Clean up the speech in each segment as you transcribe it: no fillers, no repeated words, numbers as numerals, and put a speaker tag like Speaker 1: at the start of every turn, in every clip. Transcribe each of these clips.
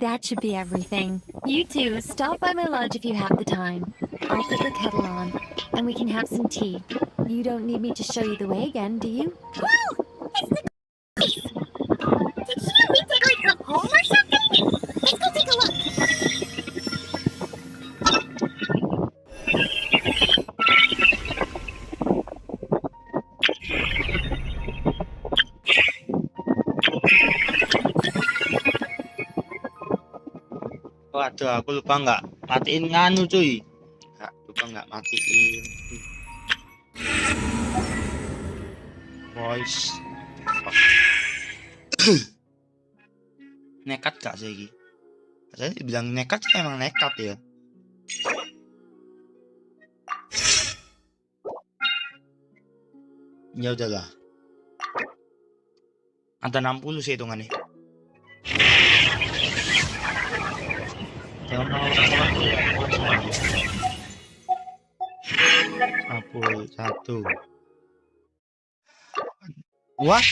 Speaker 1: That should be everything. You two, stop by my lodge if you have the time. I'll put the kettle on, and we can have some tea. You don't need me to show you the way again, do you?
Speaker 2: Whoa! It's the Did she redecorate her home or something? Let's go take a look.
Speaker 3: Waduh, aku lupa nggak matiin nganu cuy. Lupa nggak matiin voice. Nekat gak sih ini? Saya bilang nekat, emang nekat ya. Ya udahlah. Ada 60 sih hitungannya. Jangan mau satu. Wah.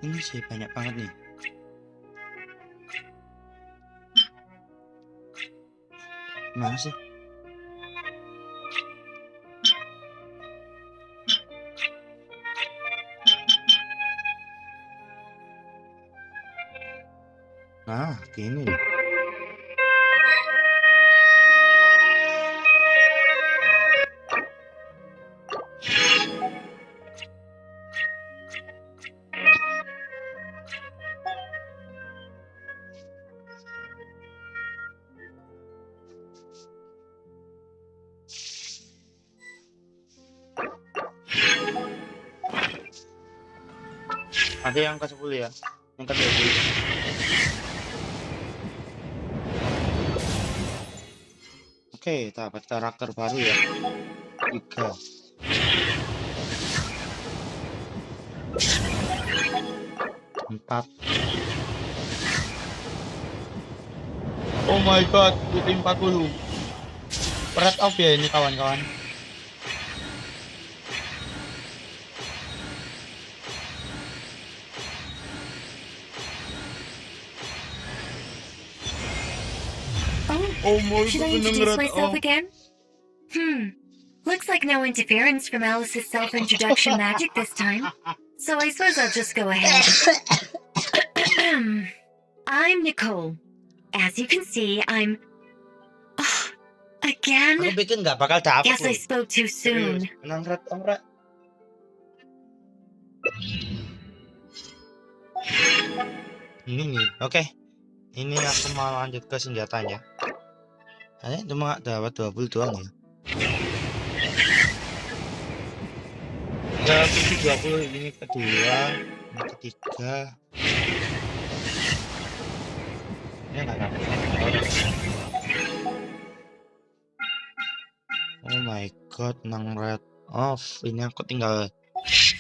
Speaker 3: Ini sih banyak banget nih. Mana sih? Nah, gini nih. Ada yang ke 10 ya, yang ke 20. Oke, dapat karakter baru ya. 3. 4. Oh my god, putih 40. Berat off ya ini kawan-kawan.
Speaker 1: Oh, should I introduce myself again? Looks like no interference from Alice's self-introduction magic this time. So I suppose I'll just go ahead. I'm Nicole. As you can see, I'm... again?
Speaker 3: Aku bikin nggak bakal dapet.
Speaker 1: Guess I spoke too soon.
Speaker 3: Ini nih, oke. Ini aku mau lanjut ke senjatanya. Saya cuma dapat 20 doang ya. Ya, 20 ini kedua, ini ketiga. Ini nggak dapat. Oh my god, nang red off. Ini aku tinggal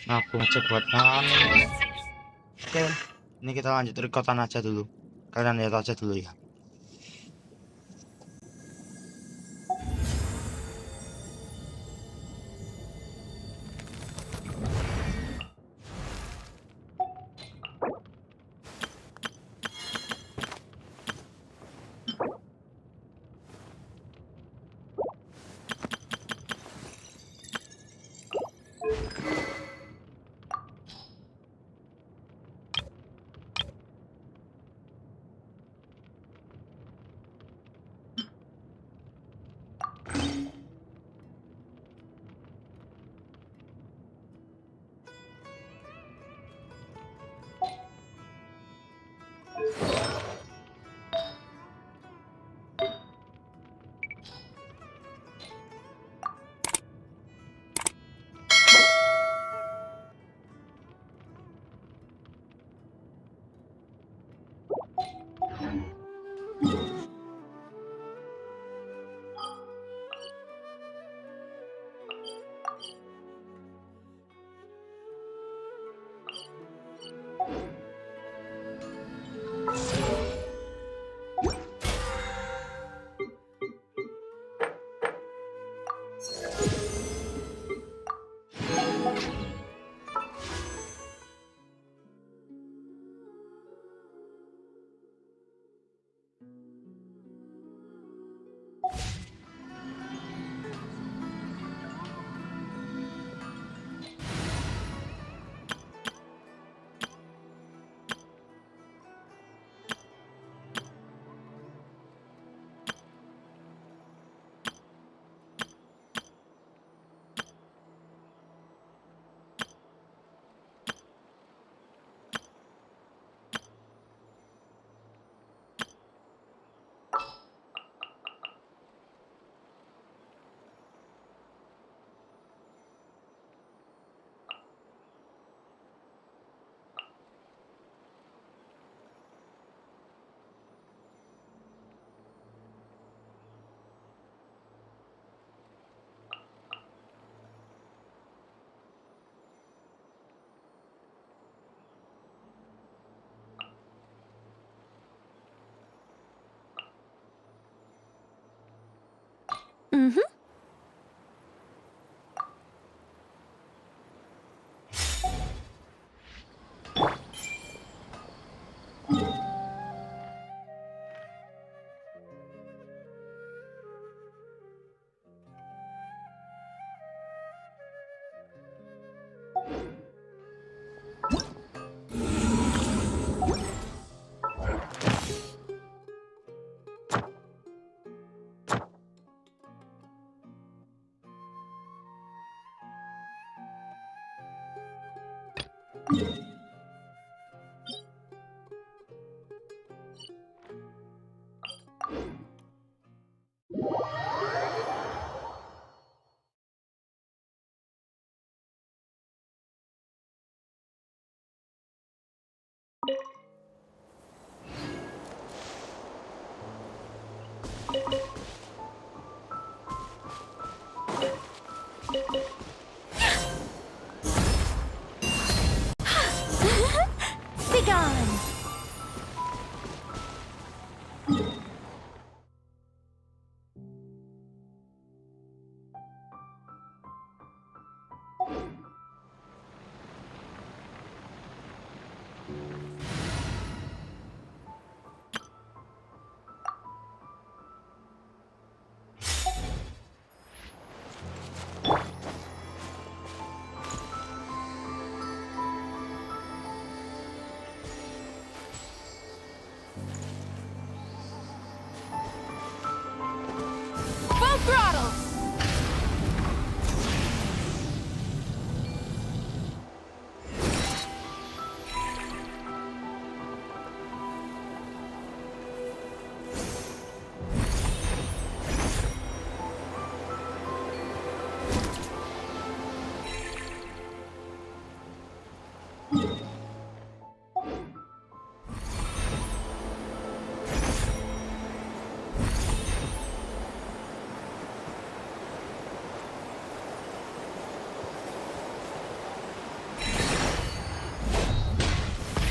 Speaker 3: ngaku aja buat Oke, ini kita lanjut rekotan aja dulu. Kalian lihat aja dulu ya.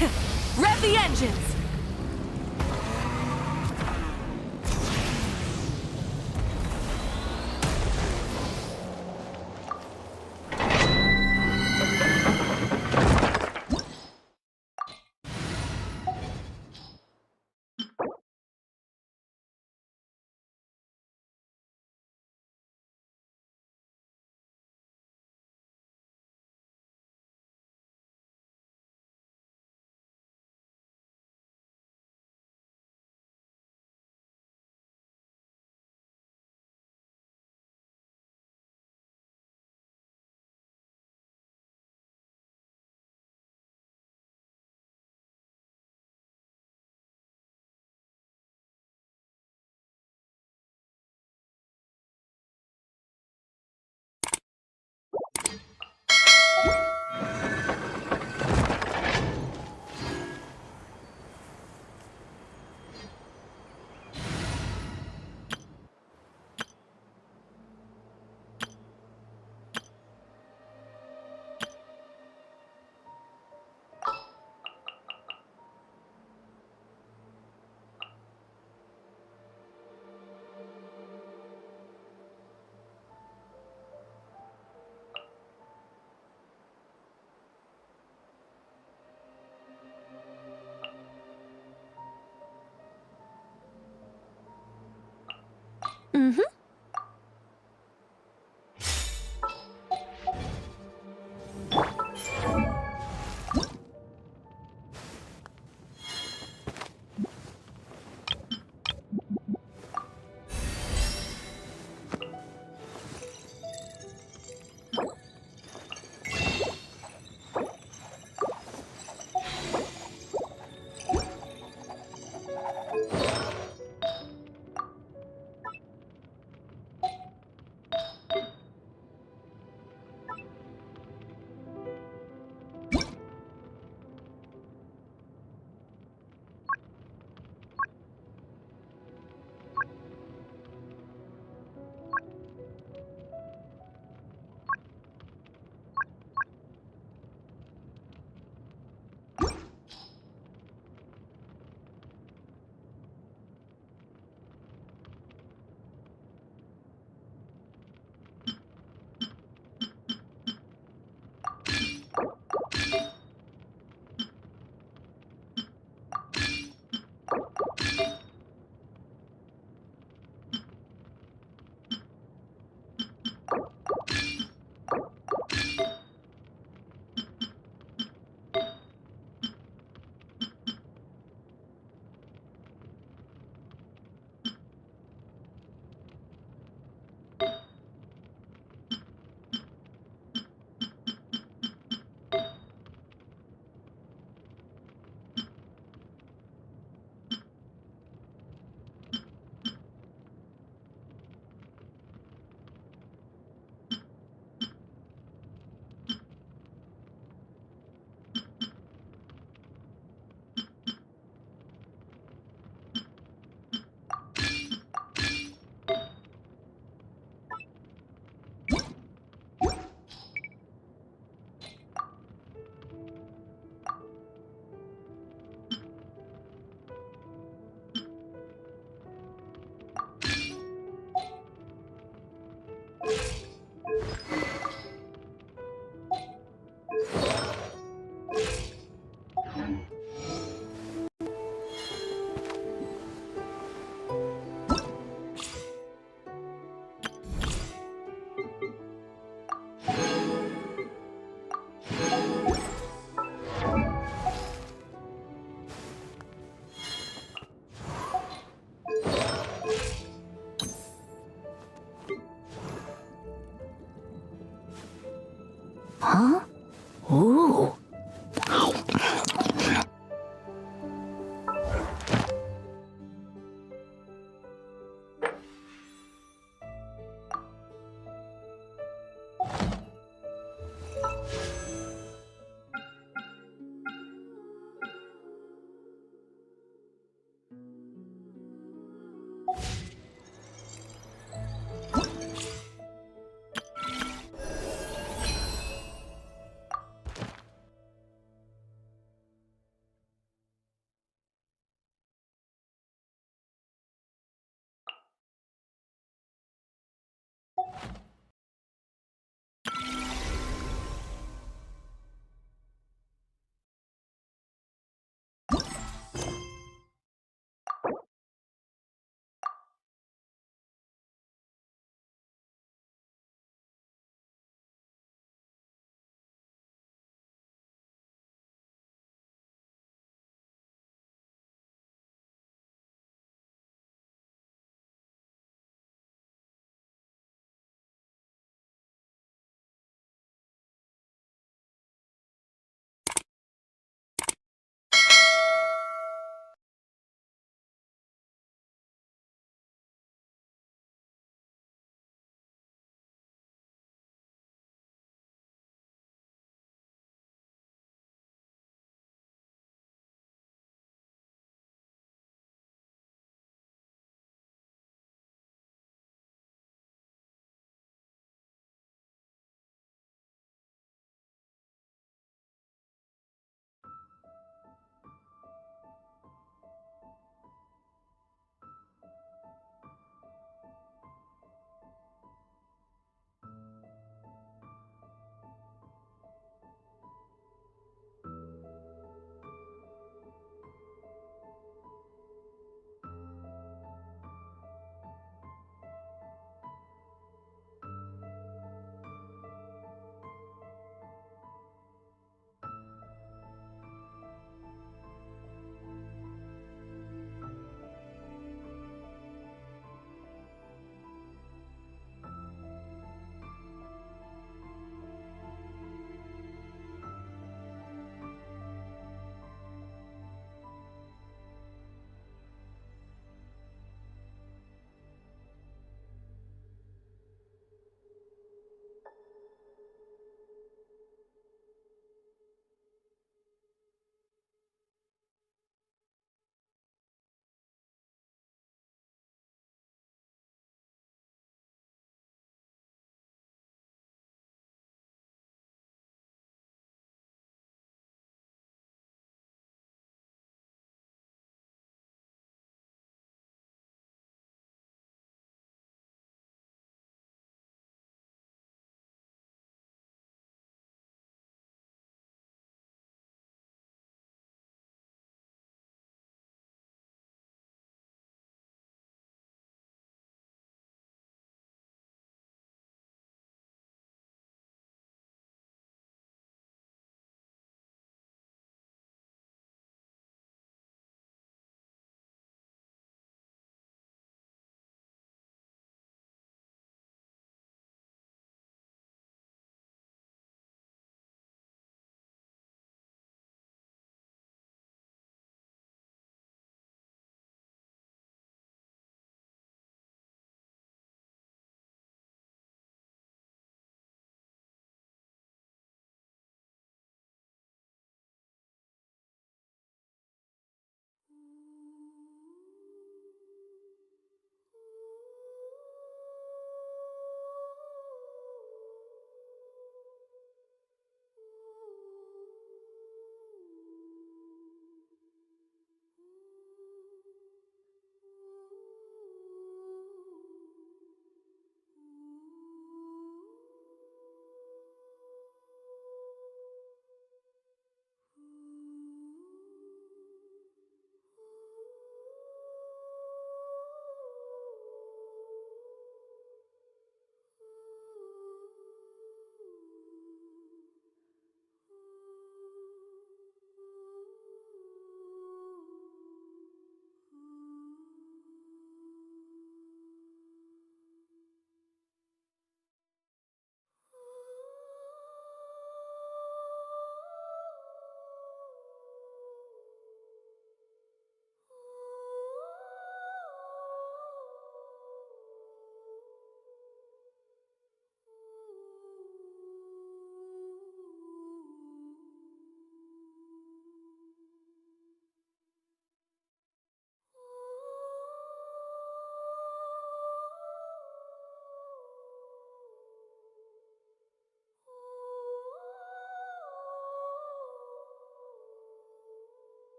Speaker 4: Rev the engines! Mm-hmm.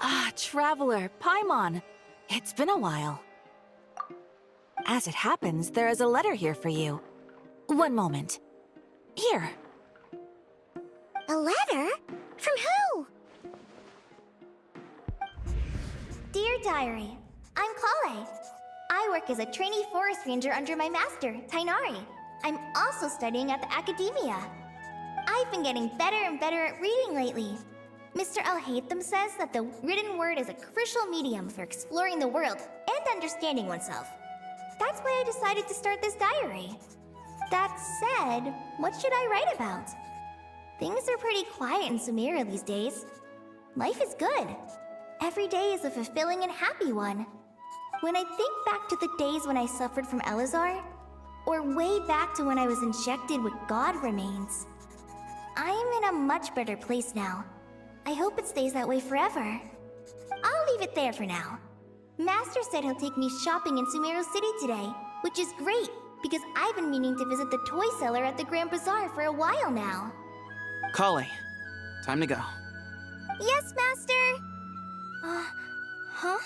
Speaker 4: Ah, Traveler, Paimon. It's been a while. As it happens, there is a letter here for you. One moment. Here.
Speaker 2: A letter? From who? Dear Diary, I'm Kale. I work as a trainee forest ranger under my master, Tainari. I'm also studying at the academia. I've been getting better and better at reading lately. Mr. Al-Haytham says that the written word is a crucial medium for exploring the world and understanding oneself. That's why I decided to start this diary. That said, what should I write about? Things are pretty quiet in Sumeru these days. Life is good. Every day is a fulfilling and happy one. When I think back to the days when I suffered from Elazar, or way back to when I was injected with God remains, I am in a much better place now. I hope it stays that way forever. I'll leave it there for now. Master said he'll take me shopping in Sumeru City today, which is great, because I've been meaning to visit the toy seller at the Grand Bazaar for a while now.
Speaker 5: Kale, time to go.
Speaker 2: Yes, Master! Huh?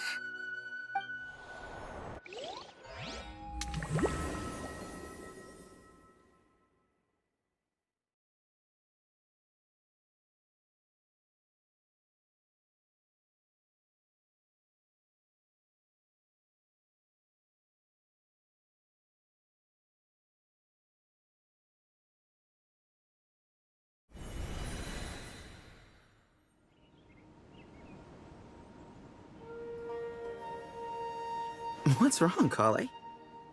Speaker 5: What's wrong, Kale?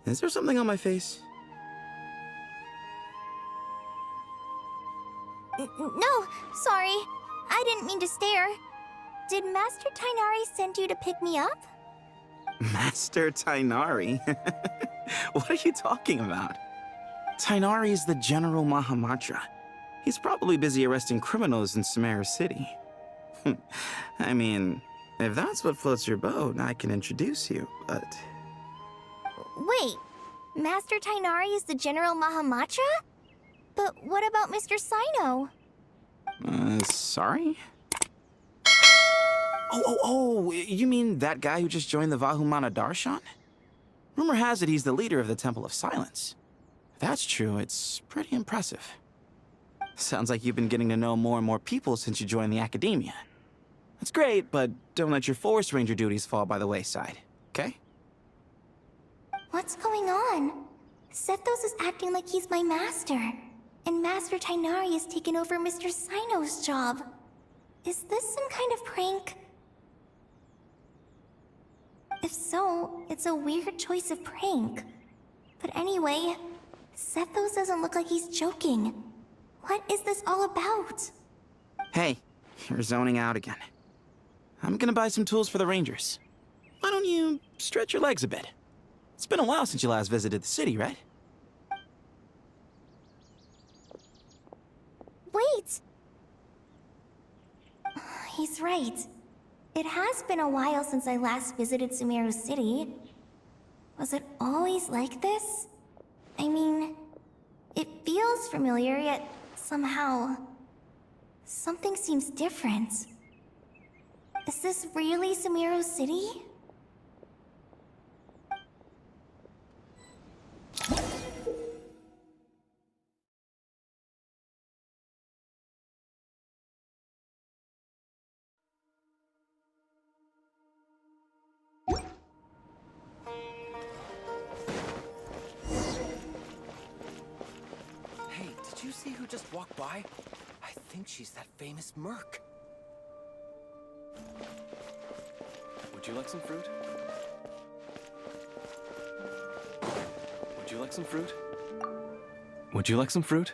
Speaker 5: Is there something on my face?
Speaker 2: No, sorry. I didn't mean to stare. Did Master Tainari send you to pick me up?
Speaker 5: Master Tainari? What are you talking about? Tainari is the General Mahamatra. He's probably busy arresting criminals in Sumeru City. I mean, if that's what floats your boat, I can introduce you, but...
Speaker 2: Wait, Master Tainari is the General Mahamatra? But what about Mr. Sino?
Speaker 5: Sorry? Oh, you mean that guy who just joined the Vahumana Darshan? Rumor has it he's the leader of the Temple of Silence. If that's true, it's pretty impressive. Sounds like you've been getting to know more and more people since you joined the academia. That's great, but don't let your forest ranger duties fall by the wayside, okay?
Speaker 2: What's going on? Sethos is acting like he's my master, and Master Tainari has taken over Mr. Sino's job. Is this some kind of prank? If so, it's a weird choice of prank. But anyway, Sethos doesn't look like he's joking. What is this all about?
Speaker 5: Hey, you're zoning out again. I'm gonna buy some tools for the Rangers. Why don't you stretch your legs a bit? It's been a while since you last visited the city, right?
Speaker 2: Wait! He's right. It has been a while since I last visited Sumeru City. Was it always like this? I mean, it feels familiar, yet somehow... something seems different. Is this really Sumeru City?
Speaker 6: Hey, did you see who just walked by? I think she's that famous merc. Would you like some fruit? Would you like some fruit? Would you like some fruit?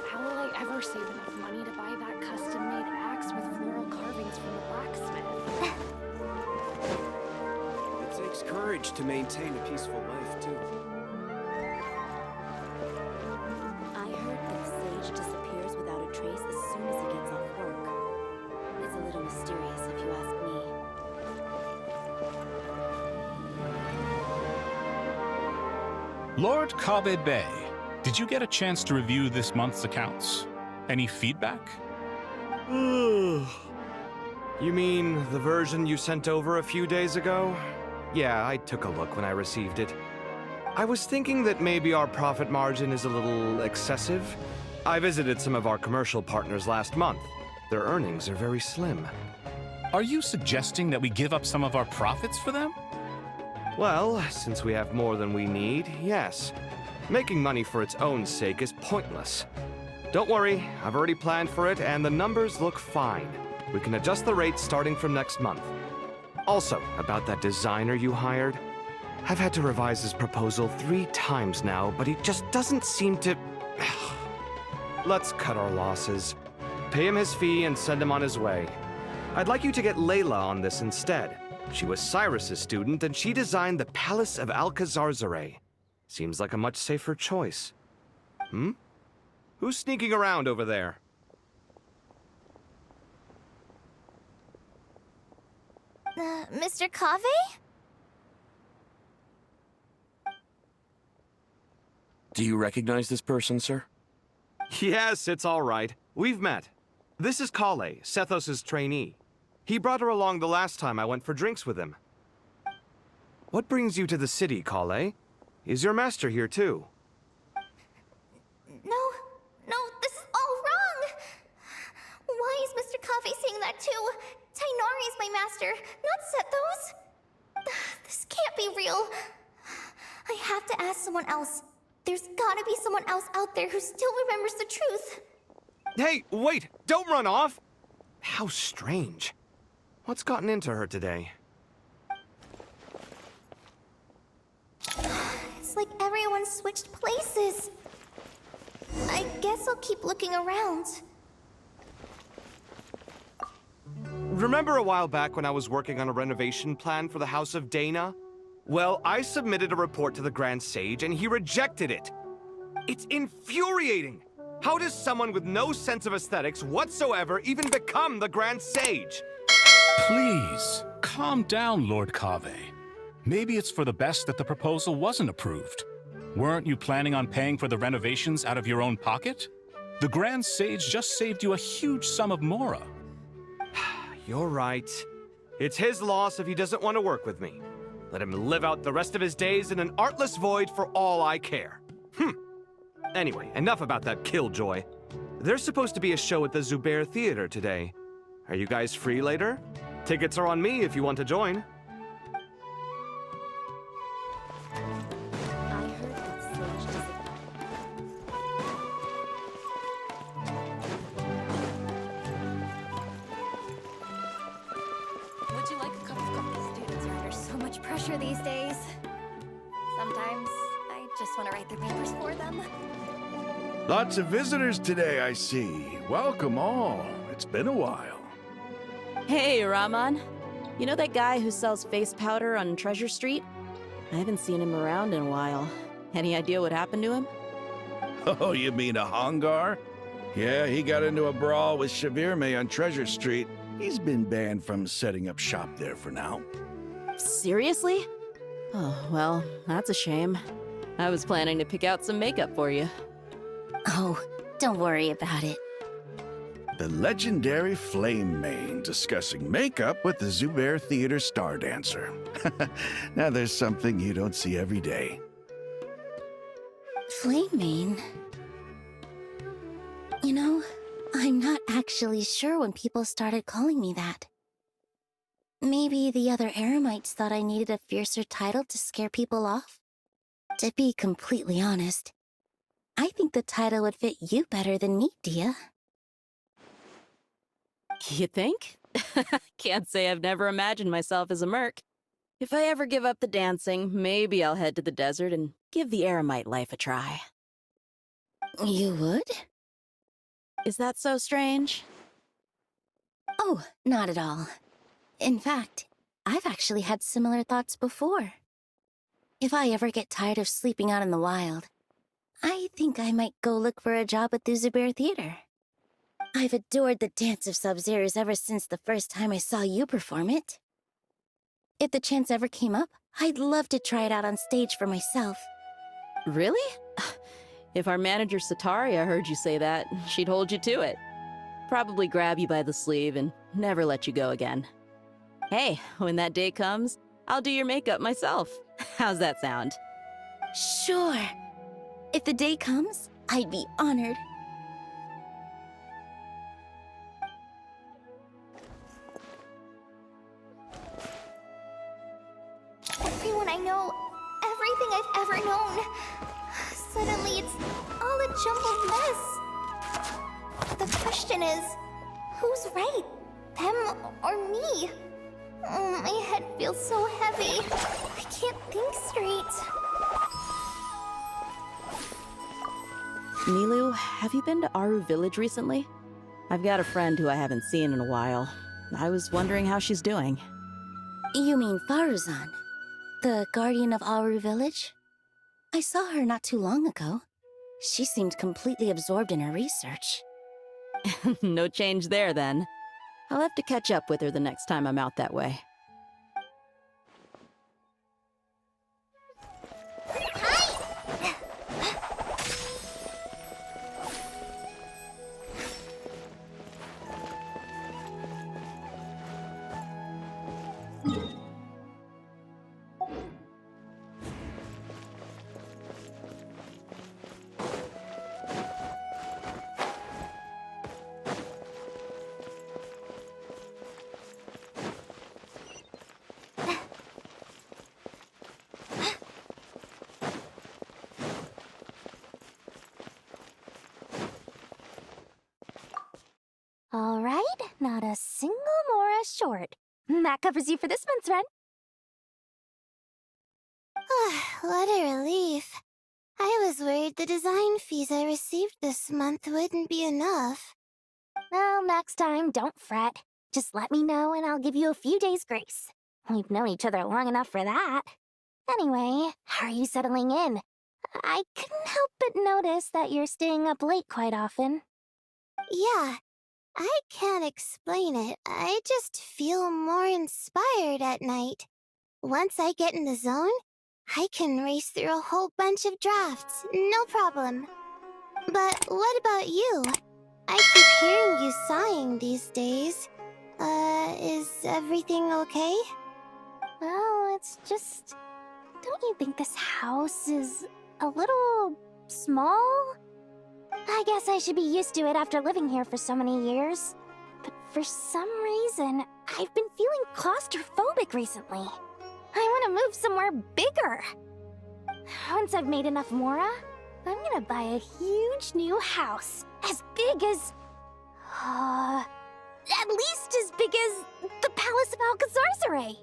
Speaker 7: How will I ever save enough money to buy that custom-made axe with floral carvings from the blacksmith?
Speaker 6: It takes courage to maintain a peaceful life, too.
Speaker 8: I heard that Sage disappears without a trace as soon as he gets off work. It's a little mysterious, if you ask me.
Speaker 9: Lord Kabe Bay, did you get a chance to review this month's accounts? Any feedback?
Speaker 10: You mean the version you sent over a few days ago? Yeah, I took a look when I received it. I was thinking that maybe our profit margin is a little excessive. I visited some of our commercial partners last month. Their earnings are very slim.
Speaker 9: Are you suggesting that we give up some of our profits for them?
Speaker 10: Well, since we have more than we need, yes. Making money for its own sake is pointless. Don't worry, I've already planned for it, and the numbers look fine. We can adjust the rates starting from next month. Also, about that designer you hired, I've had to revise his proposal 3 times now, but he just doesn't seem to... Let's cut our losses. Pay him his fee and send him on his way. I'd like you to get Layla on this instead. She was Cyrus's student, and she designed the Palace of Alcazarzare. Seems like a much safer choice. Who's sneaking around over there?
Speaker 2: Mr. Kave?
Speaker 6: Do you recognize this person, sir?
Speaker 10: Yes, it's all right. We've met. This is Kale, Sethos' trainee. He brought her along the last time I went for drinks with him. What brings you to the city, Kale? Is your master here too?
Speaker 2: No, this is all wrong! Why is Mr. Kave saying that too? Tainari is my master, not Sethos. This can't be real. I have to ask someone else. There's gotta be someone else out there who still remembers the truth.
Speaker 10: Hey, wait! Don't run off! How strange. What's gotten into her today?
Speaker 2: It's like everyone switched places. I guess I'll keep looking around.
Speaker 10: Remember a while back when I was working on a renovation plan for the House of Dana? Well, I submitted a report to the Grand Sage and he rejected it. It's infuriating! How does someone with no sense of aesthetics whatsoever even become the Grand Sage?
Speaker 9: Please, calm down, Lord Kave. Maybe it's for the best that the proposal wasn't approved. Weren't you planning on paying for the renovations out of your own pocket? The Grand Sage just saved you a huge sum of mora.
Speaker 10: You're right. It's his loss if he doesn't want to work with me. Let him live out the rest of his days in an artless void for all I care. Anyway, enough about that killjoy. There's supposed to be a show at the Zubair Theater today. Are you guys free later? Tickets are on me if you want to join.
Speaker 8: I heard that Sage disappeared.
Speaker 4: Would you like a cup of coffee?
Speaker 2: Students are under so much pressure these days. Sometimes I just want to write their papers for them.
Speaker 11: Lots of visitors today, I see. Welcome all. It's been a while.
Speaker 4: Hey, Rahman. You know that guy who sells face powder on Treasure Street? I haven't seen him around in a while. Any idea what happened to him?
Speaker 11: Oh, you mean a Hongar? Yeah, he got into a brawl with Shavirme on Treasure Street. He's been banned from setting up shop there for now.
Speaker 4: Seriously? Oh, well, that's a shame. I was planning to pick out some makeup for you.
Speaker 1: Oh, don't worry about it.
Speaker 11: The legendary Flame Mane discussing makeup with the Zubair Theater star dancer. Now there's something you don't see every day.
Speaker 1: Flame Mane? You know, I'm not actually sure when people started calling me that. Maybe the other Eremites thought I needed a fiercer title to scare people off? To be completely honest, I think the title would fit you better than me, Dia.
Speaker 4: You think? Can't say I've never imagined myself as a merc. If I ever give up the dancing, maybe I'll head to the desert and give the Eremite life a try.
Speaker 1: You would?
Speaker 4: Is that so strange?
Speaker 1: Oh, not at all. In fact, I've actually had similar thoughts before. If I ever get tired of sleeping out in the wild, I think I might go look for a job at the Zubair Theater. I've adored the dance of Sub-Zeros ever since the first time I saw you perform it. If the chance ever came up, I'd love to try it out on stage for myself.
Speaker 4: Really? If our manager Sataria heard you say that, she'd hold you to it. Probably grab you by the sleeve and never let you go again. Hey, when that day comes, I'll do your makeup myself. How's that sound?
Speaker 1: Sure. If the day comes, I'd be honored.
Speaker 2: Everyone I know, everything I've ever known. Suddenly it's all a jumbled mess. The question is, who's right? Them or me? Oh, my head feels so heavy. I can't think straight.
Speaker 4: Milu, have you been to Aru Village recently? I've got a friend who I haven't seen in a while. I was wondering how she's doing.
Speaker 1: You mean Faruzan, the guardian of Aru Village? I saw her not too long ago. She seemed completely absorbed in her research.
Speaker 4: No change there, then. I'll have to catch up with her the next time I'm out that way.
Speaker 2: All right, not a single Mora short. That covers you for this month's rent.
Speaker 12: What a relief. I was worried the design fees I received this month wouldn't be enough.
Speaker 2: Well, next time, don't fret. Just let me know and I'll give you a few days' grace. We've known each other long enough for that. Anyway, how are you settling in? I couldn't help but notice that you're staying up late quite often.
Speaker 12: Yeah, I can't explain it. I just feel more inspired at night. Once I get in the zone, I can race through a whole bunch of drafts, no problem. But what about you? I keep hearing you sighing these days. Is everything okay?
Speaker 2: Well, it's just... Don't you think this house is a little small? I guess I should be used to it after living here for so many years. But for some reason, I've been feeling claustrophobic recently. I want to move somewhere bigger. Once I've made enough Mora, I'm gonna buy a huge new house. As big as... at least as big as the Palace of invoke a sorcery.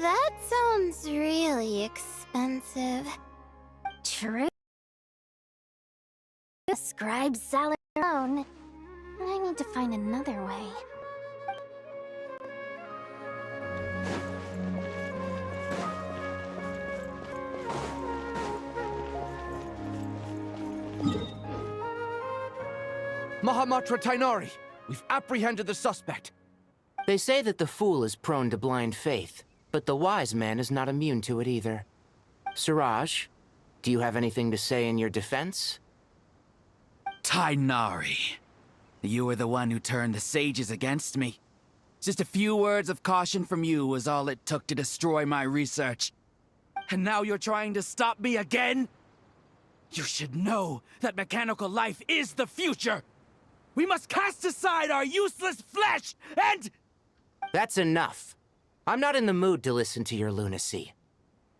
Speaker 12: That sounds really expensive.
Speaker 2: True. Scribe's salary alone. I need to find another way.
Speaker 5: Mahamatra Tainari, we've apprehended the suspect.
Speaker 13: They say that the fool is prone to blind faith, but the wise man is not immune to it either. Suraj, do you have anything to say in your defense?
Speaker 14: Tainari, you were the one who turned the sages against me. Just a few words of caution from you was all it took to destroy my research. And now you're trying to stop me again? You should know that mechanical life is the future! We must cast aside our useless flesh and...
Speaker 13: That's enough. I'm not in the mood to listen to your lunacy.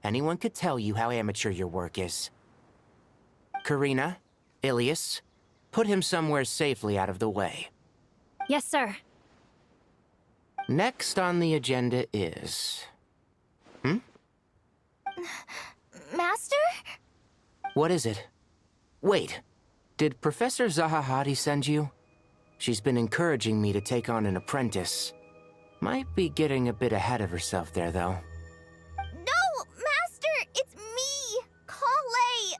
Speaker 13: Anyone could tell you how amateur your work is. Karina, Ilias, put him somewhere safely out of the way.
Speaker 2: Yes, sir.
Speaker 13: Next on the agenda is...
Speaker 2: Master?
Speaker 13: What is it? Wait, did Professor Zahahati send you? She's been encouraging me to take on an apprentice. Might be getting a bit ahead of herself there, though.
Speaker 2: No, Master! It's me, Kale!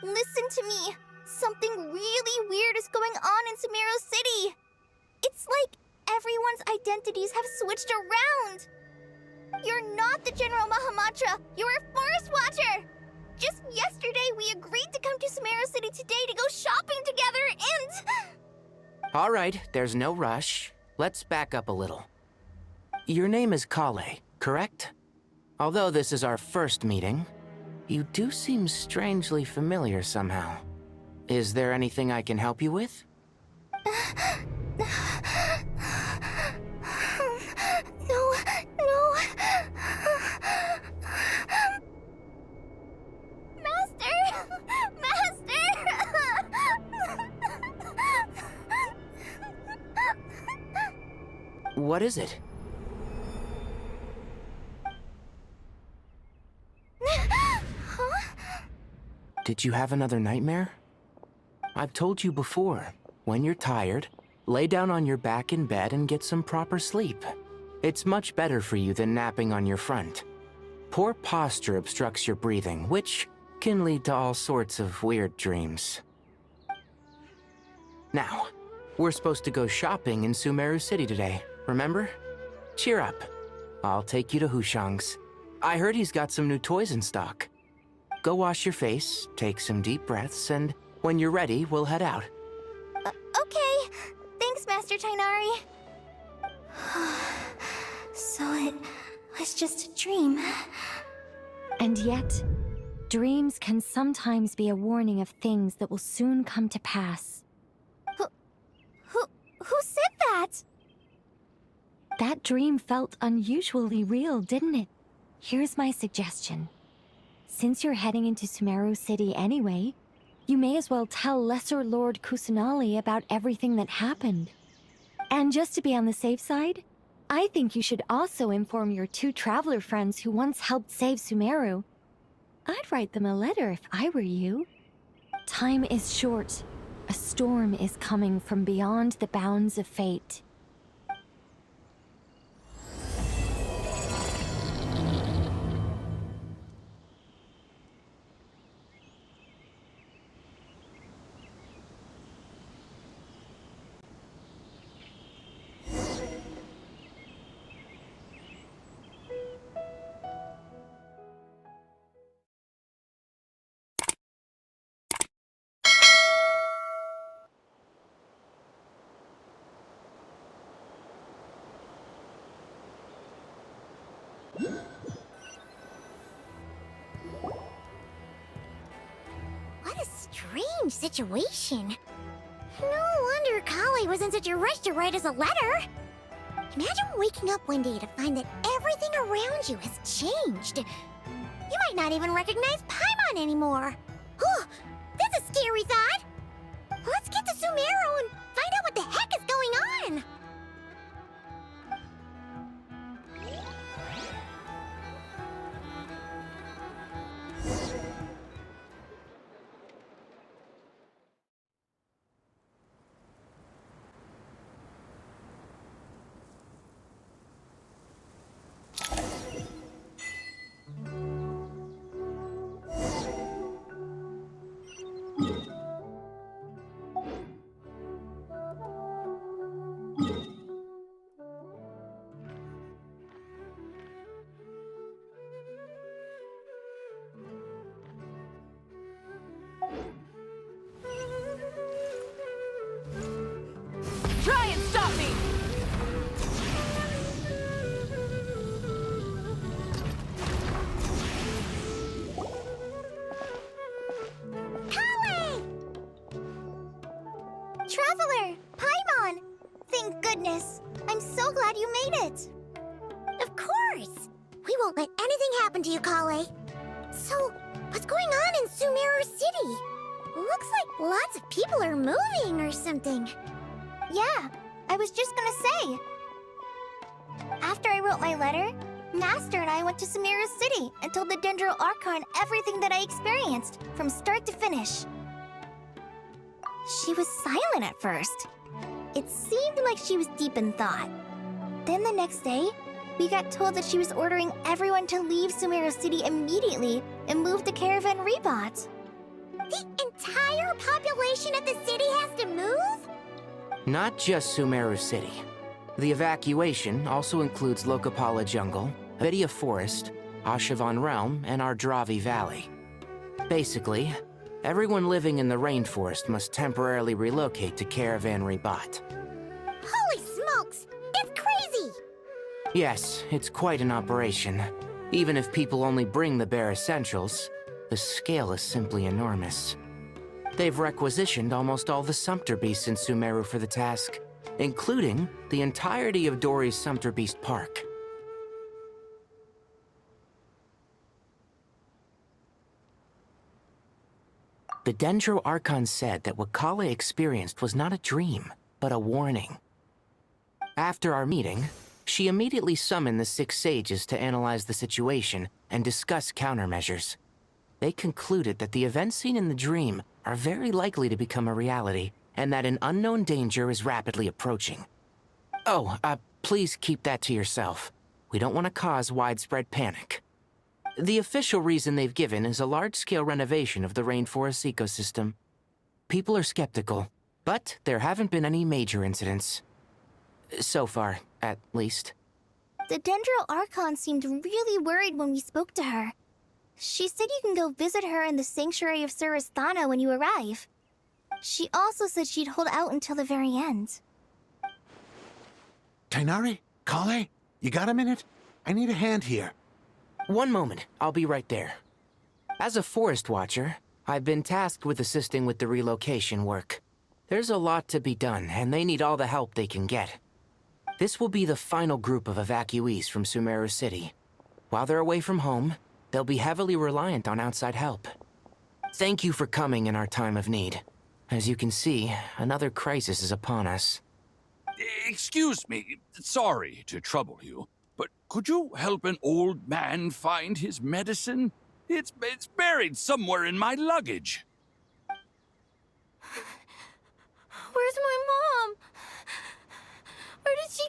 Speaker 2: Listen to me. Something really weird is going on in Sumeru City. It's like everyone's identities have switched around. You're not the General Mahamatra. You're a Forest Watcher. Just yesterday, we agreed to come to Sumeru City today to go shopping together and...
Speaker 13: All right, there's no rush. Let's back up a little. Your name is Kale, correct? Although this is our first meeting, you do seem strangely familiar somehow. Is there anything I can help you with?
Speaker 2: No. Master!
Speaker 13: What is it? Did you have another nightmare? I've told you before, when you're tired, lay down on your back in bed and get some proper sleep. It's much better for you than napping on your front. Poor posture obstructs your breathing, which can lead to all sorts of weird dreams. Now, we're supposed to go shopping in Sumeru City today, remember? Cheer up. I'll take you to Hushang's. I heard he's got some new toys in stock. Go wash your face, take some deep breaths, and when you're ready, we'll head out.
Speaker 2: Okay. Thanks, Master Tainari. So it was just a dream.
Speaker 1: And yet, dreams can sometimes be a warning of things that will soon come to pass.
Speaker 2: Who said that?
Speaker 1: That dream felt unusually real, didn't it? Here's my suggestion. Since you're heading into Sumeru City anyway, you may as well tell Lesser Lord Kusanali about everything that happened. And just to be on the safe side, I think you should also inform your 2 traveler friends who once helped save Sumeru. I'd write them a letter if I were you. Time is short. A storm is coming from beyond the bounds of fate.
Speaker 2: What a strange situation. No wonder Kale was in such a rush to write us a letter. Imagine waking up one day to find that everything around you has changed. You might not even recognize Paimon anymore. Oh, that's a scary thought. Let's get to Sumeru and find out what the heck is going on. goodness! I'm so glad you made it!
Speaker 12: Of course! We won't let anything happen to you, Kale. So, what's going on in Sumeru City? Looks like lots of people are moving or something.
Speaker 2: Yeah, I was just gonna say. After I wrote my letter, Master and I went to Sumeru City and told the Dendro Archon everything that I experienced, from start to finish. She was silent at first. It seemed like she was deep in thought. Then the next day, we got told that she was ordering everyone to leave Sumeru City immediately and move to Caravan Rebot.
Speaker 12: The entire population of the city has to move?
Speaker 13: Not just Sumeru City. The evacuation also includes Lokapala Jungle, Vidia Forest, Ashavan Realm, and Ardravi Valley. Basically, everyone living in the rainforest must temporarily relocate to Caravan Rebot.
Speaker 12: Holy smokes! It's crazy!
Speaker 13: Yes, it's quite an operation. Even if people only bring the bare essentials, the scale is simply enormous. They've requisitioned almost all the Sumpter Beasts in Sumeru for the task, including the entirety of Dory's Sumpter Beast Park. The Dendro Archon said that what Kale experienced was not a dream, but a warning. After our meeting, she immediately summoned the 6 sages to analyze the situation and discuss countermeasures. They concluded that the events seen in the dream are very likely to become a reality, and that an unknown danger is rapidly approaching. Oh, please keep that to yourself. We don't want to cause widespread panic. The official reason they've given is a large-scale renovation of the rainforest ecosystem. People are skeptical, but there haven't been any major incidents. So far, at least.
Speaker 2: The Dendro Archon seemed really worried when we spoke to her. She said you can go visit her in the Sanctuary of Surasthana when you arrive. She also said she'd hold out until the very end.
Speaker 15: Tighnari? Kale? You got a minute? I need a hand here.
Speaker 13: One moment, I'll be right there. As a forest watcher, I've been tasked with assisting with the relocation work. There's a lot to be done, and they need all the help they can get. This will be the final group of evacuees from Sumeru City. While they're away from home, they'll be heavily reliant on outside help. Thank you for coming in our time of need. As you can see, another crisis is upon us.
Speaker 16: Excuse me, sorry to trouble you, but could you help an old man find his medicine? It's buried somewhere in my luggage.
Speaker 12: Where's my mom? Where did she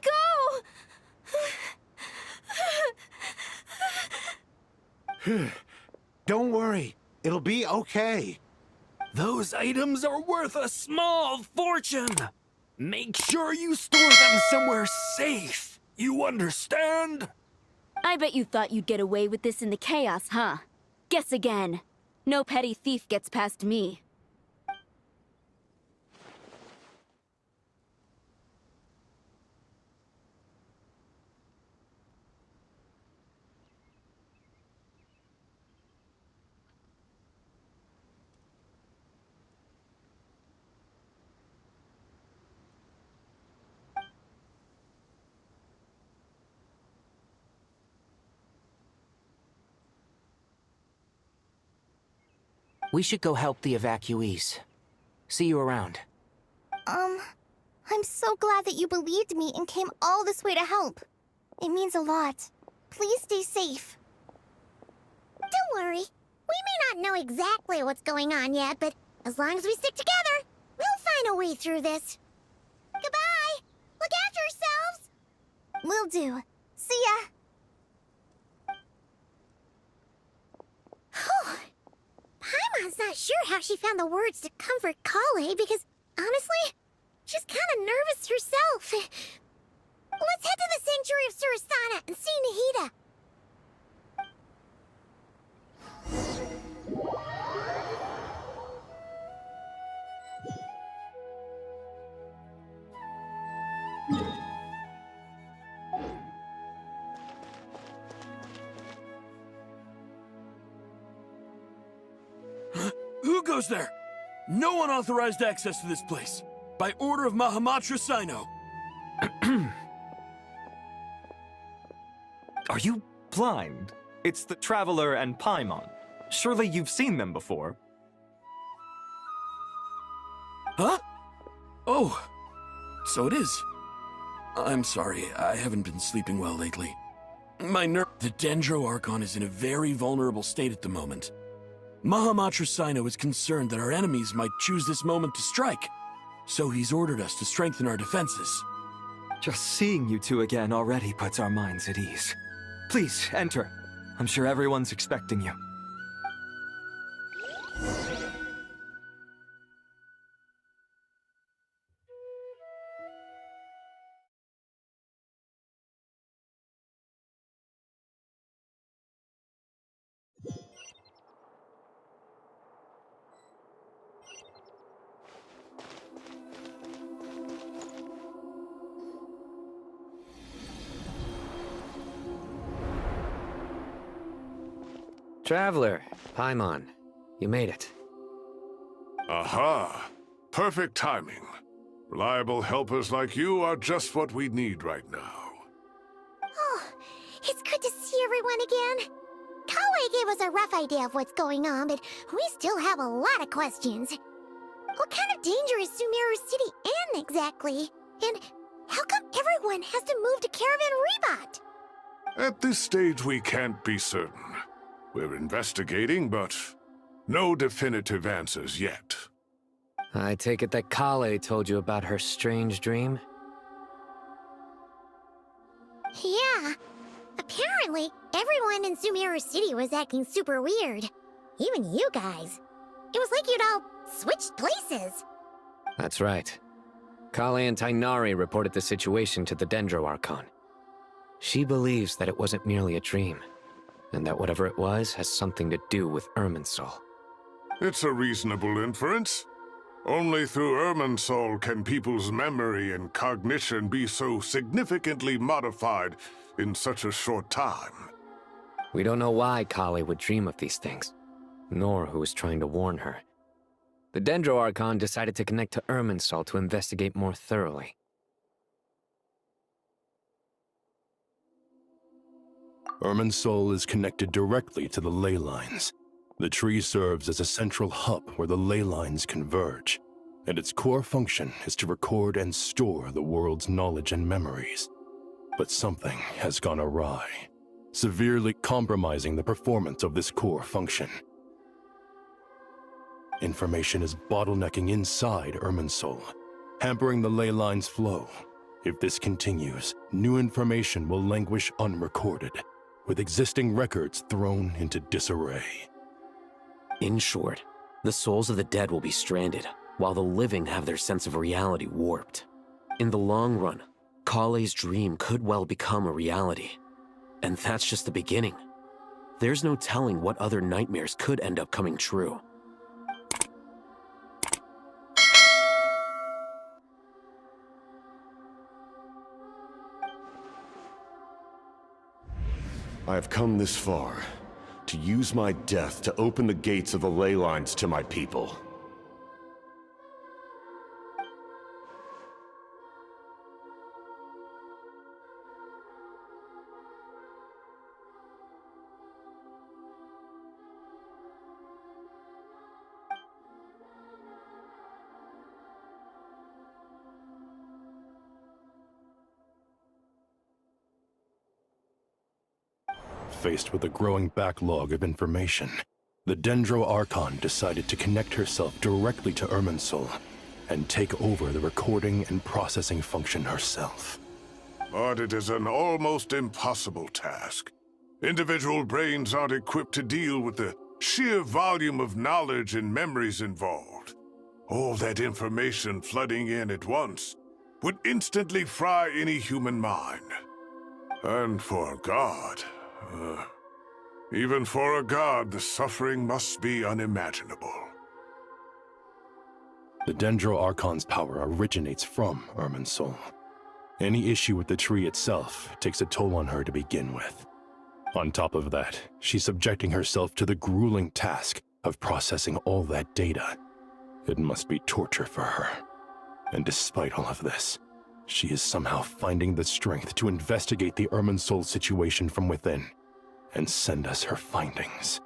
Speaker 12: go?
Speaker 15: Don't worry. It'll be okay.
Speaker 6: Those items are worth a small fortune. Make sure you store them somewhere safe. You understand?
Speaker 8: I bet you thought you'd get away with this in the chaos, huh? Guess again. No petty thief gets past me.
Speaker 13: We should go help the evacuees. See you around.
Speaker 2: I'm so glad that you believed me and came all this way to help. It means a lot. Please stay safe.
Speaker 12: Don't worry. We may not know exactly what's going on yet, but as long as we stick together, we'll find a way through this. Goodbye! Look after yourselves!
Speaker 2: Will do. See ya!
Speaker 12: Whew. Paimon's not sure how she found the words to comfort Kale because, honestly, she's kind of nervous herself. Let's head to the Sanctuary of Surasthana and see Nahida.
Speaker 6: Who goes there? No unauthorized access to this place. By order of Mahamatra Sino.
Speaker 17: Are you blind? It's the Traveler and Paimon. Surely you've seen them before.
Speaker 6: Huh? Oh, so it is. I'm sorry, I haven't been sleeping well lately. The Dendro Archon is in a very vulnerable state at the moment. Mahamatra Sino is concerned that our enemies might choose this moment to strike, so he's ordered us to strengthen our defenses.
Speaker 17: Just seeing you two again already puts our minds at ease. Please, enter. I'm sure everyone's expecting you.
Speaker 10: Traveler, Paimon, you made it.
Speaker 18: Aha! Perfect timing. Reliable helpers like you are just what we need right now.
Speaker 12: Oh, it's good to see everyone again. Kawaii gave us a rough idea of what's going on, but we still have a lot of questions. What kind of danger is Sumeru City in exactly? And how come everyone has to move to Caravan Rebot?
Speaker 18: At this stage, we can't be certain. We're investigating, but no definitive answers yet.
Speaker 10: I take it that Kale told you about her strange dream?
Speaker 12: Yeah. Apparently, everyone in Sumeru City was acting super weird. Even you guys. It was like you'd all switched places.
Speaker 10: That's right. Kale and Tainari reported the situation to the Dendro Archon. She believes that it wasn't merely a dream, and that whatever it was has something to do with Irminsul.
Speaker 18: It's a reasonable inference. Only through Irminsul can people's memory and cognition be so significantly modified in such a short time.
Speaker 10: We don't know why Kale would dream of these things, nor who was trying to warn her. The Dendro Archon decided to connect to Irminsul to investigate more thoroughly.
Speaker 19: Irminsul is connected directly to the ley lines. The tree serves as a central hub where the ley lines converge, and its core function is to record and store the world's knowledge and memories. But something has gone awry, severely compromising the performance of this core function. Information is bottlenecking inside Irminsul, hampering the ley lines' flow. If this continues, new information will languish unrecorded, with existing records thrown into disarray.
Speaker 13: In short, the souls of the dead will be stranded, while the living have their sense of reality warped. In the long run, Kale's dream could well become a reality. And that's just the beginning. There's no telling what other nightmares could end up coming true.
Speaker 20: I have come this far, to use my death to open the gates of the ley lines to my people.
Speaker 19: Faced with a growing backlog of information, the Dendro Archon decided to connect herself directly to Irminsul and take over the recording and processing function herself.
Speaker 18: But it is an almost impossible task. Individual brains aren't equipped to deal with the sheer volume of knowledge and memories involved. All that information flooding in at once would instantly fry any human mind. And for a god, even for a god, the suffering must be unimaginable.
Speaker 19: The Dendro Archon's power originates from Irminsul. Any issue with the tree itself takes a toll on her to begin with. On top of that, she's subjecting herself to the grueling task of processing all that data. It must be torture for her. And despite all of this, She is somehow finding the strength to investigate the Irminsul situation from within and send us her findings.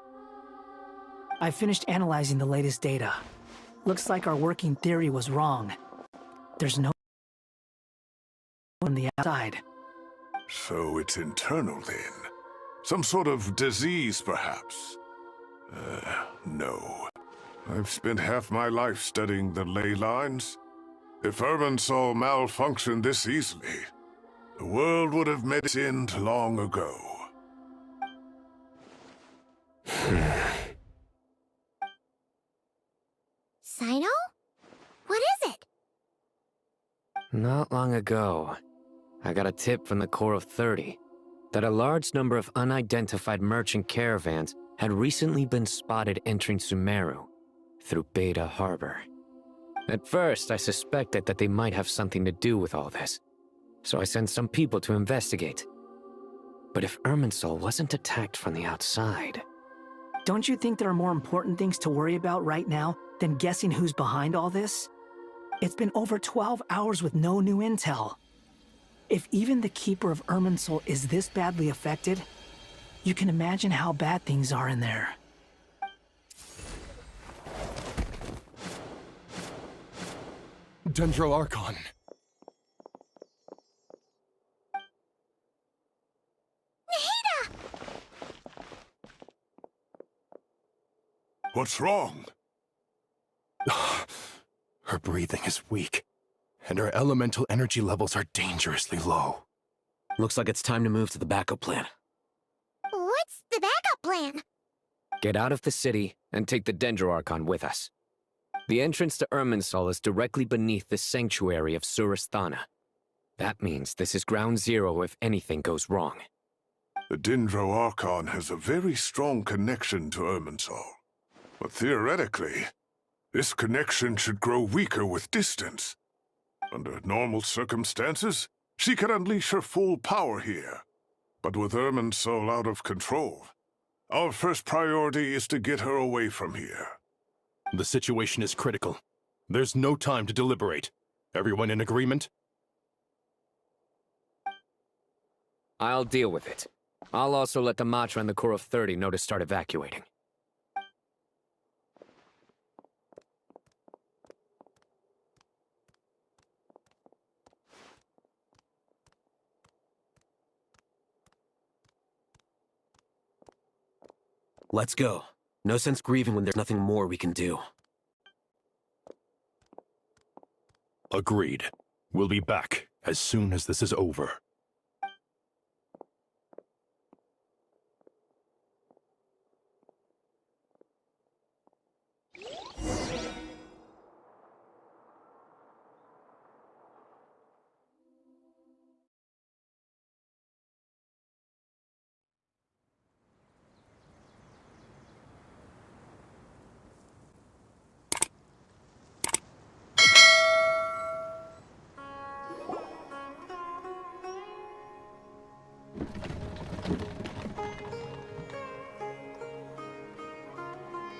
Speaker 21: I finished analyzing the latest data. Looks like our working theory was wrong. There's no on the outside.
Speaker 18: So it's internal then? Some sort of disease, perhaps? No. I've spent half my life studying the ley lines. If Irminsul malfunctioned this easily, the world would have met its end long ago.
Speaker 12: Sino? What is it?
Speaker 13: Not long ago, I got a tip from the Corps of 30 that a large number of unidentified merchant caravans had recently been spotted entering Sumeru through Beta Harbor. At first, I suspected that they might have something to do with all this, so I sent some people to investigate. But if Irminsul wasn't attacked from the outside...
Speaker 21: Don't you think there are more important things to worry about right now than guessing who's behind all this? It's been over 12 hours with no new intel. If even the Keeper of Irminsul is this badly affected, you can imagine how bad things are in there.
Speaker 19: Dendro Archon.
Speaker 18: What's wrong?
Speaker 19: Her breathing is weak, and her elemental energy levels are dangerously low.
Speaker 13: Looks like it's time to move to the backup plan.
Speaker 12: What's the backup plan?
Speaker 13: Get out of the city and take the Dendro Archon with us. The entrance to Irminsul is directly beneath the sanctuary of Surasthana. That means this is ground zero if anything goes wrong.
Speaker 18: The Dendro Archon has a very strong connection to Irminsul. But theoretically, this connection should grow weaker with distance. Under normal circumstances, she can unleash her full power here. But with Irminsul out of control, our first priority is to get her away from here.
Speaker 19: The situation is critical. There's no time to deliberate. Everyone in agreement?
Speaker 13: I'll deal with it. I'll also let the Matra and the Corps of 30 know to start evacuating.
Speaker 14: Let's go. No sense grieving when there's nothing more we can do.
Speaker 19: Agreed. We'll be back as soon as this is over.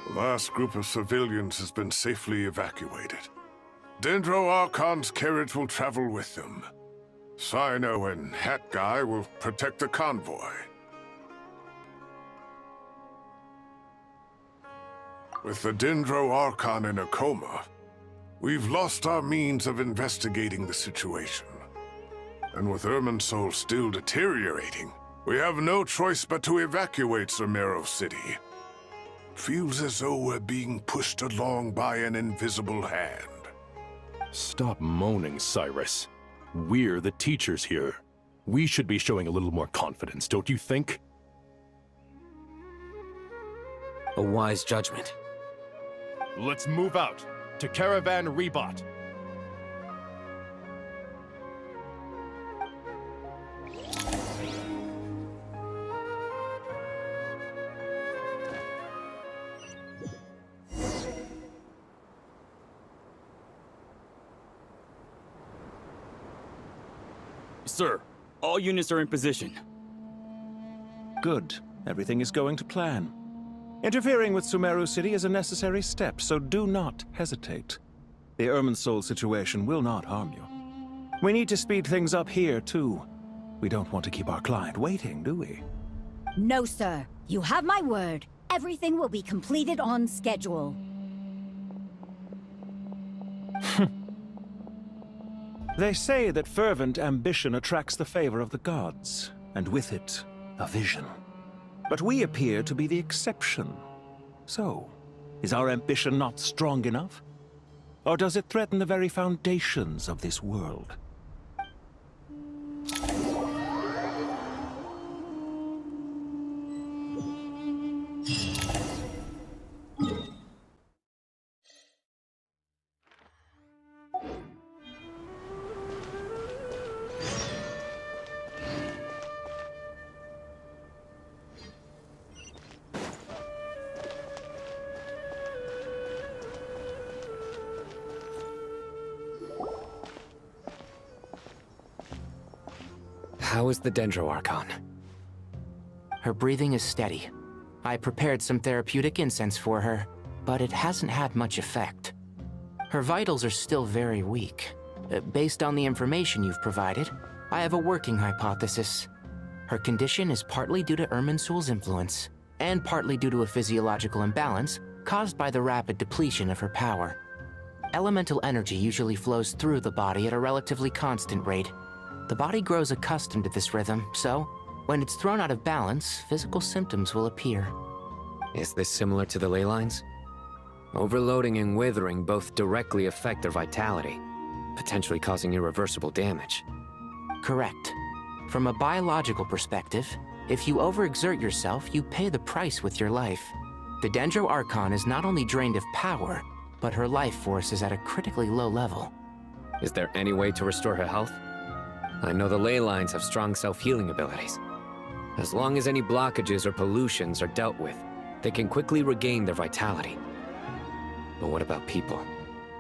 Speaker 18: The last group of civilians has been safely evacuated. Dendro Archon's carriage will travel with them. Sino and Hat Guy will protect the convoy. With the Dendro Archon in a coma, we've lost our means of investigating the situation. And with Irminsul still deteriorating, we have no choice but to evacuate Sumeru City. Feels as though we're being pushed along by an invisible hand.
Speaker 19: Stop moaning, Cyrus. We're the teachers here. We should be showing a little more confidence, don't you think?
Speaker 14: A wise judgment.
Speaker 19: Let's move out to Caravan Rebot.
Speaker 22: Sir, all units are in position.
Speaker 23: Good. Everything is going to plan. Interfering with Sumeru City is a necessary step, so do not hesitate. The Irminsul situation will not harm you. We need to speed things up here, too. We don't want to keep our client waiting, do we?
Speaker 3: No, sir. You have my word. Everything will be completed on schedule.
Speaker 23: They say that fervent ambition attracts the favor of the gods, and with it, a vision. But we appear to be the exception. So, is our ambition not strong enough? Or does it threaten the very foundations of this world?
Speaker 13: How is the Dendro Archon? Her breathing is steady. I prepared some therapeutic incense for her, but it hasn't had much effect. Her vitals are still very weak. Based on the information you've provided, I have a working hypothesis. Her condition is partly due to Irminsul's influence, and partly due to a physiological imbalance caused by the rapid depletion of her power. Elemental energy usually flows through the body at a relatively constant rate. The body grows accustomed to this rhythm, so when it's thrown out of balance, physical symptoms will appear.
Speaker 7: Is this similar to the ley lines? Overloading and withering both directly affect their vitality, potentially causing irreversible damage.
Speaker 13: Correct. From a biological perspective, if you overexert yourself, you pay the price with your life. The Dendro Archon is not only drained of power, but her life force is at a critically low level.
Speaker 7: Is there any way to restore her health? I know the ley lines have strong self-healing abilities. As long as any blockages or pollutions are dealt with, they can quickly regain their vitality. But what about people?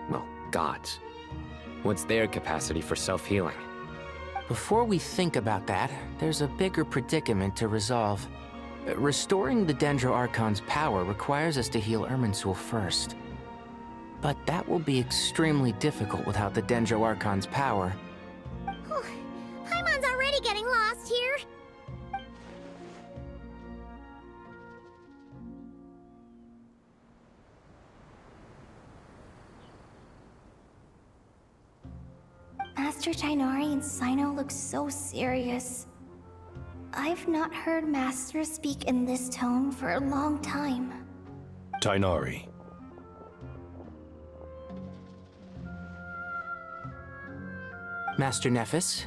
Speaker 7: Well, gods. What's their capacity for self-healing?
Speaker 13: Before we think about that, there's a bigger predicament to resolve. Restoring the Dendro Archon's power requires us to heal Irminsul first. But that will be extremely difficult without the Dendro Archon's power.
Speaker 12: Paimon's already getting lost here.
Speaker 2: Master Tighnari and Sino look so serious. I've not heard Master speak in this tone for a long time.
Speaker 19: Tighnari.
Speaker 13: Master Nephis,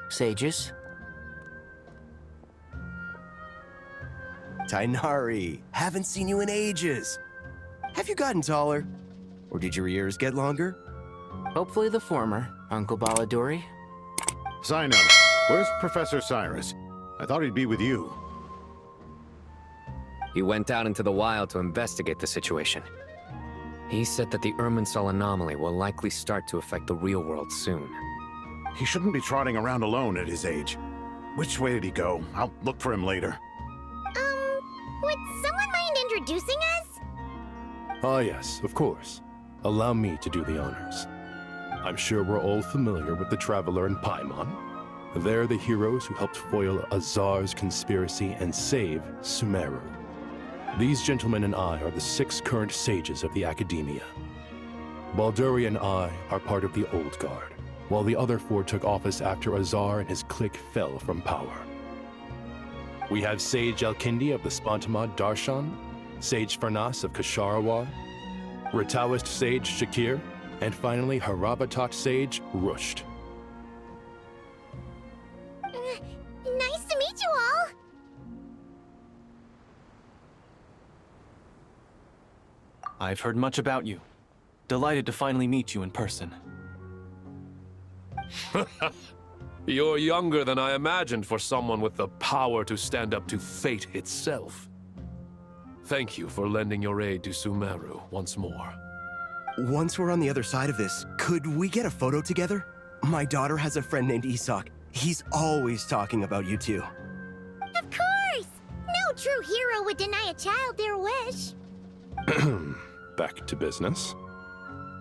Speaker 13: sages.
Speaker 9: Tighnari, haven't seen you in ages. Have you gotten taller? Or did your ears get longer?
Speaker 13: Hopefully the former, Uncle Baladuri.
Speaker 15: Sino, where's Professor Cyrus? I thought he'd be with you.
Speaker 7: He went out into the wild to investigate the situation. He said that the Irminsul anomaly will likely start to affect the real world soon.
Speaker 15: He shouldn't be trotting around alone at his age. Which way did he go? I'll look for him later.
Speaker 12: Would someone mind introducing us?
Speaker 19: Ah yes, of course. Allow me to do the honors. I'm sure we're all familiar with the Traveler and Paimon. They're the heroes who helped foil Azar's conspiracy and save Sumeru. These gentlemen and I are the 6 current sages of the Academia. Balduri and I are part of the Old Guard, while the other 4 took office after Azar and his clique fell from power. We have Sage Elkindi of the Spontamad Darshan, Sage Farnas of Kasharawar, Rataoist Sage Shakir, and finally Harabatot Sage Rusht.
Speaker 12: Nice to meet you all.
Speaker 24: I've heard much about you. Delighted to finally meet you in person.
Speaker 6: You're younger than I imagined for someone with the power to stand up to fate itself. Thank you for lending your aid to Sumeru once more.
Speaker 9: Once we're on the other side of this, could we get a photo together? My daughter has a friend named Isak. He's always talking about you two.
Speaker 12: Of course! No true hero would deny a child their wish.
Speaker 19: Back to business.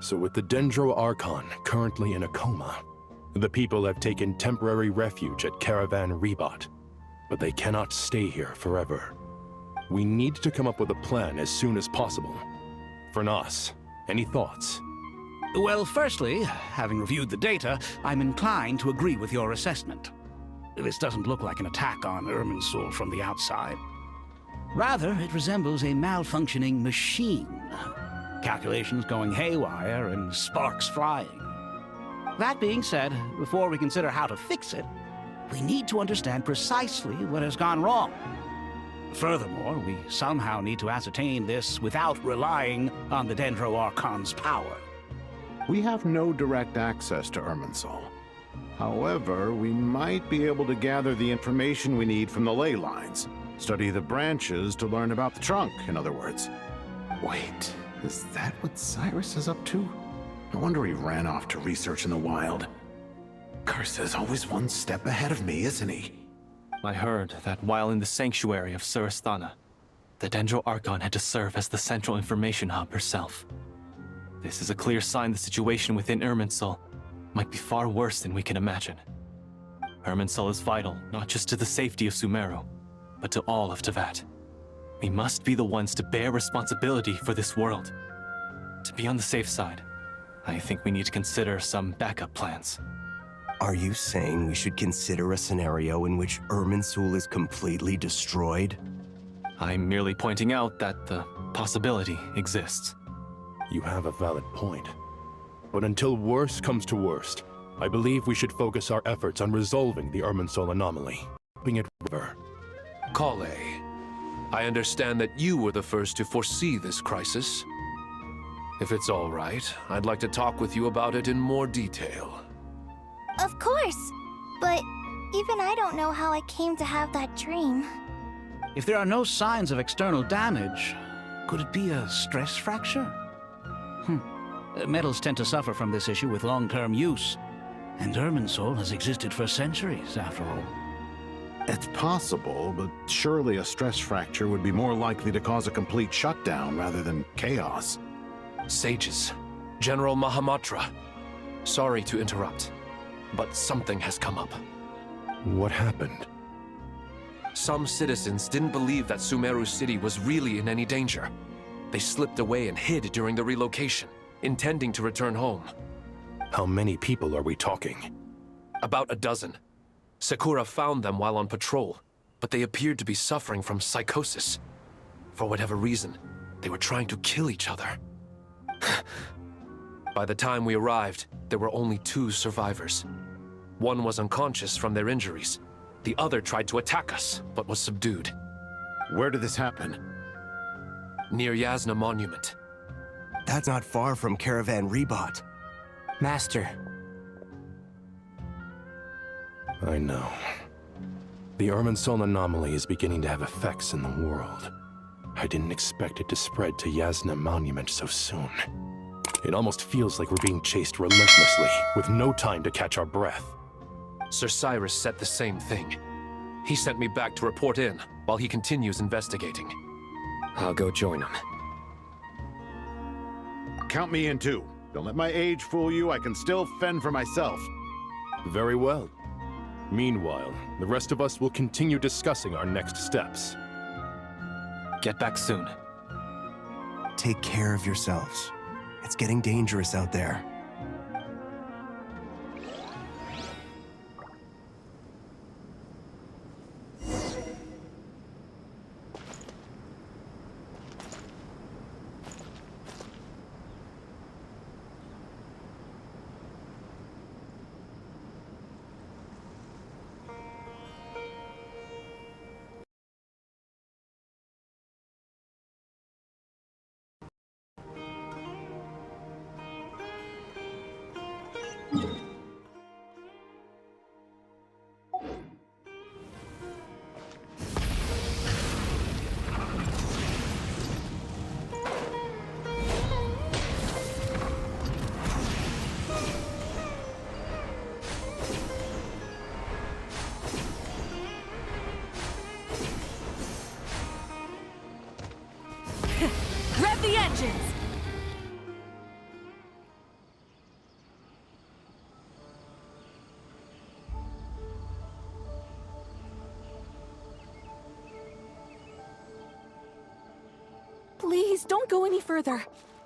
Speaker 19: So with the Dendro Archon currently in a coma, The people have taken temporary refuge at Caravan Rebot, but they cannot stay here forever. We need to come up with a plan as soon as possible. Fernas, any thoughts?
Speaker 1: Well, firstly, having reviewed the data, I'm inclined to agree with your assessment. This doesn't look like an attack on Irminsul from the outside. Rather, it resembles a malfunctioning machine. Calculations going haywire and sparks flying. That being said, before we consider how to fix it, we need to understand precisely what has gone wrong. Furthermore, we somehow need to ascertain this without relying on the Dendro Archon's power.
Speaker 15: We have no direct access to Irminsul. However, we might be able to gather the information we need from the ley lines. Study the branches to learn about the trunk, in other words. Wait, is that what Cyrus is up to? No wonder he ran off to research in the wild. Curse's always one step ahead of me, isn't he?
Speaker 24: I heard that while in the sanctuary of Surasthana, the Dendro Archon had to serve as the central information hub herself. This is a clear sign the situation within Irminsul might be far worse than we can imagine. Irminsul is vital not just to the safety of Sumeru, but to all of Teyvat. We must be the ones to bear responsibility for this world. To be on the safe side, I think we need to consider some backup plans.
Speaker 9: Are you saying we should consider a scenario in which Irminsul is completely destroyed?
Speaker 24: I'm merely pointing out that the possibility exists.
Speaker 19: You have a valid point. But until worst comes to worst, I believe we should focus our efforts on resolving the Irminsul anomaly. Keeping it river.
Speaker 4: Kale, I understand that you were the first to foresee this crisis. If it's all right, I'd like to talk with you about it in more detail.
Speaker 2: Of course! But even I don't know how I came to have that dream.
Speaker 1: If there are no signs of external damage, could it be a stress fracture? Metals tend to suffer from this issue with long-term use, and Irminsul has existed for centuries, after all.
Speaker 15: It's possible, but surely a stress fracture would be more likely to cause a complete shutdown rather than chaos.
Speaker 4: Sages, General Mahamatra, sorry to interrupt, but something has come up.
Speaker 19: What happened?
Speaker 4: Some citizens didn't believe that Sumeru City was really in any danger. They slipped away and hid during the relocation, intending to return home.
Speaker 19: How many people are we talking?
Speaker 4: About a dozen. Sakura found them while on patrol, but they appeared to be suffering from psychosis. For whatever reason, they were trying to kill each other. By the time we arrived, there were only 2 survivors. One was unconscious from their injuries. The other tried to attack us, but was subdued.
Speaker 15: Where did this happen?
Speaker 4: Near Yasna Monument.
Speaker 9: That's not far from Caravan Rebot.
Speaker 13: Master.
Speaker 19: I know. The Irminsul anomaly is beginning to have effects in the world. I didn't expect it to spread to Yasna Monument so soon. It almost feels like we're being chased relentlessly, with no time to catch our breath.
Speaker 4: Sir Cyrus said the same thing. He sent me back to report in, while he continues investigating.
Speaker 7: I'll go join him.
Speaker 15: Count me in too. Don't let my age fool you, I can still fend for myself.
Speaker 19: Very well. Meanwhile, the rest of us will continue discussing our next steps.
Speaker 24: Get back soon.
Speaker 9: Take care of yourselves. It's getting dangerous out there.
Speaker 3: Rev the engines!
Speaker 5: Please don't go any further.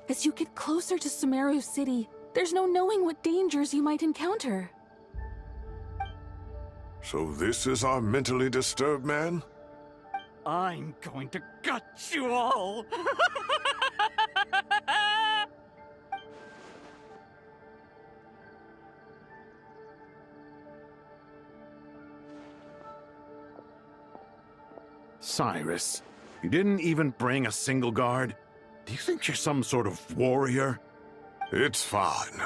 Speaker 5: As you get closer to Sumeru City, there's no knowing what dangers you might encounter.
Speaker 18: So this is our mentally disturbed man?
Speaker 14: I'm going to gut you all!
Speaker 15: Cyrus, you didn't even bring a single guard? Do you think you're some sort of warrior?
Speaker 18: It's fine.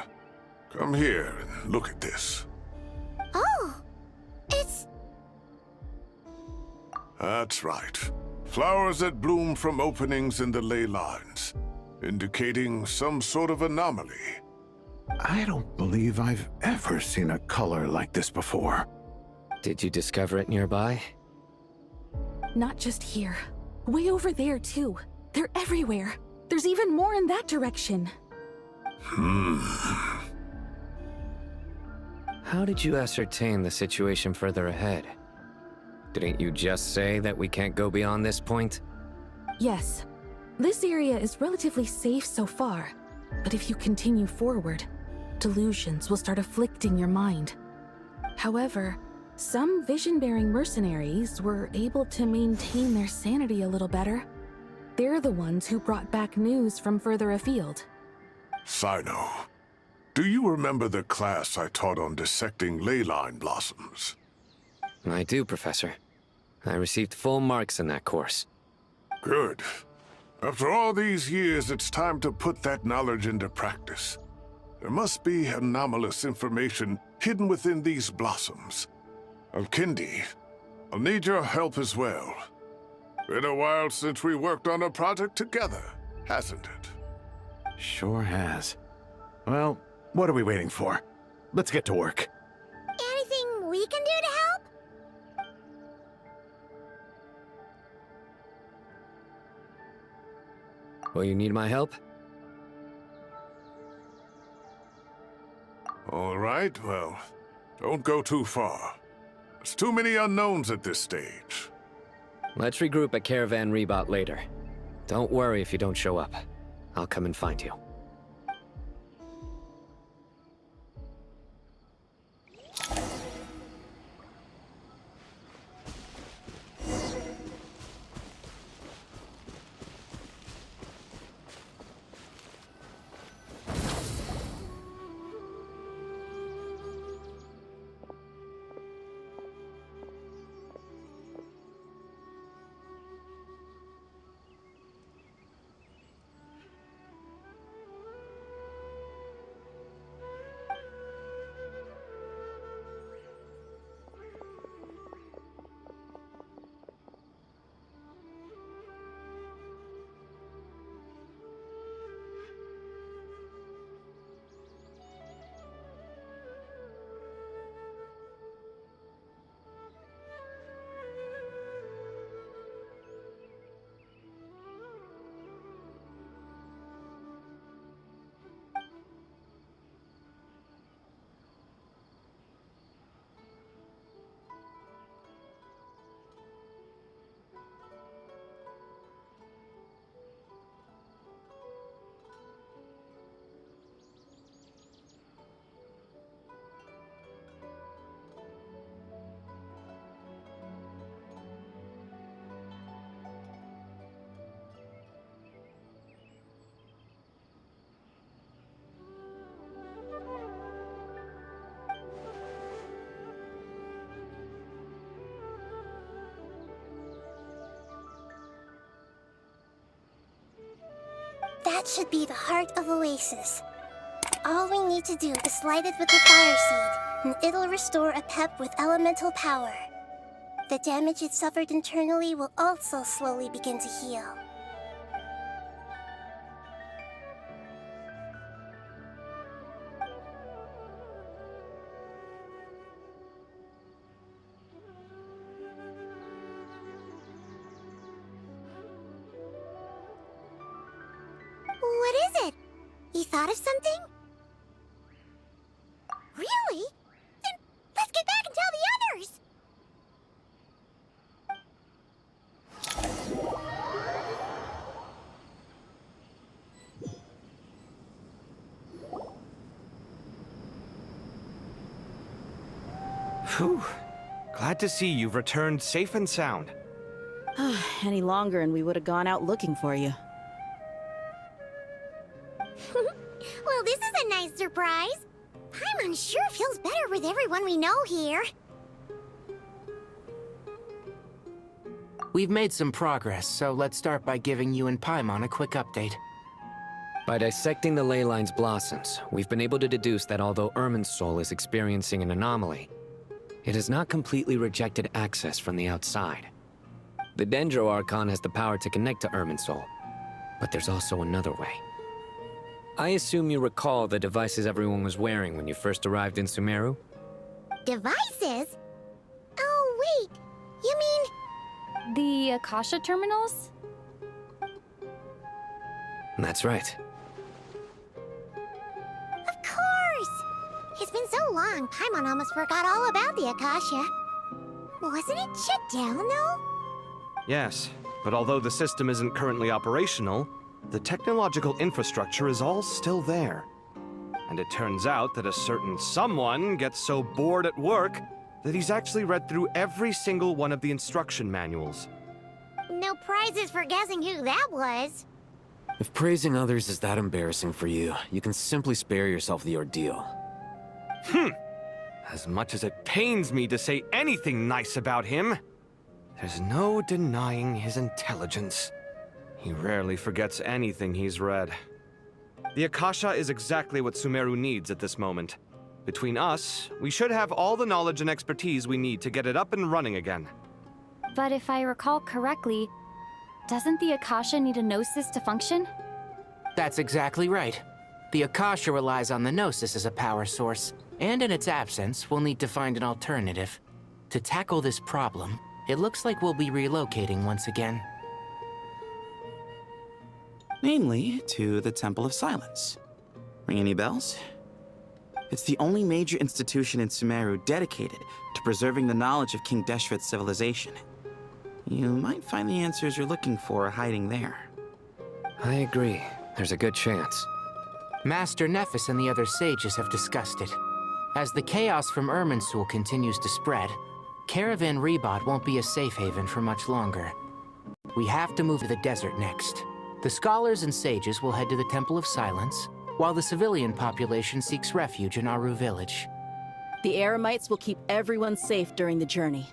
Speaker 18: Come here and look at this.
Speaker 12: Oh, it's...
Speaker 18: That's right. Flowers that bloom from openings in the ley lines, indicating some sort of anomaly.
Speaker 15: I don't believe I've ever seen a color like this before.
Speaker 7: Did you discover it nearby?
Speaker 5: Not just here. Way over there, too. They're everywhere. There's even more in that direction.
Speaker 7: How did you ascertain the situation further ahead? Didn't you just say that we can't go beyond this point?
Speaker 5: Yes. This area is relatively safe so far, but if you continue forward, delusions will start afflicting your mind. However, some vision-bearing mercenaries were able to maintain their sanity a little better. They're the ones who brought back news from further afield.
Speaker 18: Sino, do you remember the class I taught on dissecting ley line blossoms?
Speaker 7: I do, Professor. I received full marks in that course.
Speaker 18: Good. After all these years, it's time to put that knowledge into practice. There must be anomalous information hidden within these blossoms. Alkindi, I'll need your help as well. Been a while since we worked on a project together, hasn't it?
Speaker 15: Sure has. Well, what are we waiting for? Let's get to work.
Speaker 12: Anything we can do to help?
Speaker 7: Will you need my help?
Speaker 18: All right, well, don't go too far. There's too many unknowns at this stage.
Speaker 7: Let's regroup at Caravan Rebot later. Don't worry if you don't show up. I'll come and find you.
Speaker 12: That should be the heart of Oasis. All we need to do is light it with the fire seed, and it'll restore a pep with elemental power. The damage it suffered internally will also slowly begin to heal. What is it? You thought of something? Really? Then let's get back and tell the others!
Speaker 10: Whew. Glad to see you've returned safe and sound.
Speaker 8: Any longer and we would have gone out looking for you.
Speaker 12: Well, this is a nice surprise. Paimon sure feels better with everyone we know here.
Speaker 13: We've made some progress, so let's start by giving you and Paimon a quick update.
Speaker 7: By dissecting the ley line's blossoms, we've been able to deduce that although Irminsul is experiencing an anomaly, it has not completely rejected access from the outside. The Dendro Archon has the power to connect to Irminsul, but there's also another way. I assume you recall the devices everyone was wearing when you first arrived in Sumeru?
Speaker 12: Devices? Oh, wait. You mean...
Speaker 11: The Akasha terminals?
Speaker 7: That's right.
Speaker 12: Of course! It's been so long, Paimon almost forgot all about the Akasha. Wasn't it shut down, though?
Speaker 10: Yes, but although the system isn't currently operational, the technological infrastructure is all still there. And it turns out that a certain someone gets so bored at work that he's actually read through every single one of the instruction manuals.
Speaker 12: No prizes for guessing who that was.
Speaker 16: If praising others is that embarrassing for you, you can simply spare yourself the ordeal.
Speaker 10: As much as it pains me to say anything nice about him, there's no denying his intelligence. He rarely forgets anything he's read. The Akasha is exactly what Sumeru needs at this moment. Between us, we should have all the knowledge and expertise we need to get it up and running again.
Speaker 11: But if I recall correctly, doesn't the Akasha need a Gnosis to function?
Speaker 13: That's exactly right. The Akasha relies on the Gnosis as a power source, and in its absence, we'll need to find an alternative. To tackle this problem, it looks like we'll be relocating once again.
Speaker 17: Namely, to the Temple of Silence. Ring any bells? It's the only major institution in Sumeru dedicated to preserving the knowledge of King Deshret's civilization. You might find the answers you're looking for hiding there.
Speaker 7: I agree. There's a good chance.
Speaker 13: Master Nephis and the other sages have discussed it. As the chaos from Irminsul continues to spread, Caravan Rebot won't be a safe haven for much longer. We have to move to the desert next. The scholars and sages will head to the Temple of Silence, while the civilian population seeks refuge in Aru village.
Speaker 8: The Eremites will keep everyone safe during the journey,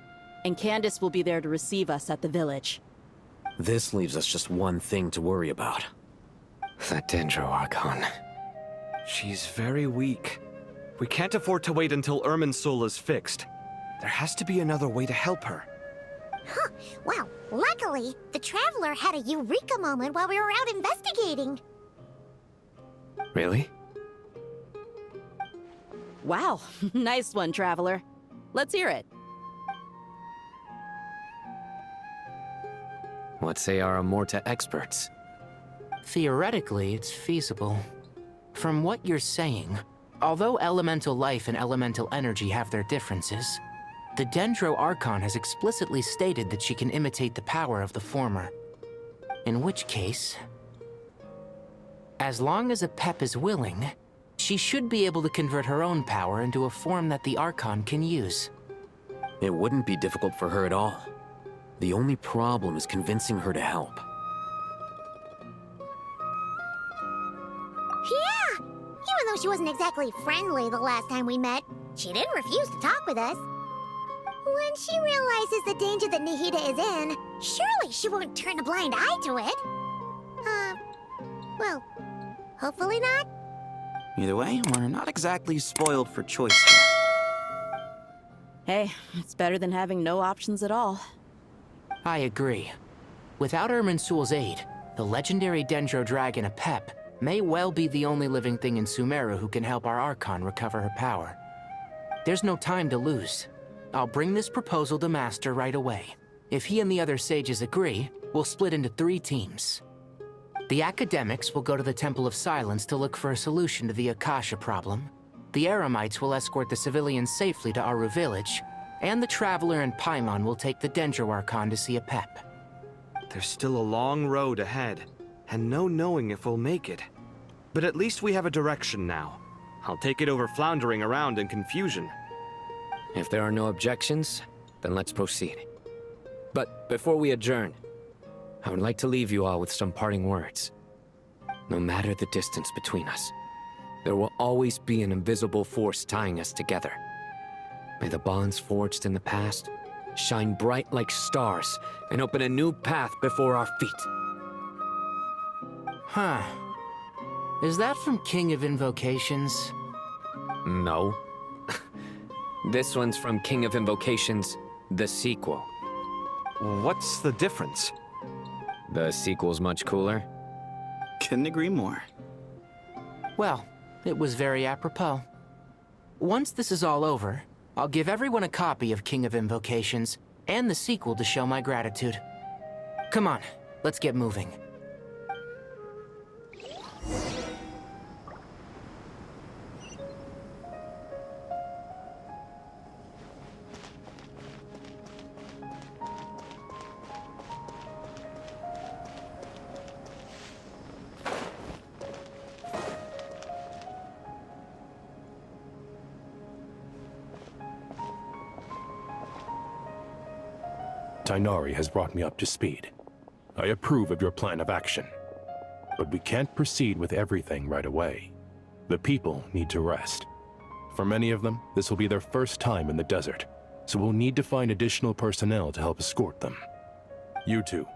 Speaker 8: and Candace will be there to receive us at the village.
Speaker 16: This leaves us just one thing to worry about.
Speaker 7: That Dendro Archon.
Speaker 10: She's very weak. We can't afford to wait until Irminsul is fixed. There has to be another way to help her.
Speaker 12: Huh. Well, luckily, the Traveler had a eureka moment while we were out investigating.
Speaker 7: Really?
Speaker 8: Wow, nice one, Traveler. Let's hear it.
Speaker 7: What say our Amorta experts?
Speaker 13: Theoretically, it's feasible. From what you're saying, although elemental life and elemental energy have their differences, the Dendro Archon has explicitly stated that she can imitate the power of the former. In which case, as long as Apep is willing, she should be able to convert her own power into a form that the Archon can use.
Speaker 16: It wouldn't be difficult for her at all. The only problem is convincing her to help.
Speaker 12: Yeah! Even though she wasn't exactly friendly the last time we met, she didn't refuse to talk with us. When she realizes the danger that Nahida is in, surely she won't turn a blind eye to it. Well, hopefully not.
Speaker 17: Either way, we're not exactly spoiled for choice here.
Speaker 8: Hey, it's better than having no options at all.
Speaker 13: I agree. Without Irminsul's aid, the legendary Dendro Dragon Apep may well be the only living thing in Sumeru who can help our Archon recover her power. There's no time to lose. I'll bring this proposal to Master right away. If he and the other sages agree, we'll split into 3 teams. The academics will go to the Temple of Silence to look for a solution to the Akasha problem. The Eremites will escort the civilians safely to Aru village, and the Traveler and Paimon will take the Dendro Archon to see Apep.
Speaker 10: There's still a long road ahead, and no knowing if we'll make it. But at least we have a direction now. I'll take it over floundering around in confusion.
Speaker 7: If there are no objections, then let's proceed. But before we adjourn, I would like to leave you all with some parting words. No matter the distance between us, there will always be an invisible force tying us together. May the bonds forged in the past shine bright like stars and open a new path before our feet.
Speaker 13: Huh. Is that from King of Invocations?
Speaker 7: No. This one's from King of Invocations, the sequel.
Speaker 10: What's the difference?
Speaker 7: The sequel's much cooler.
Speaker 17: Couldn't agree more.
Speaker 13: Well, it was very apropos. Once this is all over, I'll give everyone a copy of King of Invocations and the sequel to show my gratitude. Come on, let's get moving.
Speaker 19: Tighnari has brought me up to speed. I approve of your plan of action. But we can't proceed with everything right away. The people need to rest. For many of them, this will be their first time in the desert, so we'll need to find additional personnel to help escort them. You two,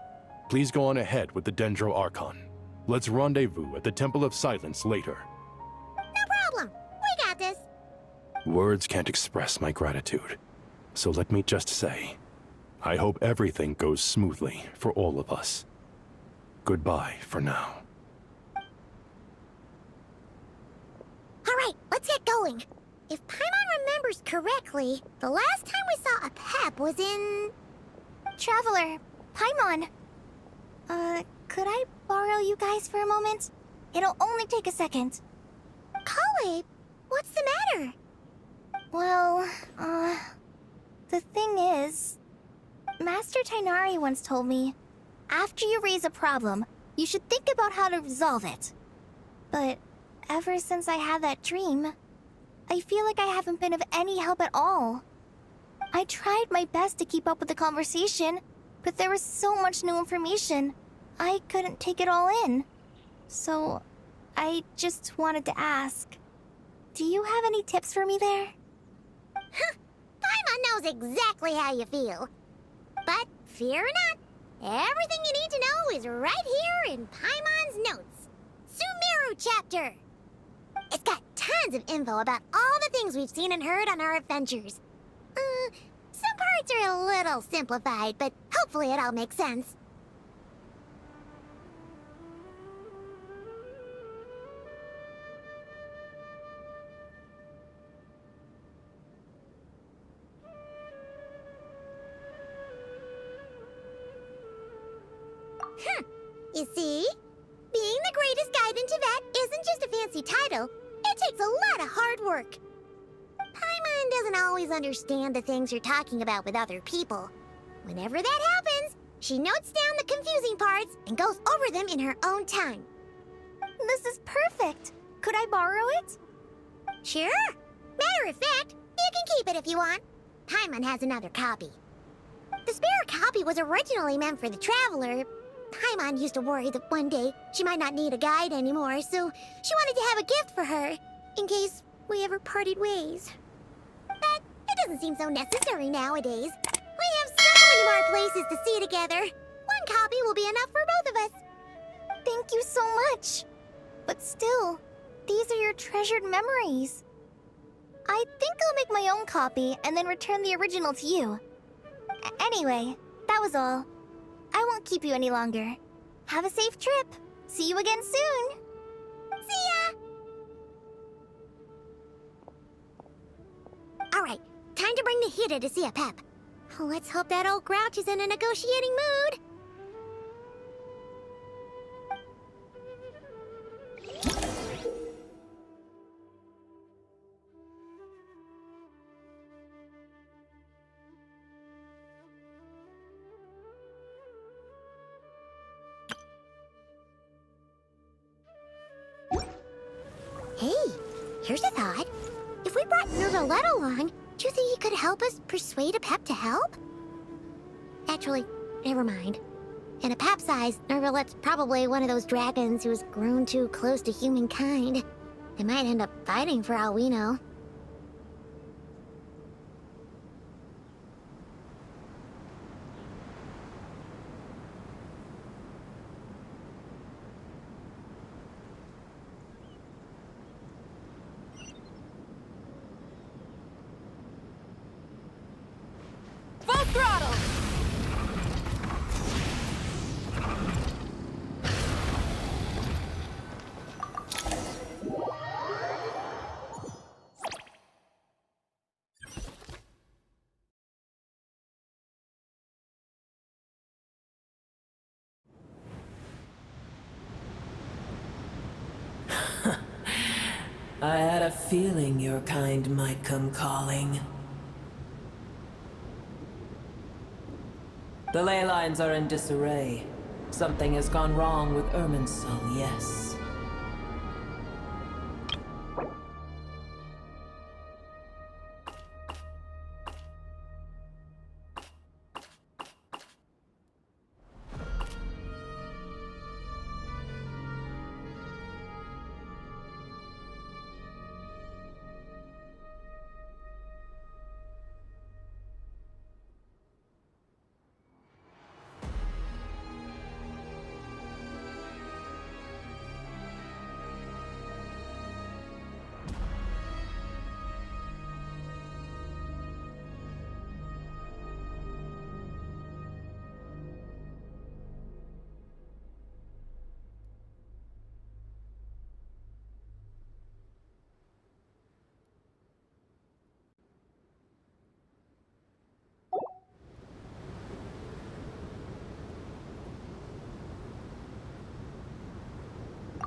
Speaker 19: please go on ahead with the Dendro Archon. Let's rendezvous at the Temple of Silence later.
Speaker 12: No problem. We got this.
Speaker 19: Words can't express my gratitude, so let me just say, I hope everything goes smoothly for all of us. Goodbye for now.
Speaker 12: Alright, let's get going. If Paimon remembers correctly, the last time we saw a Pep was in...
Speaker 2: Traveler, Paimon. Could I borrow you guys for a moment? It'll only take a second.
Speaker 12: Kale, what's the matter?
Speaker 2: Well, the thing is... Master Tighnari once told me, after you raise a problem, you should think about how to resolve it. But ever since I had that dream, I feel like I haven't been of any help at all. I tried my best to keep up with the conversation, but there was so much new information, I couldn't take it all in. So, I just wanted to ask, do you have any tips for me there?
Speaker 12: Paimon knows exactly how you feel. But fear not, everything you need to know is right here in Paimon's notes. Sumeru chapter. It's got tons of info about all the things we've seen and heard on our adventures. Some parts are a little simplified, but hopefully it all makes sense. You see? Being the greatest guide in Tibet isn't just a fancy title. It takes a lot of hard work. Paimon doesn't always understand the things you're talking about with other people. Whenever that happens, she notes down the confusing parts and goes over them in her own time.
Speaker 2: This is perfect. Could I borrow it?
Speaker 12: Sure. Matter of fact, you can keep it if you want. Paimon has another copy. The spare copy was originally meant for the Traveler. Paimon used to worry that one day she might not need a guide anymore, so she wanted to have a gift for her, in case we ever parted ways. But it doesn't seem so necessary nowadays. We have so many more places to see together. One copy will be enough for both of us.
Speaker 2: Thank you so much. But still, these are your treasured memories. I think I'll make my own copy and then return the original to you. Anyway, that was all. I won't keep you any longer. Have a safe trip. See you again soon.
Speaker 12: See ya! Alright, time to bring the Hida to see a Pep. Let's hope that old grouch is in a negotiating mood. Hey, here's a thought. If we brought Nervalette along, you think you could help us persuade a Pep to help? Actually, never mind. In a Pep-sized, Nervalet's probably one of those dragons who's grown too close to humankind. They might end up fighting for all we know.
Speaker 5: Full throttle!
Speaker 20: I had a feeling your kind might come calling. The ley lines are in disarray. Something has gone wrong with Irminsul, yes.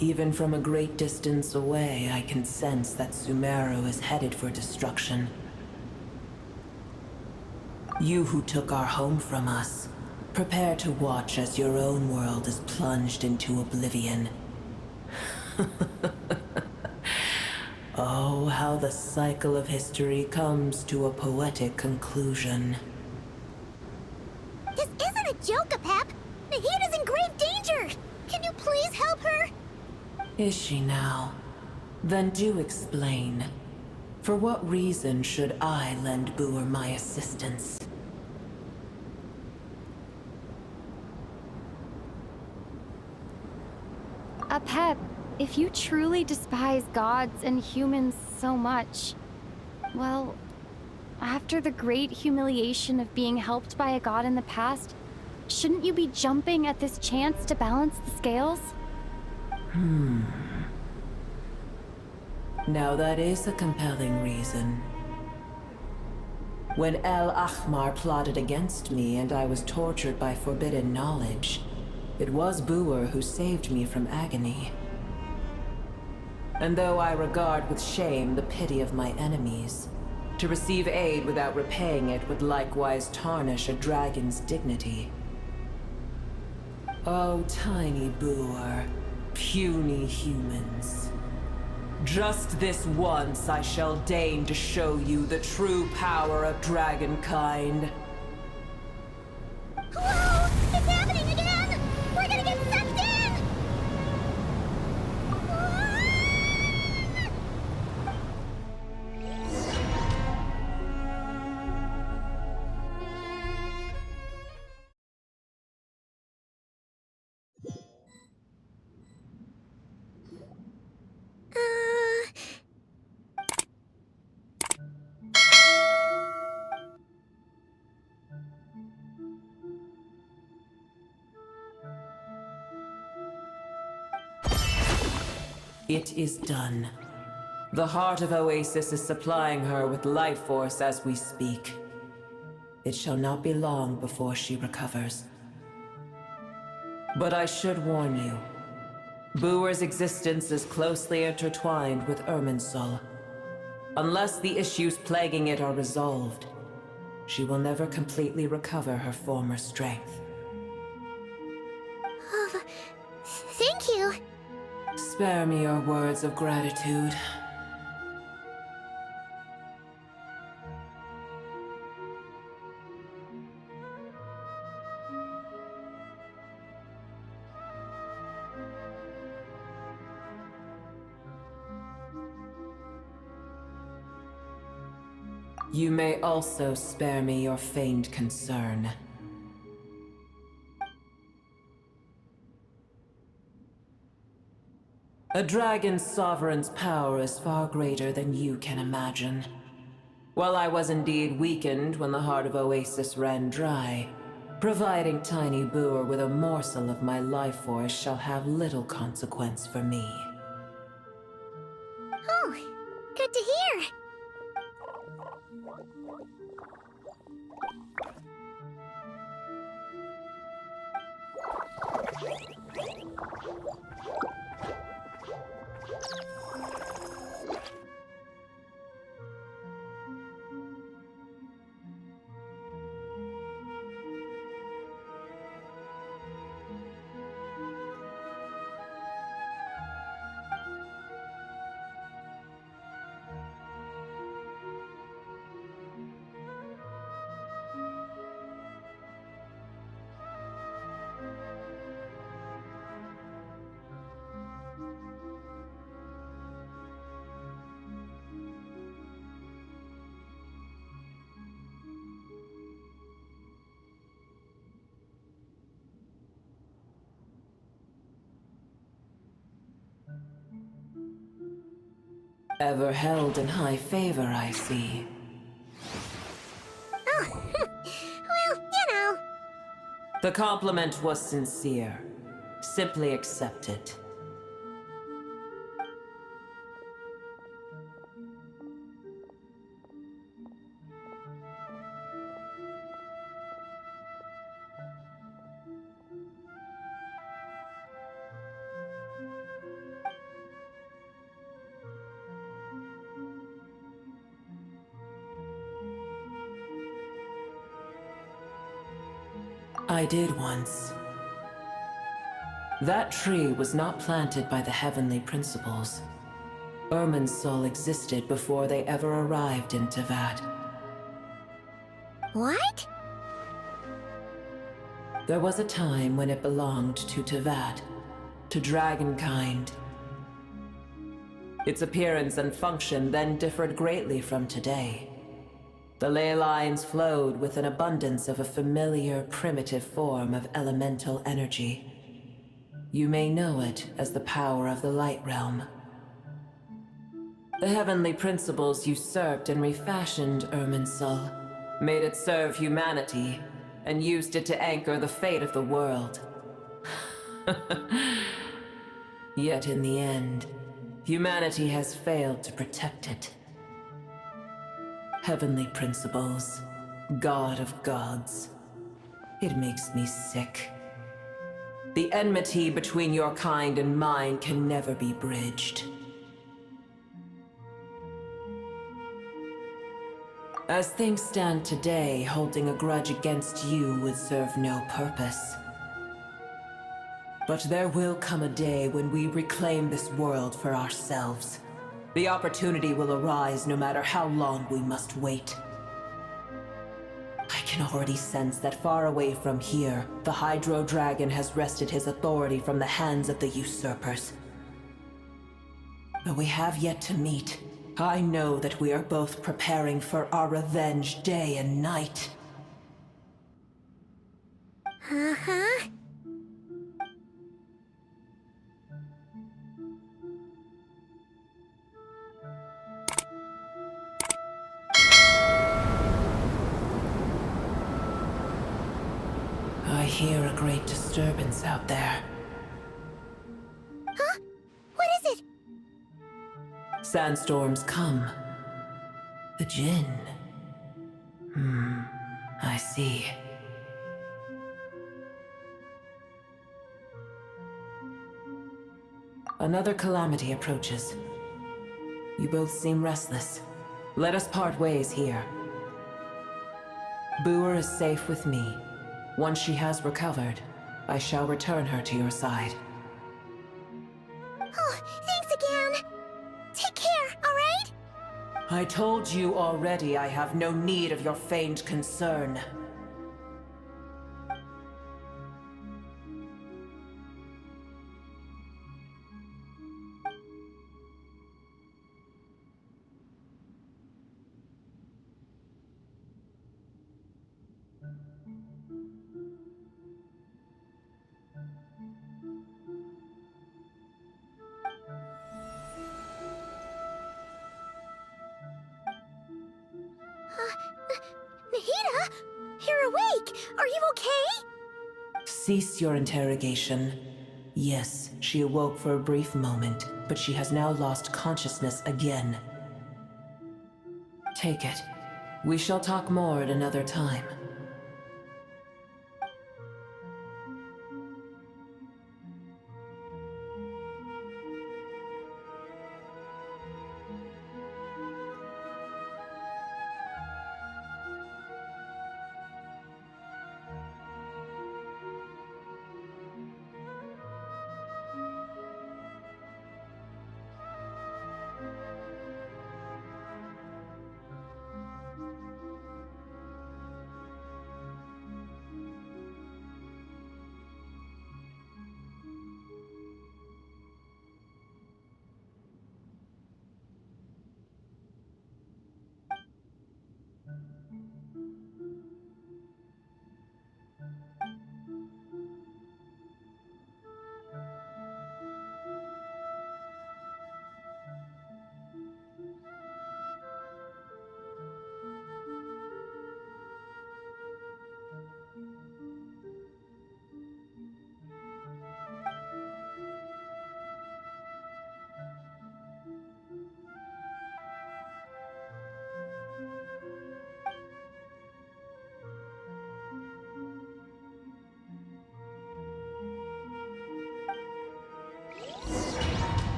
Speaker 20: Even from a great distance away, I can sense that Sumeru is headed for destruction. You who took our home from us, prepare to watch as your own world is plunged into oblivion. Oh, how the cycle of history comes to a poetic conclusion.
Speaker 12: This isn't a joke, Pep! Nahida's in grave danger! Can you please help her?
Speaker 20: Is she now? Then do explain. For what reason should I lend Boer my assistance?
Speaker 11: Pep, if you truly despise gods and humans so much, well, after the great humiliation of being helped by a god in the past, shouldn't you be jumping at this chance to balance the scales?
Speaker 20: Now that is a compelling reason. When El Ahmar plotted against me and I was tortured by forbidden knowledge, it was Boer who saved me from agony. And though I regard with shame the pity of my enemies, to receive aid without repaying it would likewise tarnish a dragon's dignity. Oh, tiny Boer, puny humans. Just this once I shall deign to show you the true power of dragonkind.
Speaker 12: Whoa! It's happening again! We're gonna get sucked in!
Speaker 20: It is done. The heart of Oasis is supplying her with life force as we speak. It shall not be long before she recovers. But I should warn you. Boer's existence is closely intertwined with Irminsul. Unless the issues plaguing it are resolved, she will never completely recover her former strength.
Speaker 12: Oh, thank you.
Speaker 20: Spare me your words of gratitude. You may also spare me your feigned concern. A dragon's sovereign's power is far greater than you can imagine. While I was indeed weakened when the heart of Oasis ran dry, providing Tiny Booer with a morsel of my life force shall have little consequence for me.
Speaker 12: Oh, good to hear.
Speaker 20: Ever held in high favor, I see.
Speaker 12: Oh, well, you know.
Speaker 20: The compliment was sincere. Simply accept it. I did once. That tree was not planted by the heavenly principles. Irminsul existed before they ever arrived in Teyvat.
Speaker 12: What?
Speaker 20: There was a time when it belonged to Teyvat, to dragonkind. Its appearance and function then differed greatly from today. The ley lines flowed with an abundance of a familiar, primitive form of elemental energy. You may know it as the power of the Light Realm. The heavenly principles usurped and refashioned Irminsul, made it serve humanity, and used it to anchor the fate of the world. Yet in the end, humanity has failed to protect it. Heavenly principles, God of gods. It makes me sick. The enmity between your kind and mine can never be bridged. As things stand today, holding a grudge against you would serve no purpose. But there will come a day when we reclaim this world for ourselves. The opportunity will arise no matter how long we must wait. I can already sense that far away from here, the Hydro Dragon has wrested his authority from the hands of the usurpers. Though we have yet to meet, I know that we are both preparing for our revenge day and night.
Speaker 12: Uh-huh.
Speaker 20: I hear a great disturbance out there.
Speaker 12: Huh? What is it?
Speaker 20: Sandstorms come. The Jinn. I see. Another calamity approaches. You both seem restless. Let us part ways here. Booer is safe with me. Once she has recovered, I shall return her to your side.
Speaker 12: Oh, thanks again. Take care, all right?
Speaker 20: I told you already I have no need of your feigned concern.
Speaker 12: Are you okay?
Speaker 20: Cease your interrogation. Yes, she awoke for a brief moment, but she has now lost consciousness again. Take it. We shall talk more at another time.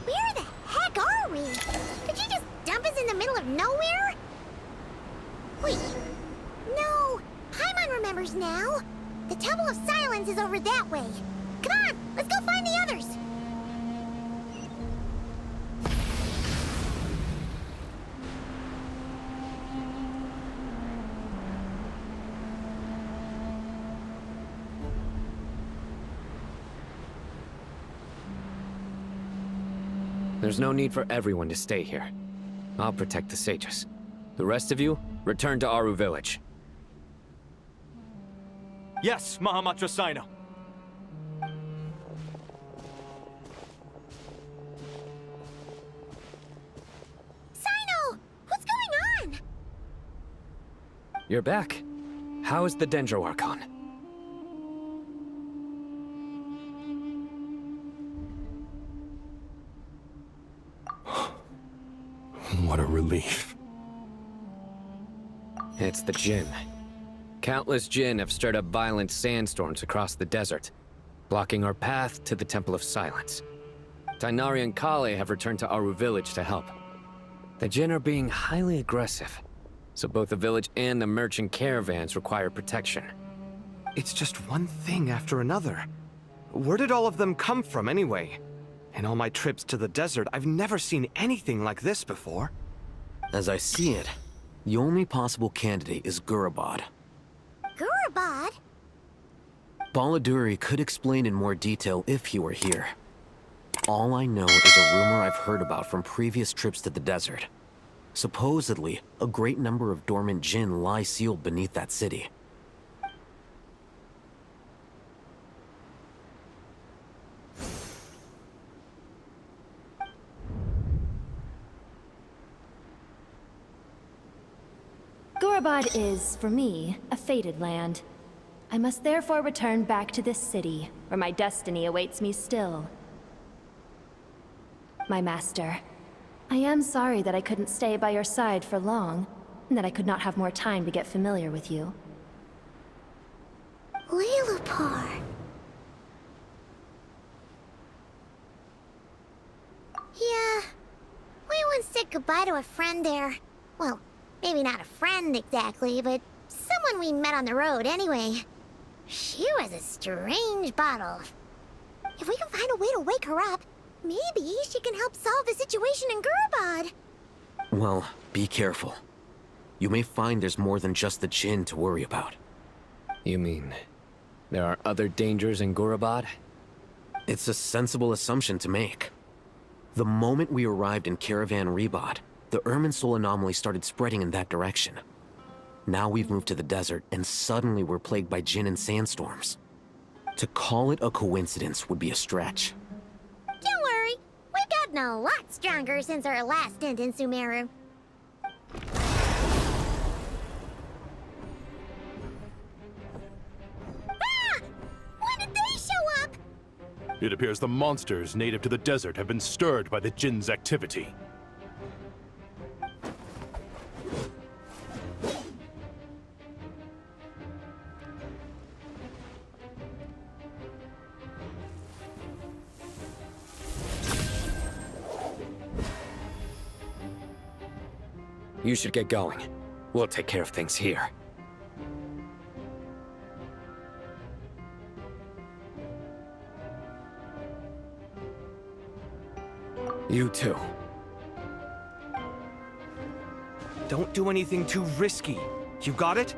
Speaker 12: Where the heck are we? Did you just dump us in the middle of nowhere? Wait. No. Paimon remembers now. The Temple of Silence is over that way. Come on, let's go find the others.
Speaker 7: There's no need for everyone to stay here. I'll protect the sages. The rest of you, return to Aru Village.
Speaker 24: Yes, Mahamatra Sino.
Speaker 12: Sino! What's going on?
Speaker 7: You're back. How is the Dendro Archon?
Speaker 19: What a relief.
Speaker 7: It's the Jinn. Countless Jinn have stirred up violent sandstorms across the desert, blocking our path to the Temple of Silence. Tighnari and Kale have returned to Aru Village to help. The Jinn are being highly aggressive, so both the village and the merchant caravans require protection.
Speaker 10: It's just one thing after another. Where did all of them come from anyway? In all my trips to the desert, I've never seen anything like this before.
Speaker 16: As I see it, the only possible candidate is Gurabad.
Speaker 12: Gurabad?
Speaker 16: Baladuri could explain in more detail if he were here. All I know is a rumor I've heard about from previous trips to the desert. Supposedly, a great number of dormant Jinn lie sealed beneath that city.
Speaker 6: Gurabad is, for me, a fated land. I must therefore return back to this city, where my destiny awaits me still. My master, I am sorry that I couldn't stay by your side for long, and that I could not have more time to get familiar with you.
Speaker 12: Lilipar. Yeah, we once said goodbye to a friend there. Well, maybe not a friend exactly, but someone we met on the road anyway. She was a strange bottle. If we can find a way to wake her up, maybe she can help solve the situation in Gurabad.
Speaker 16: Well, be careful. You may find there's more than just the Jinn to worry about.
Speaker 7: You mean, there are other dangers in Gurabad?
Speaker 16: It's a sensible assumption to make. The moment we arrived in Caravan Rebod, the Irminsul anomaly started spreading in that direction. Now we've moved to the desert, and suddenly we're plagued by Jinn and sandstorms. To call it a coincidence would be a stretch.
Speaker 12: Don't gotten a lot stronger since our last stint in Sumeru. Ah! When did they show up?
Speaker 19: It appears the monsters native to the desert have been stirred by the Jinn's activity.
Speaker 7: You should get going. We'll take care of things here. You too.
Speaker 10: Don't do anything too risky. You got it?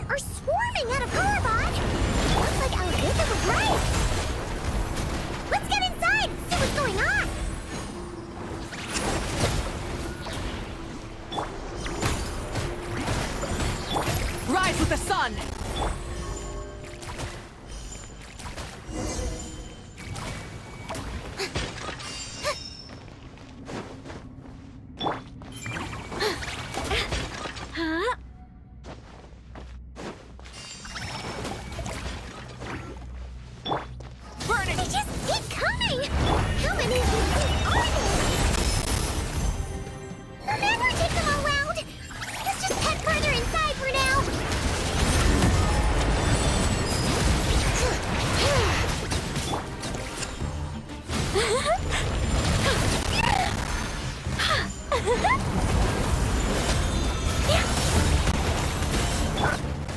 Speaker 12: Are swarming out of Gorobod! Looks like our big of a break! Let's get inside and see what's going on!
Speaker 8: Rise with the sun!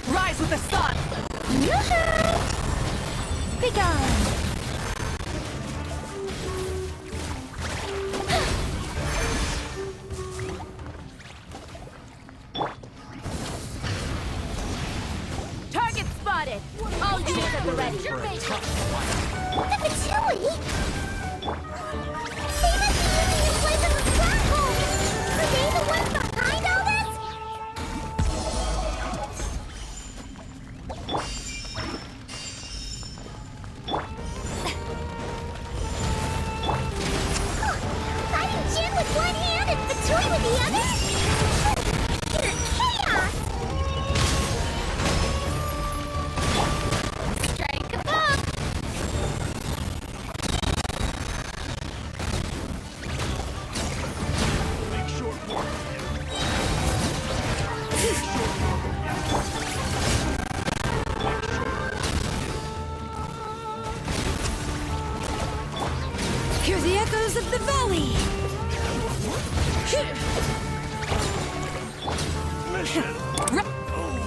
Speaker 8: Rise with the sun!
Speaker 12: Be gone!
Speaker 8: Target spotted! All units at the ready.
Speaker 12: The Fatui? They must be using in place of a stronghold! Are they the ones behind all this? Fighting Jin with one hand and Fatui with the other? Pure chaos! Strike above!
Speaker 3: Hear the echoes of the valley!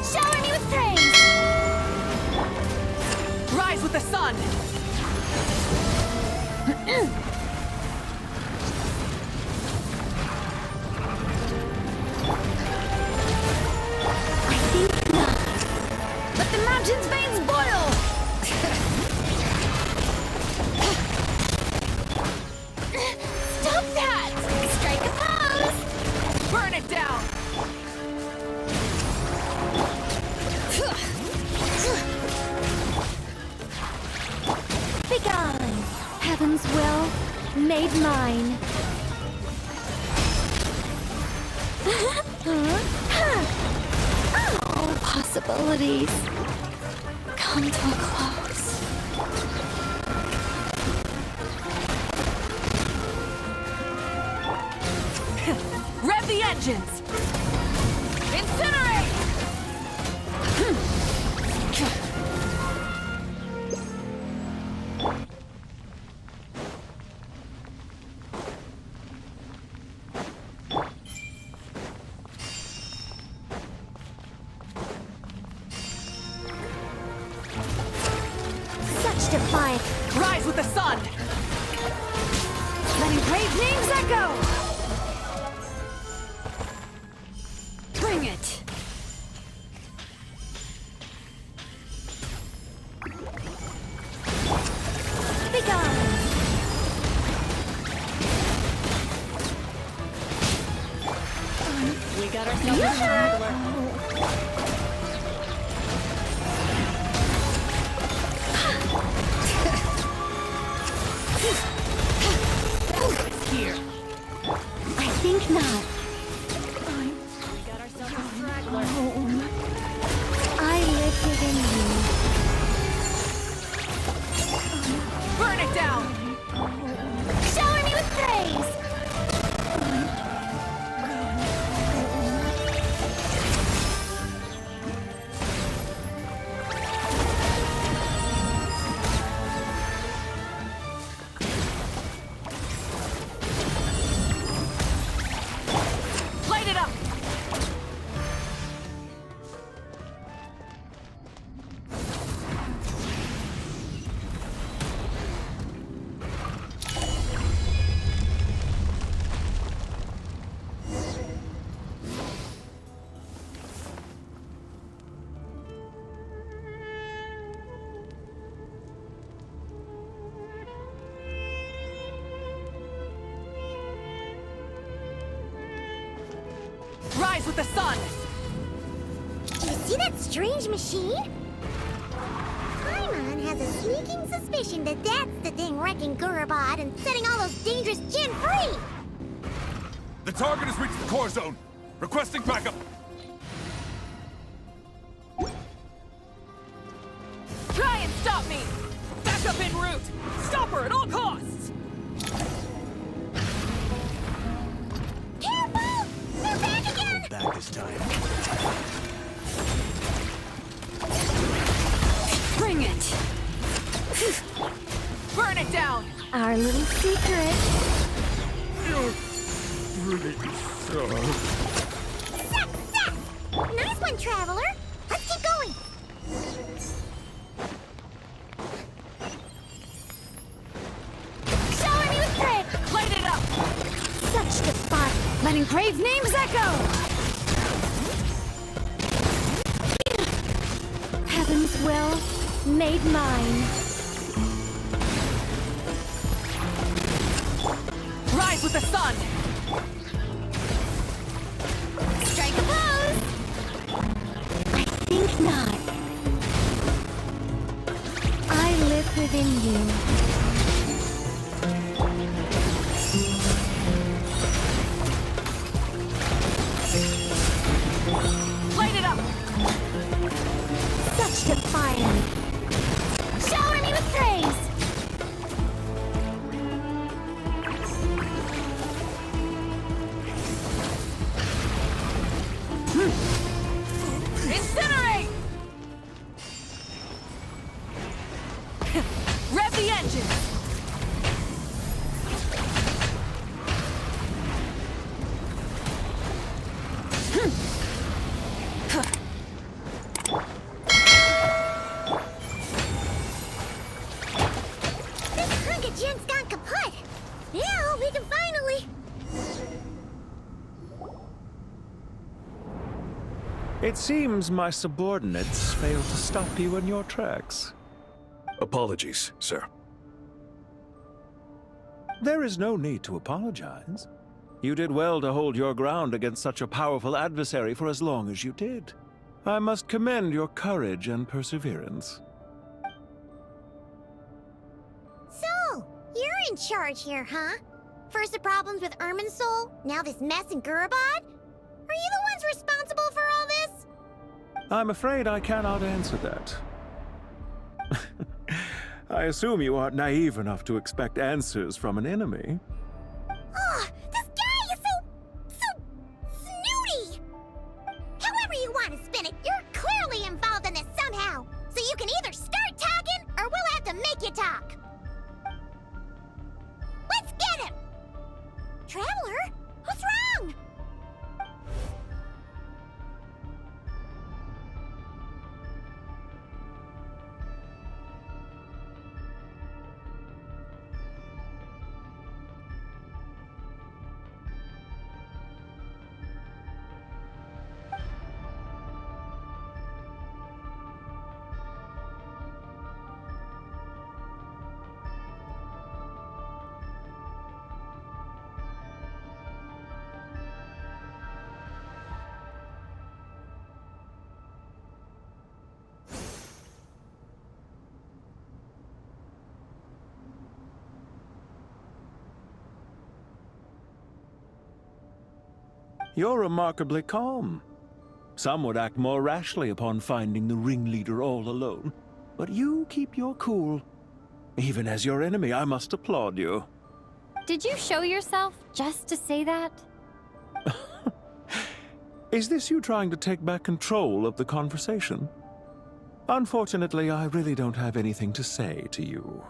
Speaker 12: Shower me with praise!
Speaker 8: Rise with the sun!
Speaker 3: I think not. Let the mountain's veins boil!
Speaker 12: Stop that! Strike a pose!
Speaker 8: Burn it down!
Speaker 12: Be gone! Heaven's will, made mine. All possibilities come to a close.
Speaker 8: Rev the engines! Incinerate!
Speaker 12: Such defiant.
Speaker 8: Rise with the sun! Letting brave names echo! Bring it!
Speaker 12: Be gone!
Speaker 8: We got ourselves a straggler. Here.
Speaker 12: I think not.
Speaker 8: We got ourselves a straggler.
Speaker 12: I live within you.
Speaker 8: Burn it down!
Speaker 12: Shower me with praise!
Speaker 8: Light it up! Rise with the sun!
Speaker 12: Do you see that strange machine? Paimon has a sneaking suspicion that that's the thing wrecking Gurabad and setting all those dangerous Jinn free!
Speaker 1: The target has reached the core zone. Requesting backup.
Speaker 8: Try and stop me! Back up en route! Stop her at all costs!
Speaker 12: Careful! They're back again!
Speaker 9: Back this time.
Speaker 8: Bring it! Burn it down!
Speaker 12: Our little secret. Success! Nice one, Traveler! Let's keep going! Shower me with praise!
Speaker 8: Light it up!
Speaker 12: Such defiance!
Speaker 8: Letting brave names echo!
Speaker 12: Heaven's will made mine.
Speaker 8: Rise with the sun!
Speaker 12: Strike a pose! I think not. I live within you.
Speaker 8: Light it up!
Speaker 12: Such defiance! Shower me with praise!
Speaker 8: Incinerate! Rev the engine!
Speaker 12: This hunk of Jin's gone kaput! Now we can finally...
Speaker 21: It seems my subordinates failed to stop you in your tracks.
Speaker 19: Apologies, sir.
Speaker 21: There is no need to apologize. You did well to hold your ground against such a powerful adversary for as long as you did. I must commend your courage and perseverance.
Speaker 12: So, you're in charge here, huh? First the problems with Irminsul, now this mess in Gurabad? Are you the ones responsible for all this?
Speaker 21: I'm afraid I cannot answer that. I assume you aren't naive enough to expect answers from an enemy.
Speaker 12: Oh, this guy is so snooty! However you want to spin it, you're clearly involved in this somehow. So you can either start talking, or we'll have to make you talk. Let's get him! Traveler, what's wrong?
Speaker 21: You're remarkably calm. Some would act more rashly upon finding the ringleader all alone, but you keep your cool. Even as your enemy, I must applaud you.
Speaker 11: Did you show yourself just to say that?
Speaker 21: Is this you trying to take back control of the conversation? Unfortunately, I really don't have anything to say to you.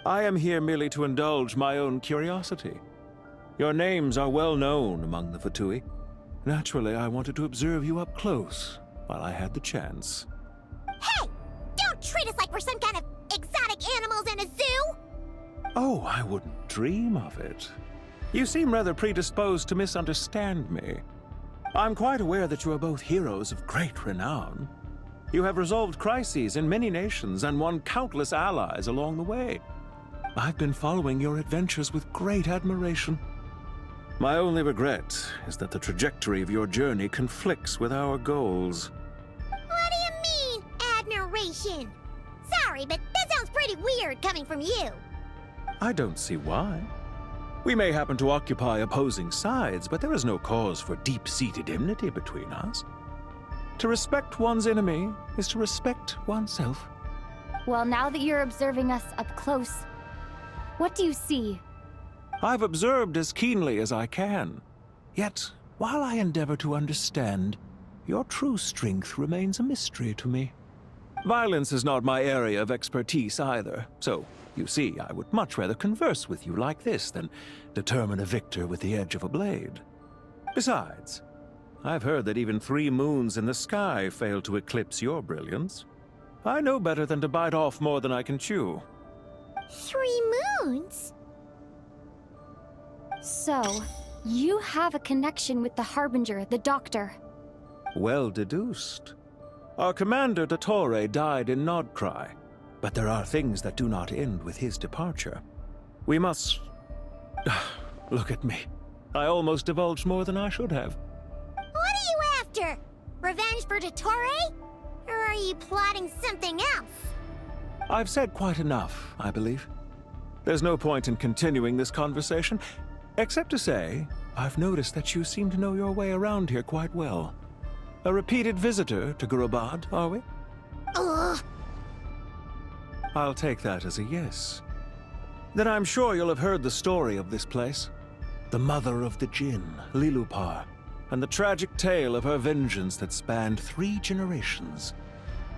Speaker 21: I am here merely to indulge my own curiosity. Your names are well known among the Fatui. Naturally, I wanted to observe you up close while I had the chance.
Speaker 12: Hey! Don't treat us like we're some kind of exotic animals in a zoo!
Speaker 21: Oh, I wouldn't dream of it. You seem rather predisposed to misunderstand me. I'm quite aware that you are both heroes of great renown. You have resolved crises in many nations and won countless allies along the way. I've been following your adventures with great admiration. My only regret is that the trajectory of your journey conflicts with our goals.
Speaker 12: What do you mean, admiration? Sorry, but that sounds pretty weird coming from you.
Speaker 21: I don't see why. We may happen to occupy opposing sides, but there is no cause for deep-seated enmity between us. To respect one's enemy is to respect oneself.
Speaker 11: Well, now that you're observing us up close, what do you see?
Speaker 21: I've observed as keenly as I can. Yet, while I endeavor to understand, your true strength remains a mystery to me. Violence is not my area of expertise either, so, you see, I would much rather converse with you like this than determine a victor with the edge of a blade. Besides, I've heard that even 3 moons in the sky fail to eclipse your brilliance. I know better than to bite off more than I can chew.
Speaker 12: 3 moons?
Speaker 11: So, you have a connection with the Harbinger, the Doctor.
Speaker 21: Well deduced. Our commander, Dottore, died in Nodcry, but there are things that do not end with his departure. We must... Look at me. I almost divulged more than I should have.
Speaker 12: What are you after? Revenge for Dottore? Or are you plotting something else?
Speaker 21: I've said quite enough, I believe. There's no point in continuing this conversation, except to say, I've noticed that you seem to know your way around here quite well. A repeated visitor to Gurabad, are we?
Speaker 12: Ugh.
Speaker 21: I'll take that as a yes. Then I'm sure you'll have heard the story of this place. The mother of the Jinn, Lilupar, and the tragic tale of her vengeance that spanned 3 generations.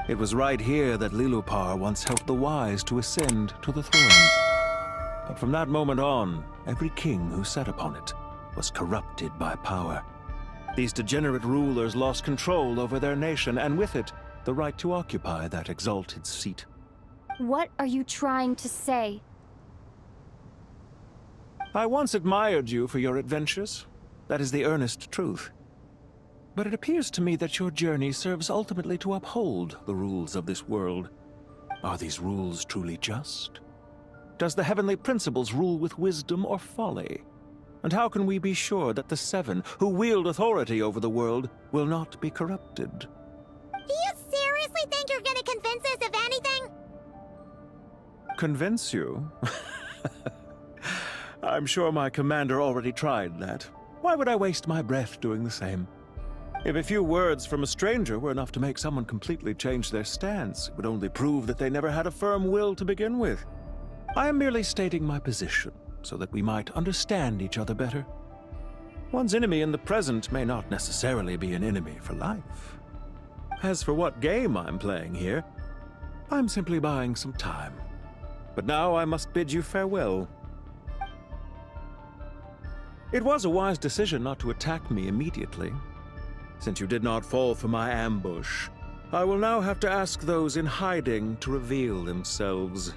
Speaker 21: It was right here that Lilupar once helped the wise to ascend to the throne. But from that moment on, every king who sat upon it was corrupted by power. These degenerate rulers lost control over their nation, and with it, the right to occupy that exalted seat.
Speaker 11: What are you trying to say?
Speaker 21: I once admired you for your adventures. That is the earnest truth. But it appears to me that your journey serves ultimately to uphold the rules of this world. Are these rules truly just? Does the heavenly principles rule with wisdom or folly? And how can we be sure that the 7 who wield authority over the world will not be corrupted?
Speaker 12: Do you seriously think you're gonna convince us of anything?
Speaker 21: Convince you? I'm sure my commander already tried that. Why would I waste my breath doing the same? If a few words from a stranger were enough to make someone completely change their stance, it would only prove that they never had a firm will to begin with. I am merely stating my position, so that we might understand each other better. One's enemy in the present may not necessarily be an enemy for life. As for what game I'm playing here, I'm simply buying some time. But now I must bid you farewell. It was a wise decision not to attack me immediately. Since you did not fall for my ambush, I will now have to ask those in hiding to reveal themselves.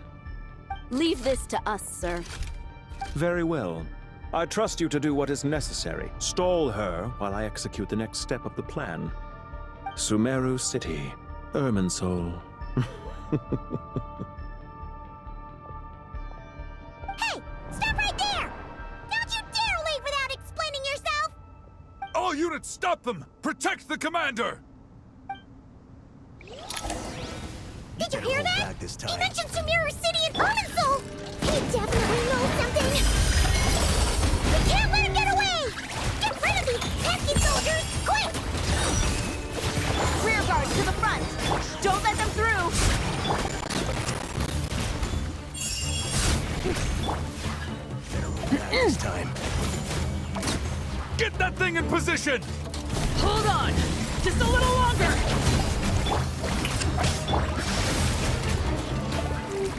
Speaker 8: Leave this to us, sir.
Speaker 21: Very well. I trust you to do what is necessary. Stall her while I execute the next step of the plan. Sumeru City, Irminsul.
Speaker 12: Hey! Stop right there! Don't you dare leave without explaining yourself!
Speaker 1: All units, stop them! Protect the commander!
Speaker 12: Did you hear that? He mentioned Sumeru City and Irminsul! He definitely knows something! We can't let him get away! Get rid of these pesky
Speaker 9: This time.
Speaker 1: Get that thing in position!
Speaker 3: Hold on! Just a little longer!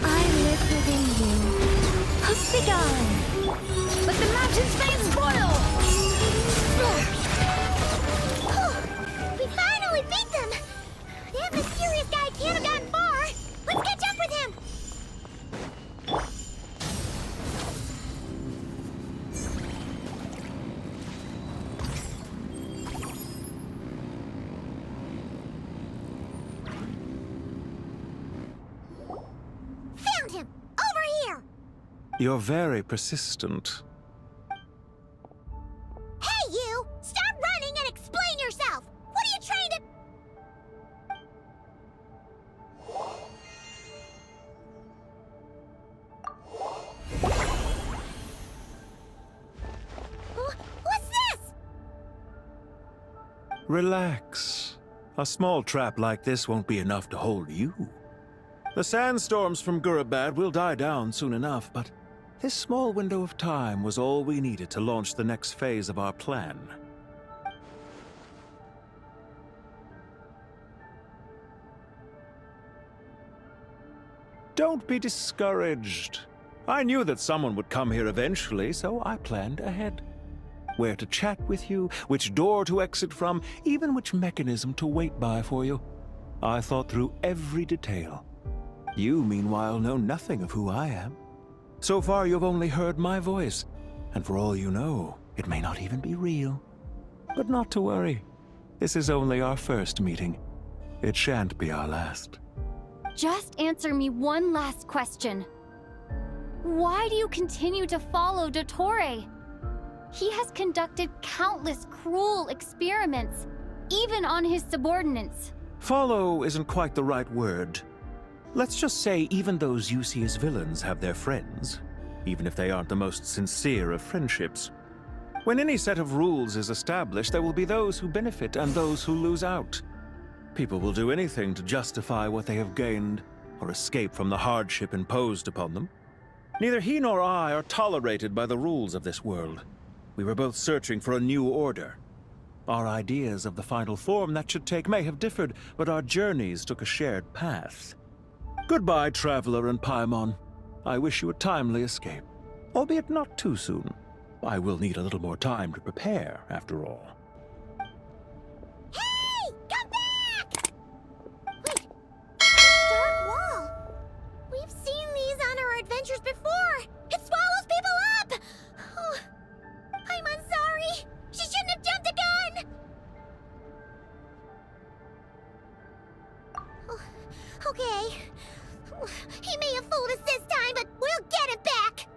Speaker 11: I live within you. Be gone! Let the mountains fade spoil!
Speaker 12: We finally beat them! That mysterious guy can't have gotten far! Let's catch up with him! Found him! Over here!
Speaker 21: You're very persistent.
Speaker 12: Hey, you! Stop running and explain yourself! What are you trying to... What's this?
Speaker 21: Relax. A small trap like this won't be enough to hold you. The sandstorms from Gurabad will die down soon enough, but this small window of time was all we needed to launch the next phase of our plan. Don't be discouraged. I knew that someone would come here eventually, so I planned ahead. Where to chat with you, which door to exit from, even which mechanism to wait by for you. I thought through every detail. You, meanwhile, know nothing of who I am. So far, you've only heard my voice, and for all you know, it may not even be real. But not to worry. This is only our first meeting. It shan't be our last.
Speaker 11: Just answer me one last question. Why do you continue to follow Dottore? He has conducted countless cruel experiments, even on his subordinates.
Speaker 21: Follow isn't quite the right word. Let's just say even those you see as villains have their friends, even if they aren't the most sincere of friendships. When any set of rules is established, there will be those who benefit and those who lose out. People will do anything to justify what they have gained, or escape from the hardship imposed upon them. Neither he nor I are tolerated by the rules of this world. We were both searching for a new order. Our ideas of the final form that should take may have differed, but our journeys took a shared path. Goodbye, Traveler and Paimon. I wish you a timely escape, albeit not too soon. I will need a little more time to prepare, after all.
Speaker 12: Hey! Come back! Wait, a dark wall. We've seen these on our adventures before. It swallows people up! Oh, I'm sorry. She shouldn't have jumped the gun! Oh, okay. He may have fooled us this time, but we'll get it back!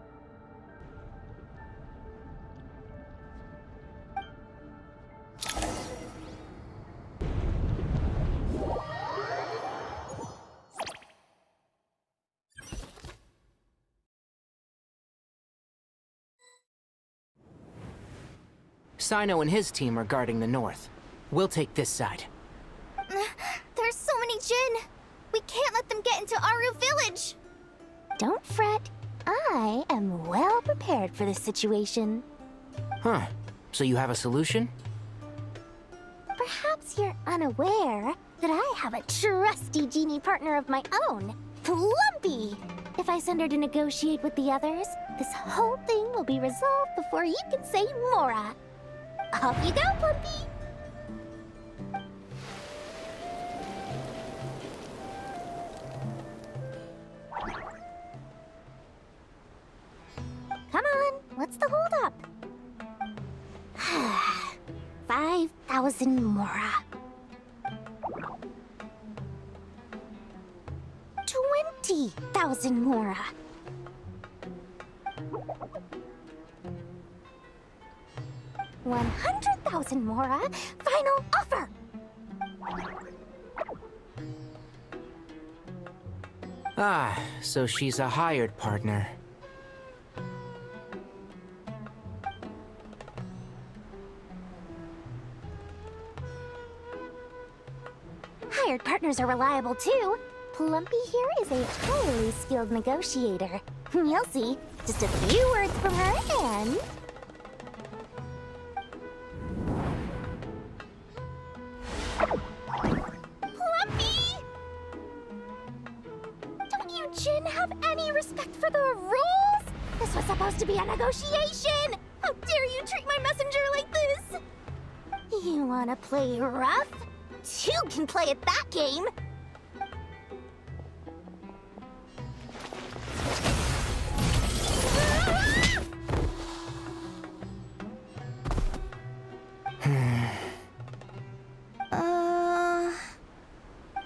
Speaker 13: Sino and his team are guarding the north. We'll take this side.
Speaker 2: There's so many Jin. We can't let them get into Aru Village.
Speaker 12: Don't fret. I am well prepared for this situation.
Speaker 13: Huh. So you have a solution?
Speaker 12: Perhaps you're unaware that I have a trusty genie partner of my own, Plumpy. If I send her to negotiate with the others, this whole thing will be resolved before you can say Mora. Off you go, Plumpy! Come on, what's the holdup? 5,000 Mora. 20,000 Mora. 100,000 Mora. Final offer.
Speaker 13: Ah, so she's a hired partner.
Speaker 12: Hired partners are reliable too. Plumpy here is a highly skilled negotiator. You'll see. Just a few words from her and...
Speaker 2: Plumpy! Don't you, Jin, have any respect for the rules? This was supposed to be a negotiation! How dare you treat my messenger like this?
Speaker 12: You wanna play rough? Two can play at that game!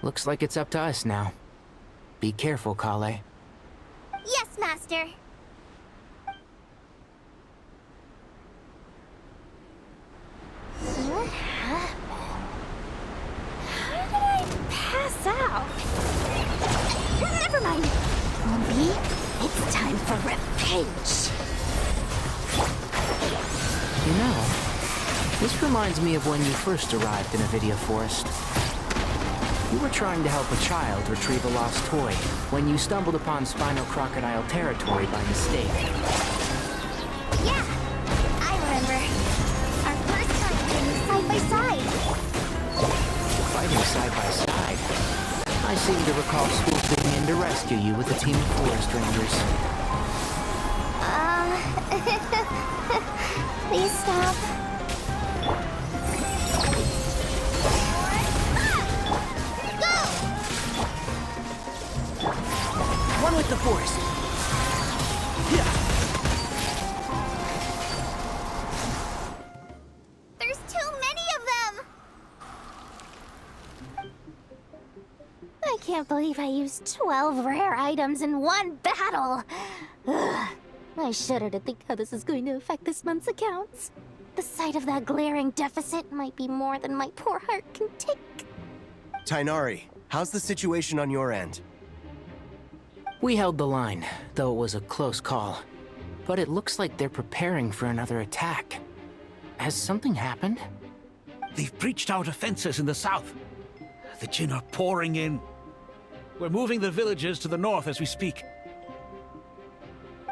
Speaker 13: Looks like it's up to us now. Be careful, Kale.
Speaker 2: Yes, Master.
Speaker 12: What happened? How did I pass out? Never mind. Lumpy, it's time for revenge.
Speaker 13: You know, this reminds me of when you first arrived in a video forest. You were trying to help a child retrieve a lost toy when you stumbled upon Spinal Crocodile territory by mistake.
Speaker 2: Yeah, I remember. Our first time fighting side by side.
Speaker 13: Fighting side by side? I seem to recall swooping in to rescue you with a team of forest rangers.
Speaker 2: Please stop.
Speaker 13: One with the forest.
Speaker 2: There's too many of them!
Speaker 12: I can't believe I used 12 rare items in one battle! Ugh. I shudder to think how this is going to affect this month's accounts. The sight of that glaring deficit might be more than my poor heart can take.
Speaker 9: Tainari, how's the situation on your end?
Speaker 13: We held the line, though it was a close call. But it looks like they're preparing for another attack. Has something happened?
Speaker 4: They've breached our defenses in the south. The Jin are pouring in. We're moving the villages to the north as we speak.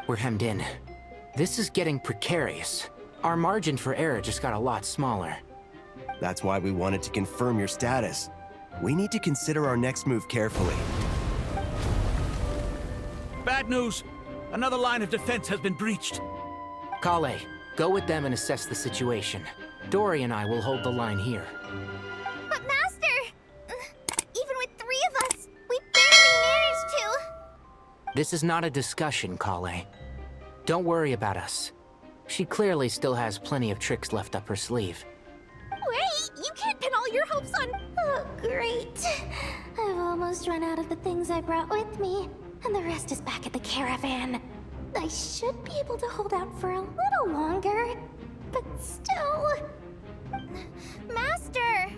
Speaker 13: We're hemmed in. This is getting precarious. Our margin for error just got a lot smaller.
Speaker 9: That's why we wanted to confirm your status. We need to consider our next move carefully.
Speaker 4: Bad news! Another line of defense has been breached.
Speaker 13: Kale, go with them and assess the situation. Dory and I will hold the line here.
Speaker 2: But Master! Even with 3 of us, we barely managed to!
Speaker 13: This is not a discussion, Kale. Don't worry about us. She clearly still has plenty of tricks left up her sleeve.
Speaker 2: Wait! You can't pin all your hopes on...
Speaker 12: Oh, great. I've almost run out of the things I brought with me, and the rest is back at the caravan. I should be able to hold out for a little longer, but still...
Speaker 2: Master!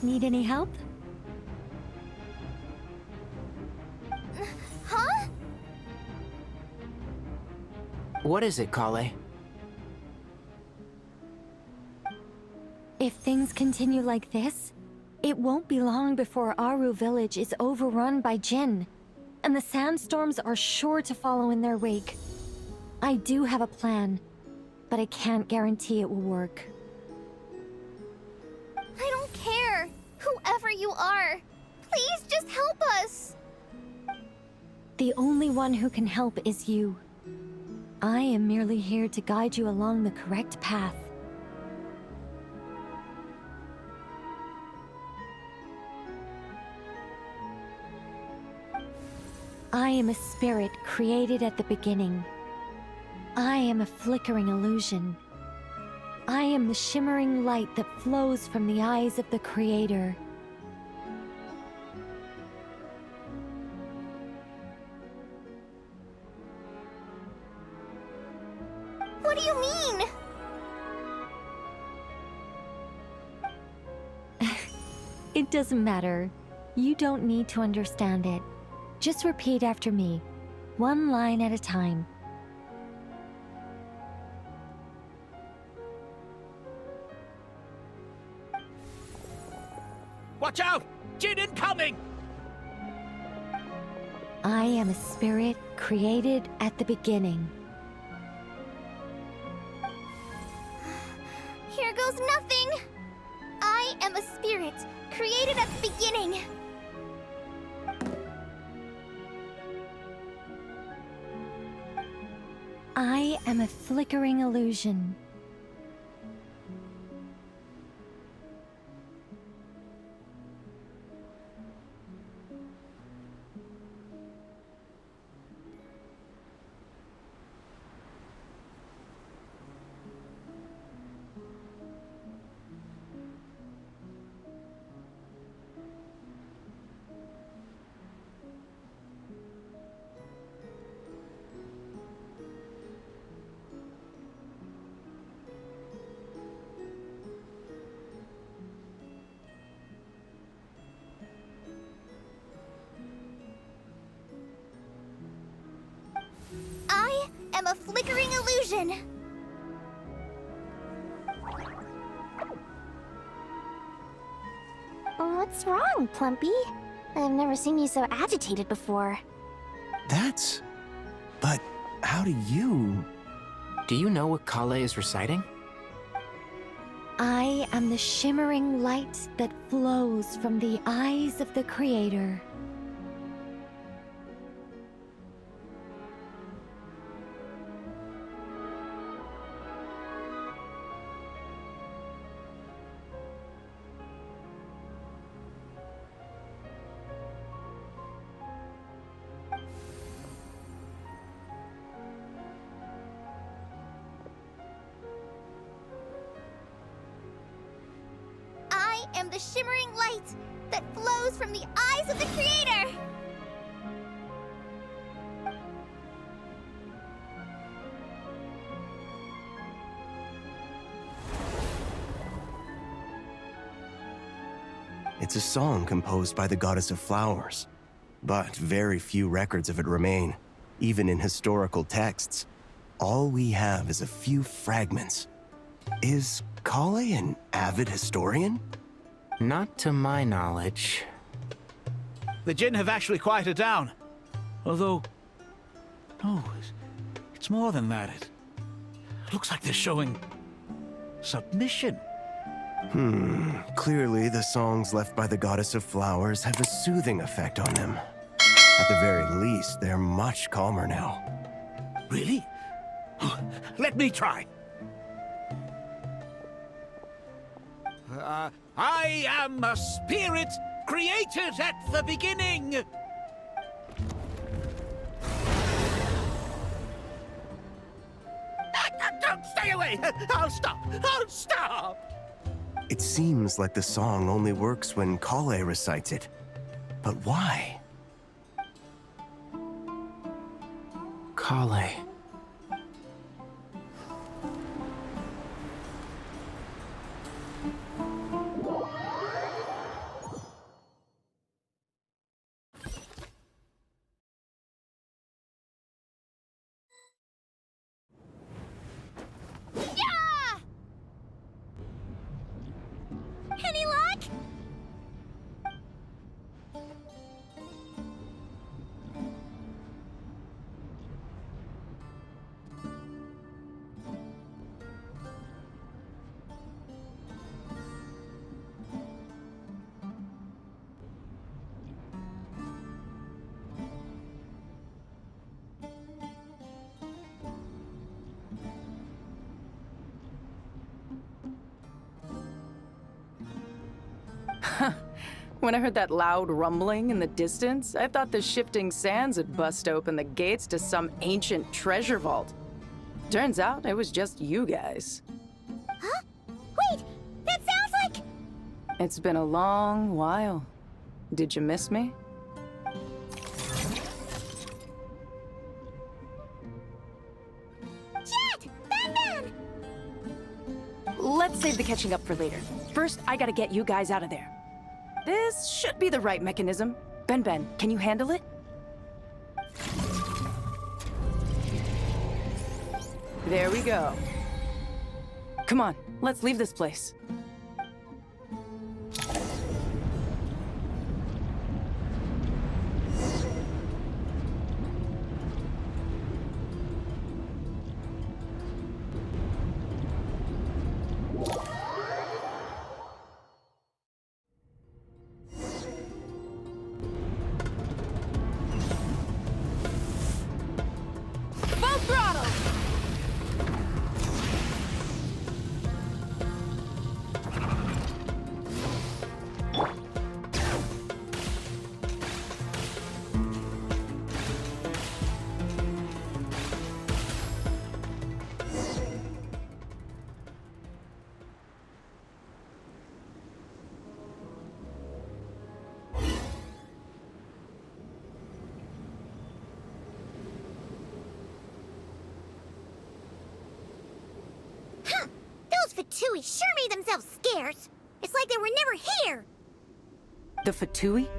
Speaker 3: Need any help?
Speaker 2: Huh?
Speaker 13: What is it, Kale?
Speaker 3: If things continue like this, it won't be long before Aru village is overrun by Jin, and the sandstorms are sure to follow in their wake. I do have a plan, but I can't guarantee it will work.
Speaker 2: I don't care! Whoever you are! Please just help us!
Speaker 3: The only one who can help is you. I am merely here to guide you along the correct path. I am a spirit created at the beginning. I am a flickering illusion. I am the shimmering light that flows from the eyes of the Creator.
Speaker 2: What do you mean?
Speaker 3: It doesn't matter. You don't need to understand it. Just repeat after me, one line at a time.
Speaker 4: Watch out! Jin incoming!
Speaker 3: I am a spirit created at the beginning.
Speaker 2: Here goes nothing! I am a spirit, created at the beginning.
Speaker 3: I am a flickering illusion.
Speaker 2: I am a flickering illusion.
Speaker 12: What's wrong, Plumpy? I've never seen you so agitated before.
Speaker 9: But how do you...
Speaker 13: Do you know what Kale is reciting?
Speaker 3: I am the shimmering light that flows from the eyes of the Creator.
Speaker 2: I am the shimmering light that flows from the eyes of the Creator!
Speaker 9: It's a song composed by the goddess of flowers, but very few records of it remain, even in historical texts. All we have is a few fragments. Is Kale an avid historian?
Speaker 13: Not to my knowledge.
Speaker 4: The Jin have actually quieted down. Although... no, it's more than that. It looks like they're showing... submission.
Speaker 9: Clearly the songs left by the goddess of flowers have a soothing effect on them. At the very least, they're much calmer now.
Speaker 4: Really? Let me try. I am a spirit created at the beginning. Stay away! I'll stop! I'll stop!
Speaker 9: It seems like the song only works when Kale recites it. But why?
Speaker 13: Kale.
Speaker 2: Any luck?
Speaker 14: When I heard that loud rumbling in the distance, I thought the shifting sands had bust open the gates to some ancient treasure vault. Turns out it was just you guys.
Speaker 2: Huh? Wait! That sounds like...
Speaker 14: It's been a long while. Did you miss me?
Speaker 2: Jet! Batman!
Speaker 14: Let's save the catching up for later. First, I gotta get you guys out of there. This should be the right mechanism. Ben, can you handle it? There we go. Come on, let's leave this place.
Speaker 12: Fatui sure made themselves scarce. It's like they were never here.
Speaker 15: The Fatui?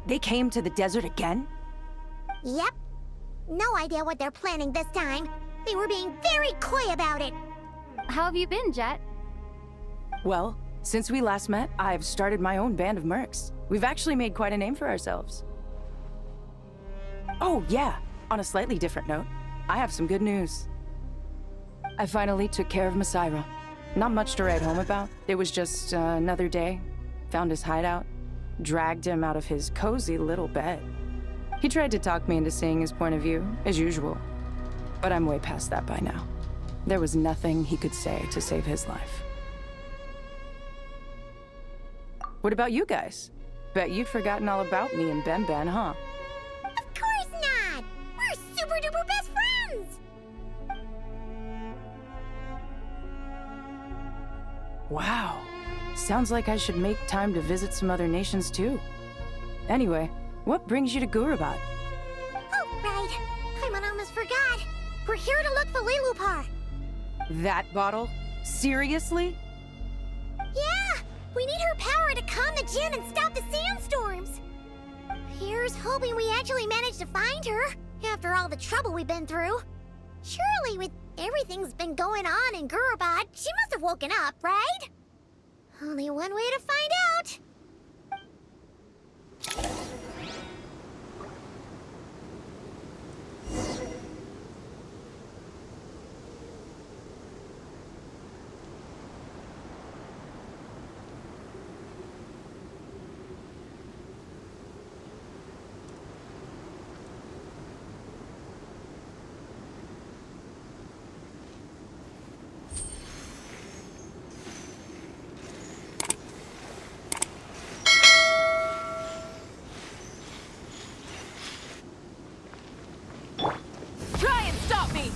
Speaker 15: They came to the desert again?
Speaker 12: Yep. No idea what they're planning this time. They were being very coy about it.
Speaker 11: How have you been, Jet?
Speaker 14: Well, since we last met, I've started my own band of mercs. We've actually made quite a name for ourselves. Oh, yeah. On a slightly different note, I have some good news. I finally took care of Masaira. Not much to write home about. It was just another day. Found his hideout. Dragged him out of his cozy little bed. He tried to talk me into seeing his point of view, as usual. But I'm way past that by now. There was nothing he could say to save his life. What about you guys? Bet you'd forgotten all about me and Ben, huh?
Speaker 12: Of course not! We're super duper best friends!
Speaker 14: Wow. Sounds like I should make time to visit some other nations too. Anyway, what brings you to Gurabat?
Speaker 12: Oh, right. I almost forgot. We're here to look for Lilupar.
Speaker 14: That bottle? Seriously?
Speaker 12: Yeah! We need her power to calm the Jinn and stop the sandstorms. Here's hoping we actually manage to find her, after all the trouble we've been through. Surely, with everything's been going on in Gurabat, she must have woken up, right? Only one way to find out.
Speaker 14: Try and stop me!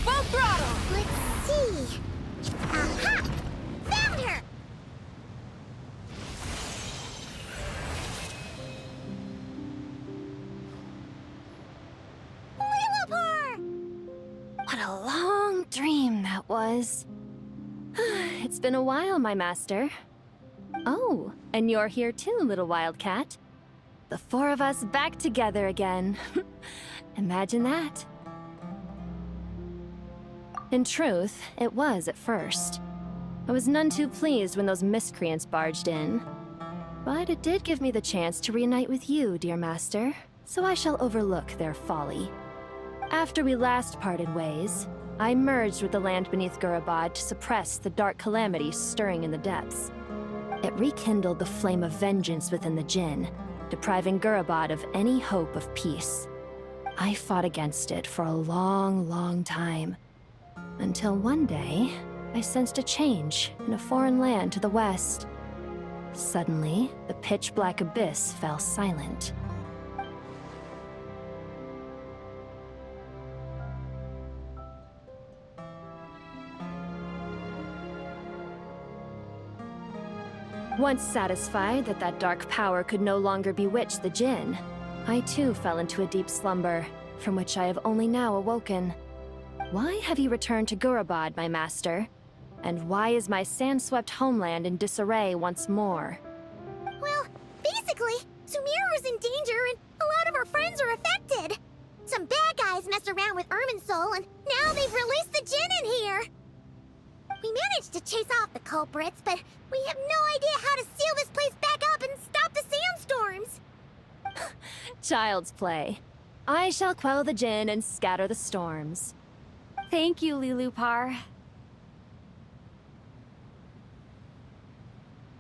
Speaker 12: Full throttle! Let's see. Aha! Found her!
Speaker 3: What a long dream that was.
Speaker 6: It's been a while, my master. Oh, and you're here too, little wildcat. The four of us back together again. Imagine that. In truth, it was at first. I was none too pleased when those miscreants barged in. But it did give me the chance to reunite with you, dear master, so I shall overlook their folly. After we last parted ways, I merged with the land beneath Gurabad to suppress the dark calamity stirring in the depths. It rekindled the flame of vengeance within the Jinn, depriving Gurabad of any hope of peace. I fought against it for a long, long time, until one day, I sensed a change in a foreign land to the west. Suddenly, the pitch-black abyss fell silent. Once satisfied that that dark power could no longer bewitch the Jinn, I too fell into a deep slumber, from which I have only now awoken. Why have you returned to Gurabad, my master? And why is my sand-swept homeland in disarray once more?
Speaker 12: Well, basically, Sumeru's in danger and a lot of our friends are affected. Some bad guys messed around with Irminsul and now they've released the Jinn in here. We managed to chase off the culprits, but we have no idea how to seal this place back up and stop the sandstorms.
Speaker 6: Child's play. I shall quell the Jinn and scatter the storms.
Speaker 11: Thank you, Lilupar.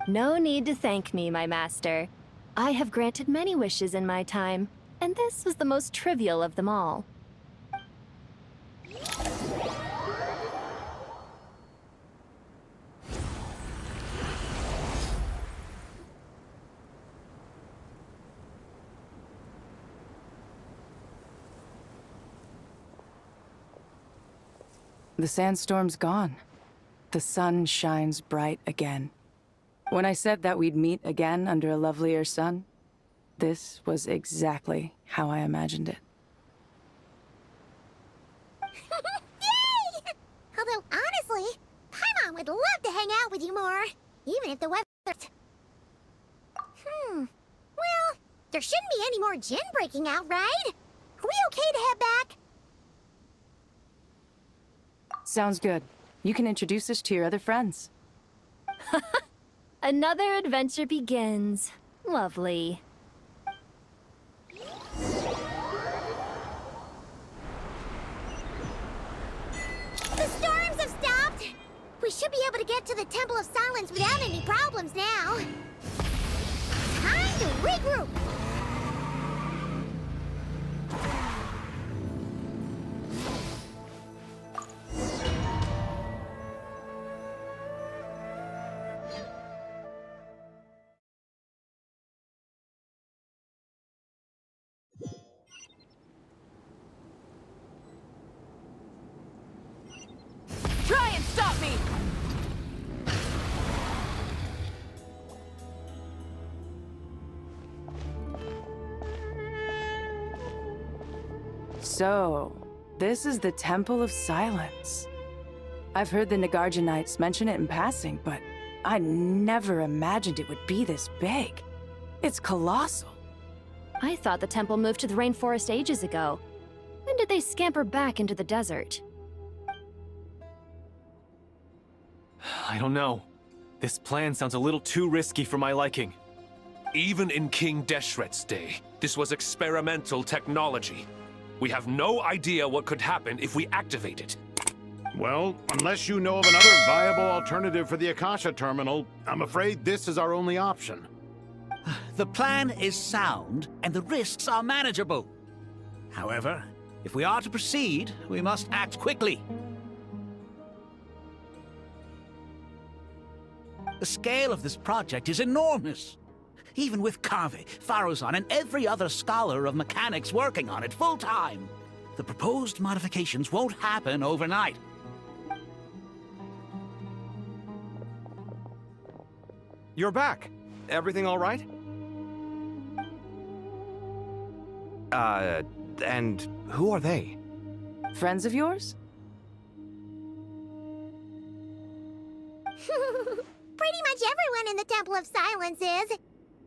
Speaker 6: No need to thank me, my master. I have granted many wishes in my time, and this was the most trivial of them all.
Speaker 14: The sandstorm's gone. The sun shines bright again. When I said that we'd meet again under a lovelier sun, this was exactly how I imagined it.
Speaker 12: Yay! Although, honestly, Paimon would love to hang out with you more, even if the weather... Well, there shouldn't be any more Jin breaking out, right? Are we okay to head back?
Speaker 14: Sounds good. You can introduce us to your other friends.
Speaker 6: Another adventure begins. Lovely.
Speaker 12: The storms have stopped! We should be able to get to the Temple of Silence without any problems now. Time to regroup!
Speaker 14: Try and stop me! So, this is the Temple of Silence. I've heard the Nagarjanites mention it in passing, but I never imagined it would be this big. It's colossal.
Speaker 6: I thought the temple moved to the rainforest ages ago. When did they scamper back into the desert?
Speaker 24: I don't know. This plan sounds a little too risky for my liking.
Speaker 17: Even in King Deshret's day, this was experimental technology. We have no idea what could happen if we activate it.
Speaker 18: Well, unless you know of another viable alternative for the Akasha terminal, I'm afraid this is our only option.
Speaker 4: The plan is sound, and the risks are manageable. However, if we are to proceed, we must act quickly. The scale of this project is enormous. Even with Kaveh, Faruzan, and every other scholar of mechanics working on it full-time, the proposed modifications won't happen overnight.
Speaker 10: You're back. Everything all right? And who are they?
Speaker 14: Friends of yours?
Speaker 12: Pretty much everyone in the Temple of Silence is.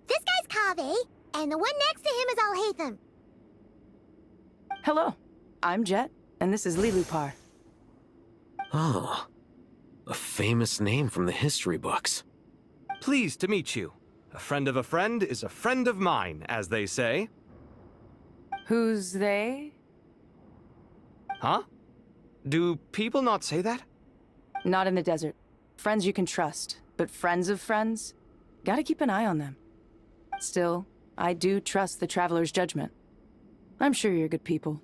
Speaker 12: This guy's Kaveh, and the one next to him is Alhaitham.
Speaker 14: Hello, I'm Jet, and this is Lilupar.
Speaker 16: Oh, a famous name from the history books.
Speaker 10: Pleased to meet you. A friend of a friend is a friend of mine, as they say.
Speaker 14: Who's they?
Speaker 10: Huh? Do people not say that?
Speaker 14: Not in the desert. Friends you can trust, but friends of friends? Gotta keep an eye on them. Still, I do trust the Traveler's judgment. I'm sure you're good people.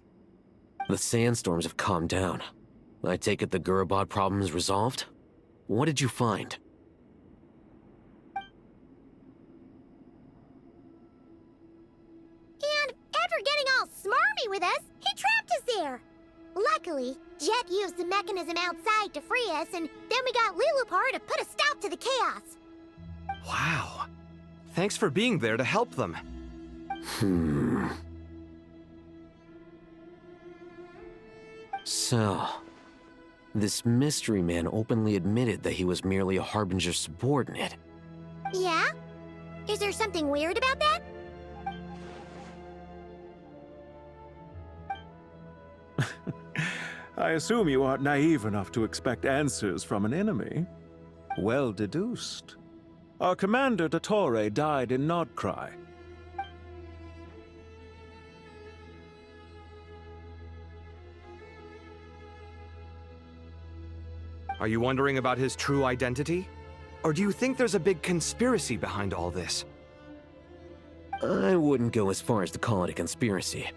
Speaker 16: The sandstorms have calmed down. I take it the Gurabad problem is resolved? What did you find?
Speaker 12: And after getting all smarmy with us, he trapped us there. Luckily, Jet used the mechanism outside to free us, and then we got Lilupar to put a stop to the chaos.
Speaker 10: Wow. Thanks for being there to help them.
Speaker 16: So, this mystery man openly admitted that he was merely a Harbinger subordinate.
Speaker 12: Yeah? Is there something weird about that?
Speaker 21: I assume you aren't naive enough to expect answers from an enemy. Well deduced. Our commander, Dottore, died in Nodcry.
Speaker 10: Are you wondering about his true identity? Or do you think there's a big conspiracy behind all this?
Speaker 16: I wouldn't go as far as to call it a conspiracy.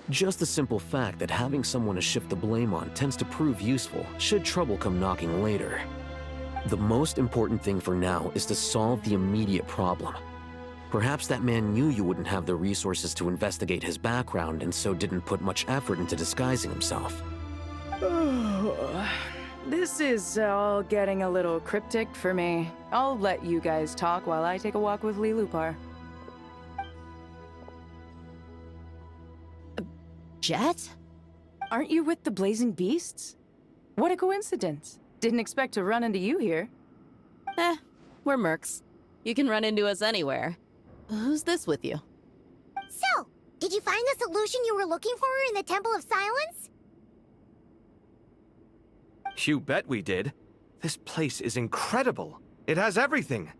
Speaker 16: Just the simple fact that having someone to shift the blame on tends to prove useful should trouble come knocking later. The most important thing for now is to solve the immediate problem. Perhaps that man knew you wouldn't have the resources to investigate his background and so didn't put much effort into disguising himself.
Speaker 14: This is all getting a little cryptic for me. I'll let you guys talk while I take a walk with Lilupar.
Speaker 8: Jet?
Speaker 14: Aren't you with the Blazing Beasts? What a coincidence. Didn't expect to run into you here.
Speaker 8: We're mercs. You can run into us anywhere. Who's this with you?
Speaker 12: So, did you find the solution you were looking for in the Temple of Silence?
Speaker 10: You bet we did. This place is incredible. It has everything.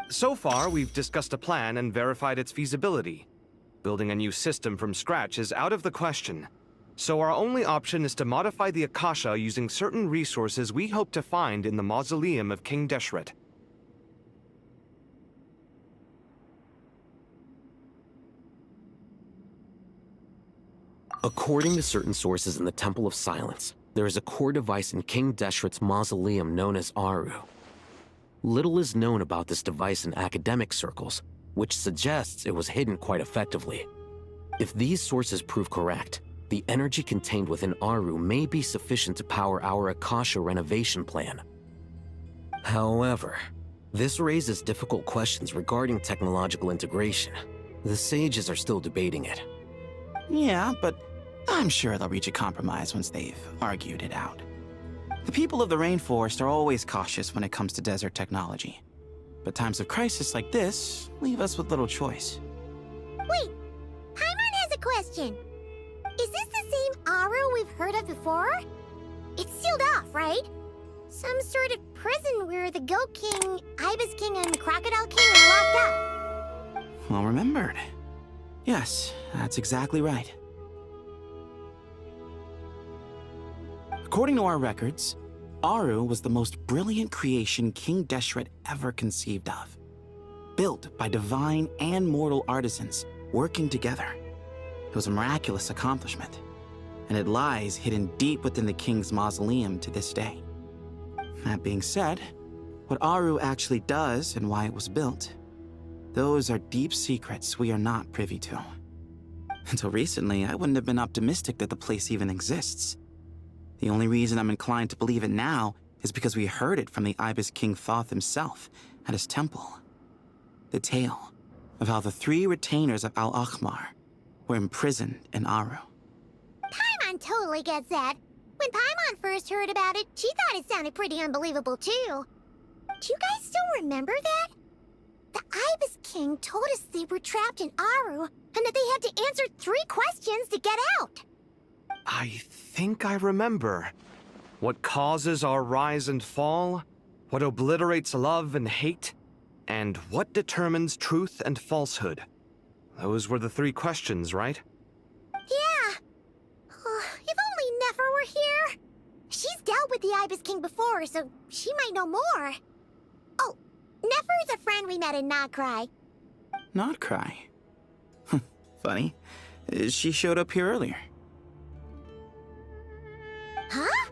Speaker 10: So far, we've discussed a plan and verified its feasibility. Building a new system from scratch is out of the question. So our only option is to modify the Akasha using certain resources we hope to find in the mausoleum of King Deshret.
Speaker 16: According to certain sources in the Temple of Silence, there is a core device in King Deshret's mausoleum known as Aru. Little is known about this device in academic circles, which suggests it was hidden quite effectively. If these sources prove correct, the energy contained within Aru may be sufficient to power our Akasha renovation plan. However, this raises difficult questions regarding technological integration. The sages are still debating it.
Speaker 5: Yeah, but I'm sure they'll reach a compromise once they've argued it out. The people of the rainforest are always cautious when it comes to desert technology. But times of crisis like this leave us with little choice.
Speaker 12: Wait, Paimon has a question. Is this the same Aru we've heard of before? It's sealed off, right? Some sort of prison where the Goat King, Ibis King, and Crocodile King are locked up.
Speaker 5: Well remembered. Yes, that's exactly right. According to our records, Aru was the most brilliant creation King Deshret ever conceived of. Built by divine and mortal artisans working together. It was a miraculous accomplishment, and it lies hidden deep within the king's mausoleum to this day. That being said, what Aru actually does and why it was built, those are deep secrets we are not privy to. Until recently, I wouldn't have been optimistic that the place even exists. The only reason I'm inclined to believe it now is because we heard it from the Ibis King Thoth himself at his temple. The tale of how the 3 retainers of Al-Akhmar were imprisoned in Aru.
Speaker 12: Paimon totally gets that. When Paimon first heard about it, she thought it sounded pretty unbelievable too. Do you guys still remember that? The Ibis King told us they were trapped in Aru and that they had to answer 3 questions to get out.
Speaker 10: I think I remember. What causes our rise and fall? What obliterates love and hate? And what determines truth and falsehood? Those were the 3 questions, right?
Speaker 12: Yeah. Oh, if only Nefer were here. She's dealt with the Ibis King before, so she might know more. Oh, Nefer is a friend we met in Notcry.
Speaker 5: Notcry? Funny. She showed up here earlier.
Speaker 12: Huh?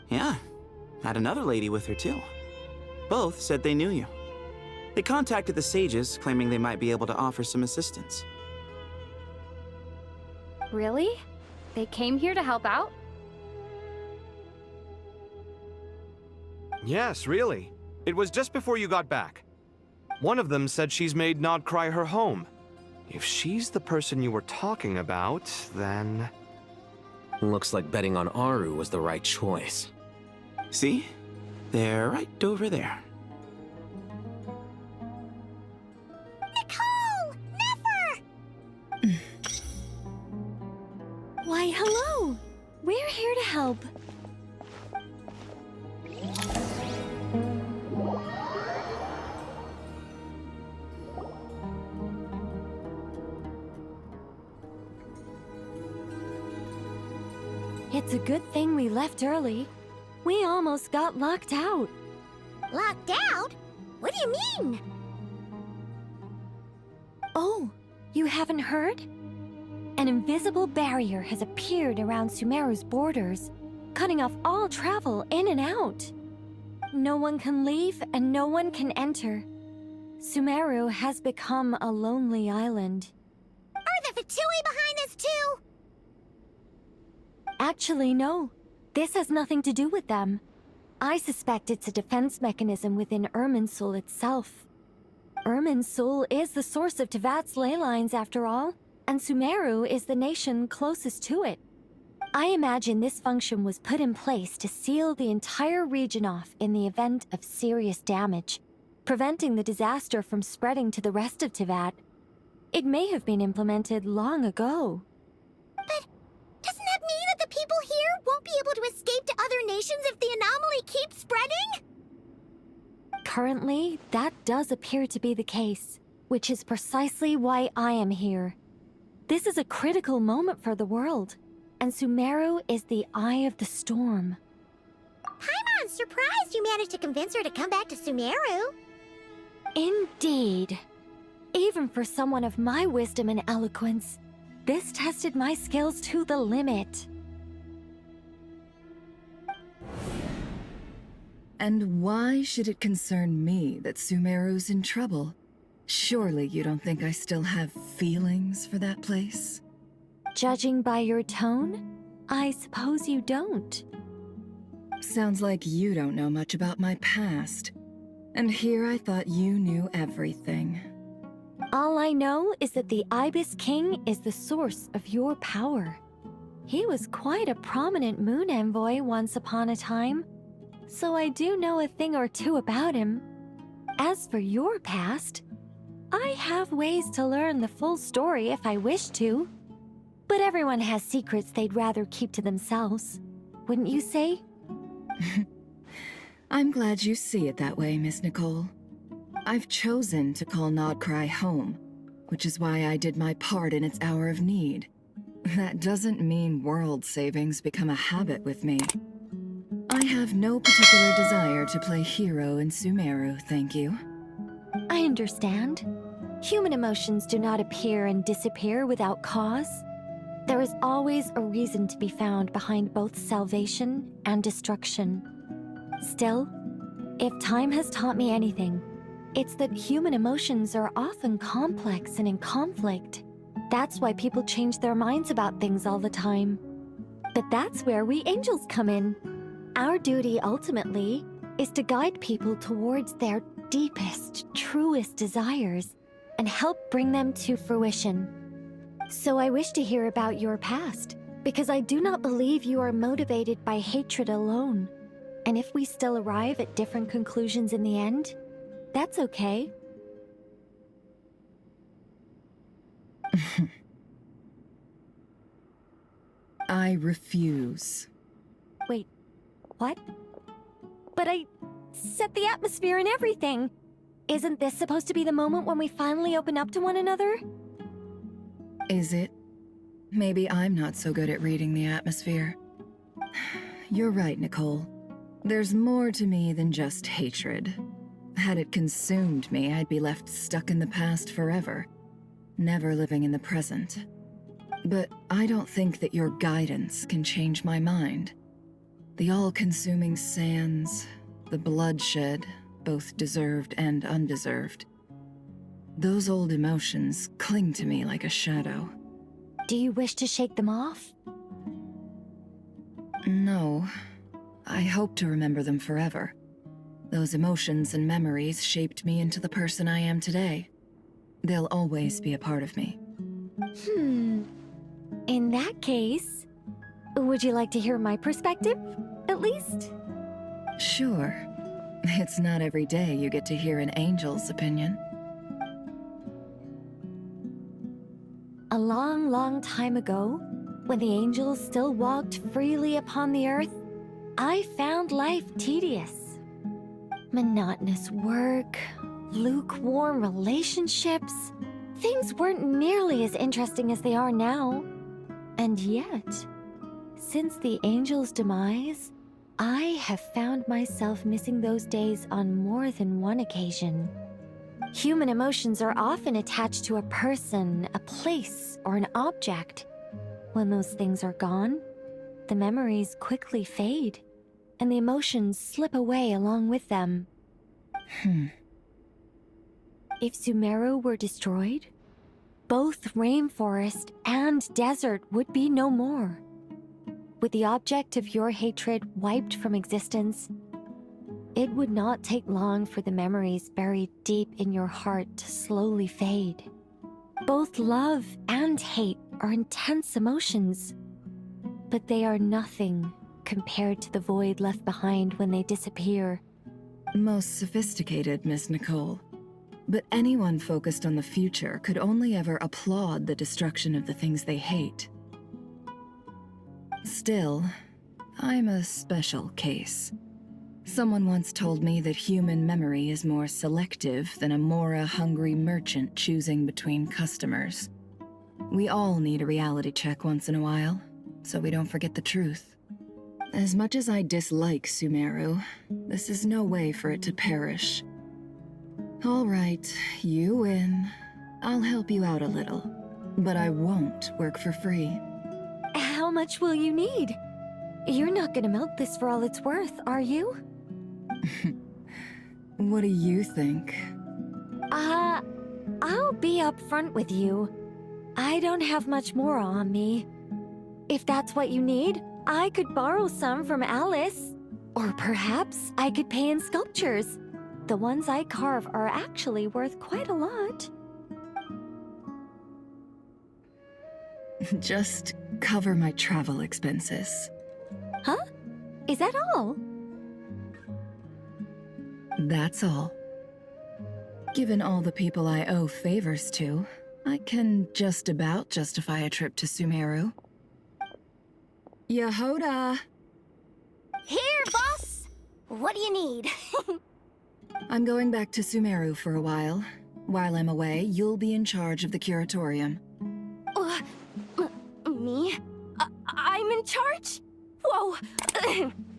Speaker 5: Yeah. Had another lady with her too. Both said they knew you. They contacted the sages, claiming they might be able to offer some assistance.
Speaker 11: Really? They came here to help out?
Speaker 10: Yes, really. It was just before you got back. One of them said she's made Nodcry her home. If she's the person you were talking about, then...
Speaker 16: Looks like betting on Aru was the right choice.
Speaker 5: See? They're right over there.
Speaker 12: Nicole! Nefer!
Speaker 3: Why, hello! We're here to help. It's a good thing we left early. We almost got locked out.
Speaker 12: Locked out? What do you mean?
Speaker 3: Oh, you haven't heard? An invisible barrier has appeared around Sumeru's borders, cutting off all travel in and out. No one can leave and no one can enter. Sumeru has become a lonely island.
Speaker 12: Are the Fatui behind this too?
Speaker 3: Actually, no. This has nothing to do with them. I suspect it's a defense mechanism within Irminsul itself. Irminsul is the source of Tevat's ley lines, after all, and Sumeru is the nation closest to it. I imagine this function was put in place to seal the entire region off in the event of serious damage, preventing the disaster from spreading to the rest of Tevat. It may have been implemented long ago.
Speaker 12: But doesn't that mean that the people here won't be able to escape to other nations if the anomaly keeps spreading?
Speaker 3: Currently, that does appear to be the case, which is precisely why I am here. This is a critical moment for the world, and Sumeru is the eye of the storm.
Speaker 12: Paimon's surprised you managed to convince her to come back to Sumeru.
Speaker 3: Indeed. Even for someone of my wisdom and eloquence, this tested my skills to the limit.
Speaker 7: And why should it concern me that Sumeru's in trouble? Surely you don't think I still have feelings for that place?
Speaker 3: Judging by your tone, I suppose you don't.
Speaker 7: Sounds like you don't know much about my past. And here I thought you knew everything.
Speaker 3: All I know is that the Ibis King is the source of your power. He was quite a prominent moon envoy once upon a time, so I do know a thing or two about him. As for your past, I have ways to learn the full story if I wish to. But everyone has secrets they'd rather keep to themselves, wouldn't you say?
Speaker 7: I'm glad you see it that way, Miss Nicole. I've chosen to call Nodcry home, which is why I did my part in its hour of need. That doesn't mean world savings become a habit with me. I have no particular desire to play hero in Sumeru, thank you.
Speaker 3: I understand. Human emotions do not appear and disappear without cause. There is always a reason to be found behind both salvation and destruction. Still, if time has taught me anything, it's that human emotions are often complex and in conflict. That's why people change their minds about things all the time. But that's where we angels come in. Our duty, ultimately, is to guide people towards their deepest, truest desires and help bring them to fruition. So I wish to hear about your past, because I do not believe you are motivated by hatred alone. And if we still arrive at different conclusions in the end, that's okay.
Speaker 7: I refuse.
Speaker 3: Wait, what? But I set the atmosphere and everything. Isn't this supposed to be the moment when we finally open up to one another?
Speaker 7: Is it? Maybe I'm not so good at reading the atmosphere. You're right, Nicole. There's more to me than just hatred. Had it consumed me, I'd be left stuck in the past forever, never living in the present. But I don't think that your guidance can change my mind. The all-consuming sands, the bloodshed, both deserved and undeserved. Those old emotions cling to me like a shadow.
Speaker 3: Do you wish to shake them off?
Speaker 7: No. I hope to remember them forever. Those emotions and memories shaped me into the person I am today. They'll always be a part of me.
Speaker 3: In that case, would you like to hear my perspective, at least?
Speaker 7: Sure. It's not every day you get to hear an angel's opinion.
Speaker 3: A long, long time ago, when the angels still walked freely upon the earth, I found life tedious. Monotonous work, lukewarm relationships. Things weren't nearly as interesting as they are now. And yet, since the angel's demise, I have found myself missing those days on more than one occasion. Human emotions are often attached to a person, a place, or an object. When those things are gone, the memories quickly fade, and the emotions slip away along with them. If Sumeru were destroyed, both rainforest and desert would be no more. with the object of your hatred wiped from existence, it would not take long for the memories buried deep in your heart to slowly fade. Both love and hate are intense emotions, but they are nothing compared to the void left behind when they disappear.
Speaker 7: Most sophisticated, Miss Nicole. But anyone focused on the future could only ever applaud the destruction of the things they hate. Still, I'm a special case. Someone once told me that human memory is more selective than a Mora-hungry merchant choosing between customers. We all need a reality check once in a while, so we don't forget the truth. As much as I dislike Sumeru, this is no way for it to perish. All right, you win. I'll help you out a little, but I won't work for free.
Speaker 3: How much will you need? You're not gonna melt this for all it's worth, are you?
Speaker 7: What do you think?
Speaker 3: I'll be upfront with you. I don't have much more on me. If that's what you need, I could borrow some from Alice. Or perhaps I could pay in sculptures. The ones I carve are actually worth quite a lot.
Speaker 7: Just cover my travel expenses.
Speaker 3: Huh? Is that all?
Speaker 7: That's all. Given all the people I owe favors to, I can just about justify a trip to Sumeru. Yehoda!
Speaker 2: Here, boss! What do you need?
Speaker 7: I'm going back to Sumeru for a while. While I'm away, you'll be in charge of the curatorium.
Speaker 11: Me? I'm in charge? Whoa!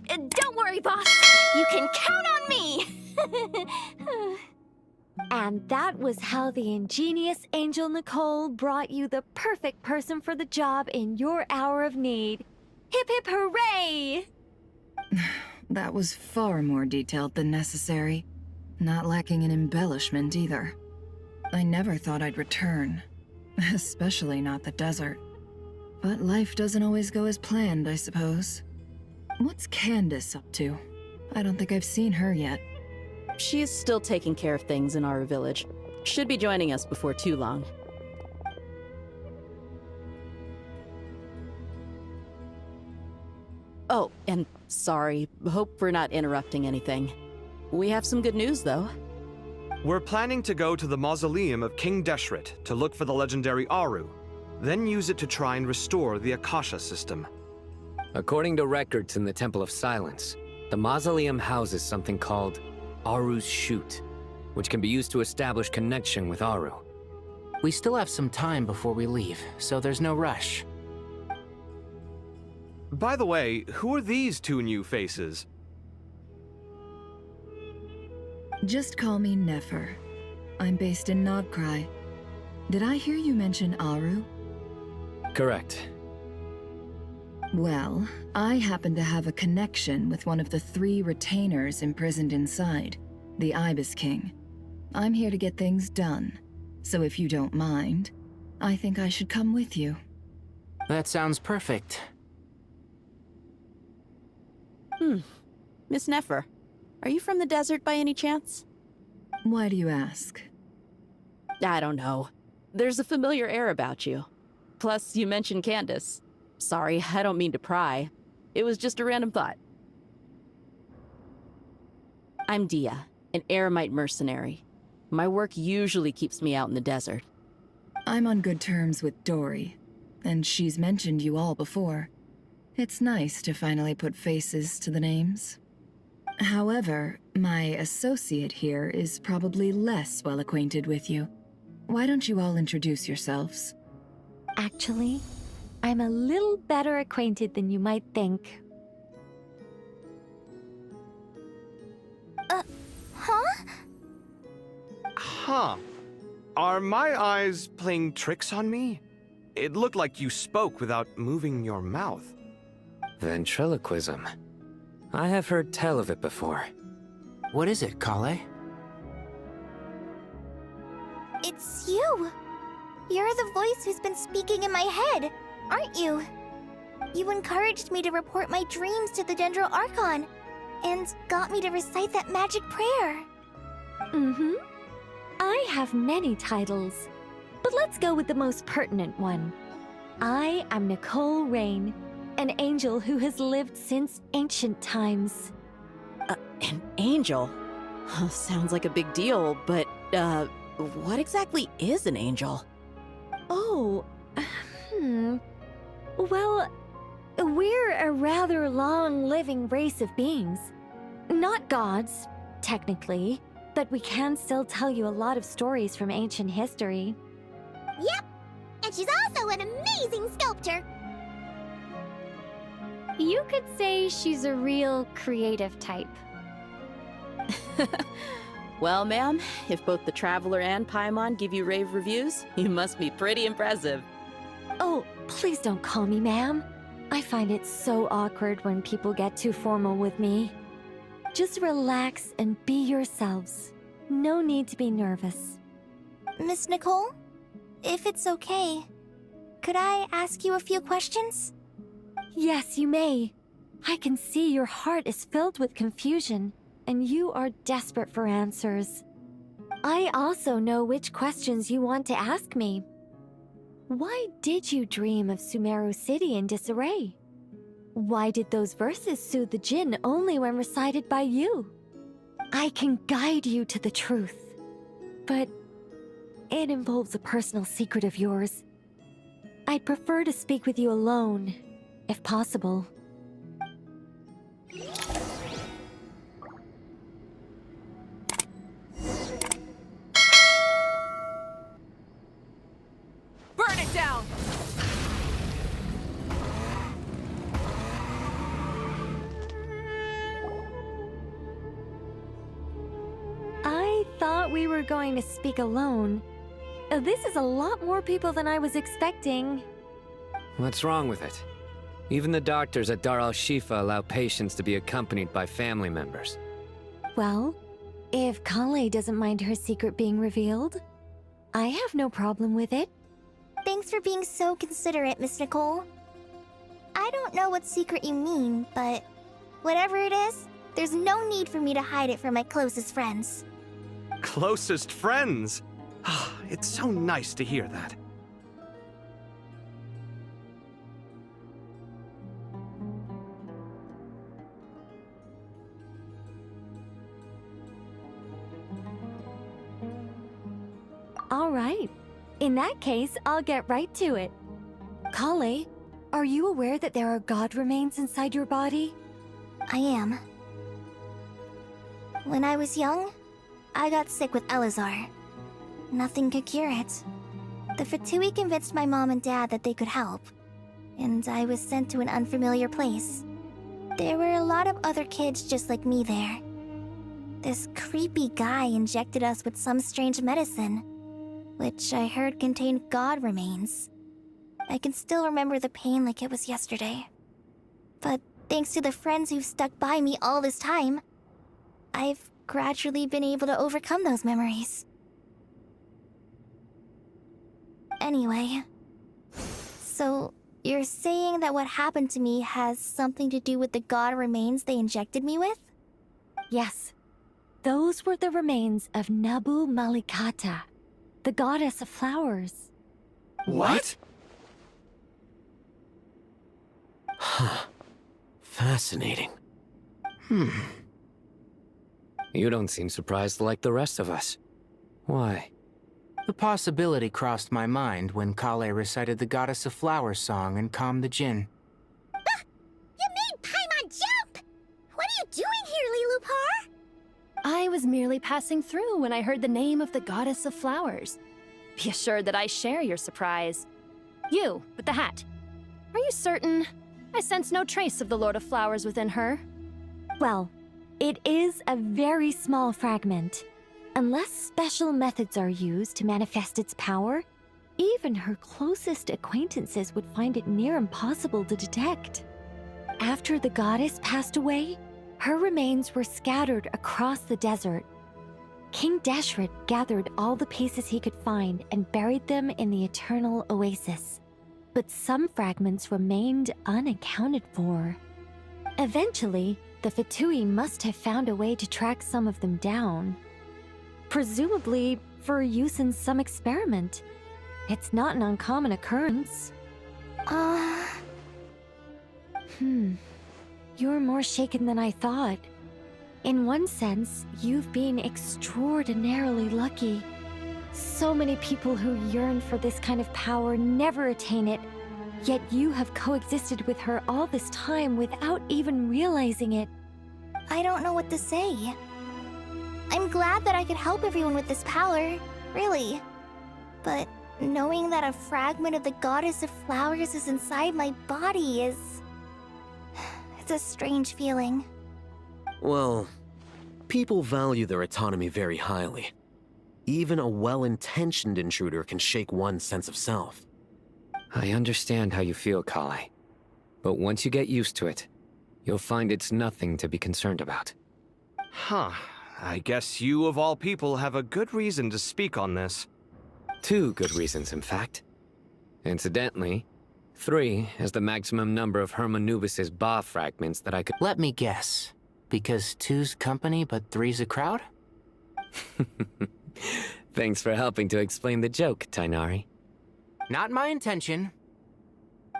Speaker 11: Don't worry, boss. You can count on me!
Speaker 3: And that was how the ingenious Angel Nicole brought you the perfect person for the job in your hour of need. Hip hip hooray!
Speaker 7: That was far more detailed than necessary. Not lacking in embellishment either. I never thought I'd return. Especially not the desert. But life doesn't always go as planned, I suppose. What's Candace up to? I don't think I've seen her yet.
Speaker 8: She is still taking care of things in our village. Should be joining us before too long. Oh, and sorry. Hope we're not interrupting anything. We have some good news, though.
Speaker 10: We're planning to go to the mausoleum of King Deshret to look for the legendary Aru, then use it to try and restore the Akasha system.
Speaker 16: According to records in the Temple of Silence, the mausoleum houses something called Aru's Chute, which can be used to establish connection with Aru.
Speaker 13: We still have some time before we leave, so there's no rush.
Speaker 10: By the way, who are these two new faces?
Speaker 7: Just call me Nefer. I'm based in Nodcry. Did I hear you mention Aru?
Speaker 16: Correct.
Speaker 7: Well, I happen to have a connection with one of the 3 retainers imprisoned inside, the Ibis King. I'm here to get things done, so if you don't mind, I think I should come with you.
Speaker 13: That sounds perfect.
Speaker 8: Miss Nefer, are you from the desert by any chance?
Speaker 7: Why do you ask?
Speaker 8: I don't know. There's a familiar air about you. Plus, you mentioned Candace. Sorry, I don't mean to pry. It was just a random thought. I'm Dia, an Eremite mercenary. My work usually keeps me out in the desert.
Speaker 7: I'm on good terms with Dory, and she's mentioned you all before. It's nice to finally put faces to the names. However, my associate here is probably less well acquainted with you. Why don't you all introduce yourselves?
Speaker 3: Actually, I'm a little better acquainted than you might think.
Speaker 2: Huh?
Speaker 10: Huh. Are my eyes playing tricks on me? It looked like you spoke without moving your mouth.
Speaker 16: Ventriloquism. I have heard tell of it before.
Speaker 13: What is it, Kale?
Speaker 2: It's you! You're the voice who's been speaking in my head, aren't you? You encouraged me to report my dreams to the Dendro Archon, and got me to recite that magic prayer.
Speaker 3: Mm-hmm. I have many titles, but let's go with the most pertinent one. I am Nicole Rain, an angel who has lived since ancient times.
Speaker 8: An angel? Sounds like a big deal, but, what exactly is an angel?
Speaker 3: Oh, Well, we're a rather long-living race of beings. Not gods, technically, but we can still tell you a lot of stories from ancient history.
Speaker 12: Yep, and she's also an amazing sculptor.
Speaker 11: You could say she's a real creative type.
Speaker 8: Well, ma'am, if both the Traveler and Paimon give you rave reviews, you must be pretty impressive.
Speaker 3: Oh, please don't call me ma'am. I find it so awkward when people get too formal with me. Just relax and be yourselves. No need to be nervous.
Speaker 2: Miss Nicole, if it's okay, could I ask you a few questions?
Speaker 3: Yes, you may. I can see your heart is filled with confusion, and you are desperate for answers. I also know which questions you want to ask me. Why did you dream of Sumeru City in disarray? Why did those verses soothe the Jinn only when recited by you? I can guide you to the truth, but it involves a personal secret of yours. I'd prefer to speak with you alone, if possible.
Speaker 19: Burn it down!
Speaker 3: I thought we were going to speak alone. This is a lot more people than I was expecting.
Speaker 20: What's wrong with it? Even the doctors at Dar al-Shifa allow patients to be accompanied by family members.
Speaker 3: Well, if Kale doesn't mind her secret being revealed, I have no problem with it.
Speaker 2: Thanks for being so considerate, Miss Nicole. I don't know what secret you mean, but whatever it is, there's no need for me to hide it from my closest friends.
Speaker 10: Closest friends? It's so nice to hear that.
Speaker 3: All right. In that case, I'll get right to it. Kale, are you aware that there are god remains inside your body?
Speaker 2: I am. When I was young, I got sick with Elazar. Nothing could cure it. The Fatui convinced my mom and dad that they could help, and I was sent to an unfamiliar place. There were a lot of other kids just like me there. This creepy guy injected us with some strange medicine, which I heard contained god remains. I can still remember the pain like it was yesterday. But thanks to the friends who've stuck by me all this time, I've gradually been able to overcome those memories. Anyway, so you're saying that what happened to me has something to do with the god remains they injected me with?
Speaker 3: Yes. Those were the remains of Nabu Malikata, the goddess of flowers.
Speaker 16: What? Huh. Fascinating.
Speaker 20: You don't seem surprised like the rest of us. Why?
Speaker 13: The possibility crossed my mind when Kale recited the Goddess of Flowers song and calmed the Jinn.
Speaker 12: You made Paimon jump! What are you doing here, Lilupar?
Speaker 6: I was merely passing through when I heard the name of the Goddess of Flowers. Be assured that I share your surprise. You, with the hat. Are you certain? I sense no trace of the Lord of Flowers within her.
Speaker 3: Well, it is a very small fragment. Unless special methods are used to manifest its power, even her closest acquaintances would find it near impossible to detect. After the goddess passed away, her remains were scattered across the desert. King Deshret gathered all the pieces he could find and buried them in the Eternal Oasis. but some fragments remained unaccounted for. Eventually, the Fatui must have found a way to track some of them down. Presumably for use in some experiment. It's not an uncommon occurrence. You're more shaken than I thought. In one sense, you've been extraordinarily lucky. So many people who yearn for this kind of power never attain it, yet you have coexisted with her all this time without even realizing it.
Speaker 2: I don't know what to say. I'm glad that I could help everyone with this power, really. But knowing that a fragment of the Goddess of Flowers is inside my body is... it's a strange feeling.
Speaker 16: Well, people value their autonomy very highly. Even a well-intentioned intruder can shake one's sense of self.
Speaker 20: I understand how you feel, Kale. But once you get used to it, you'll find it's nothing to be concerned about.
Speaker 10: Huh. I guess you, of all people, have a good reason to speak on this.
Speaker 20: 2 good reasons, in fact. Incidentally, 3 is the maximum number of Hermanubis's Ba fragments that I could—
Speaker 13: Let me guess. Because 2's company, but 3's a crowd?
Speaker 20: Thanks for helping to explain the joke, Tainari.
Speaker 13: Not my intention.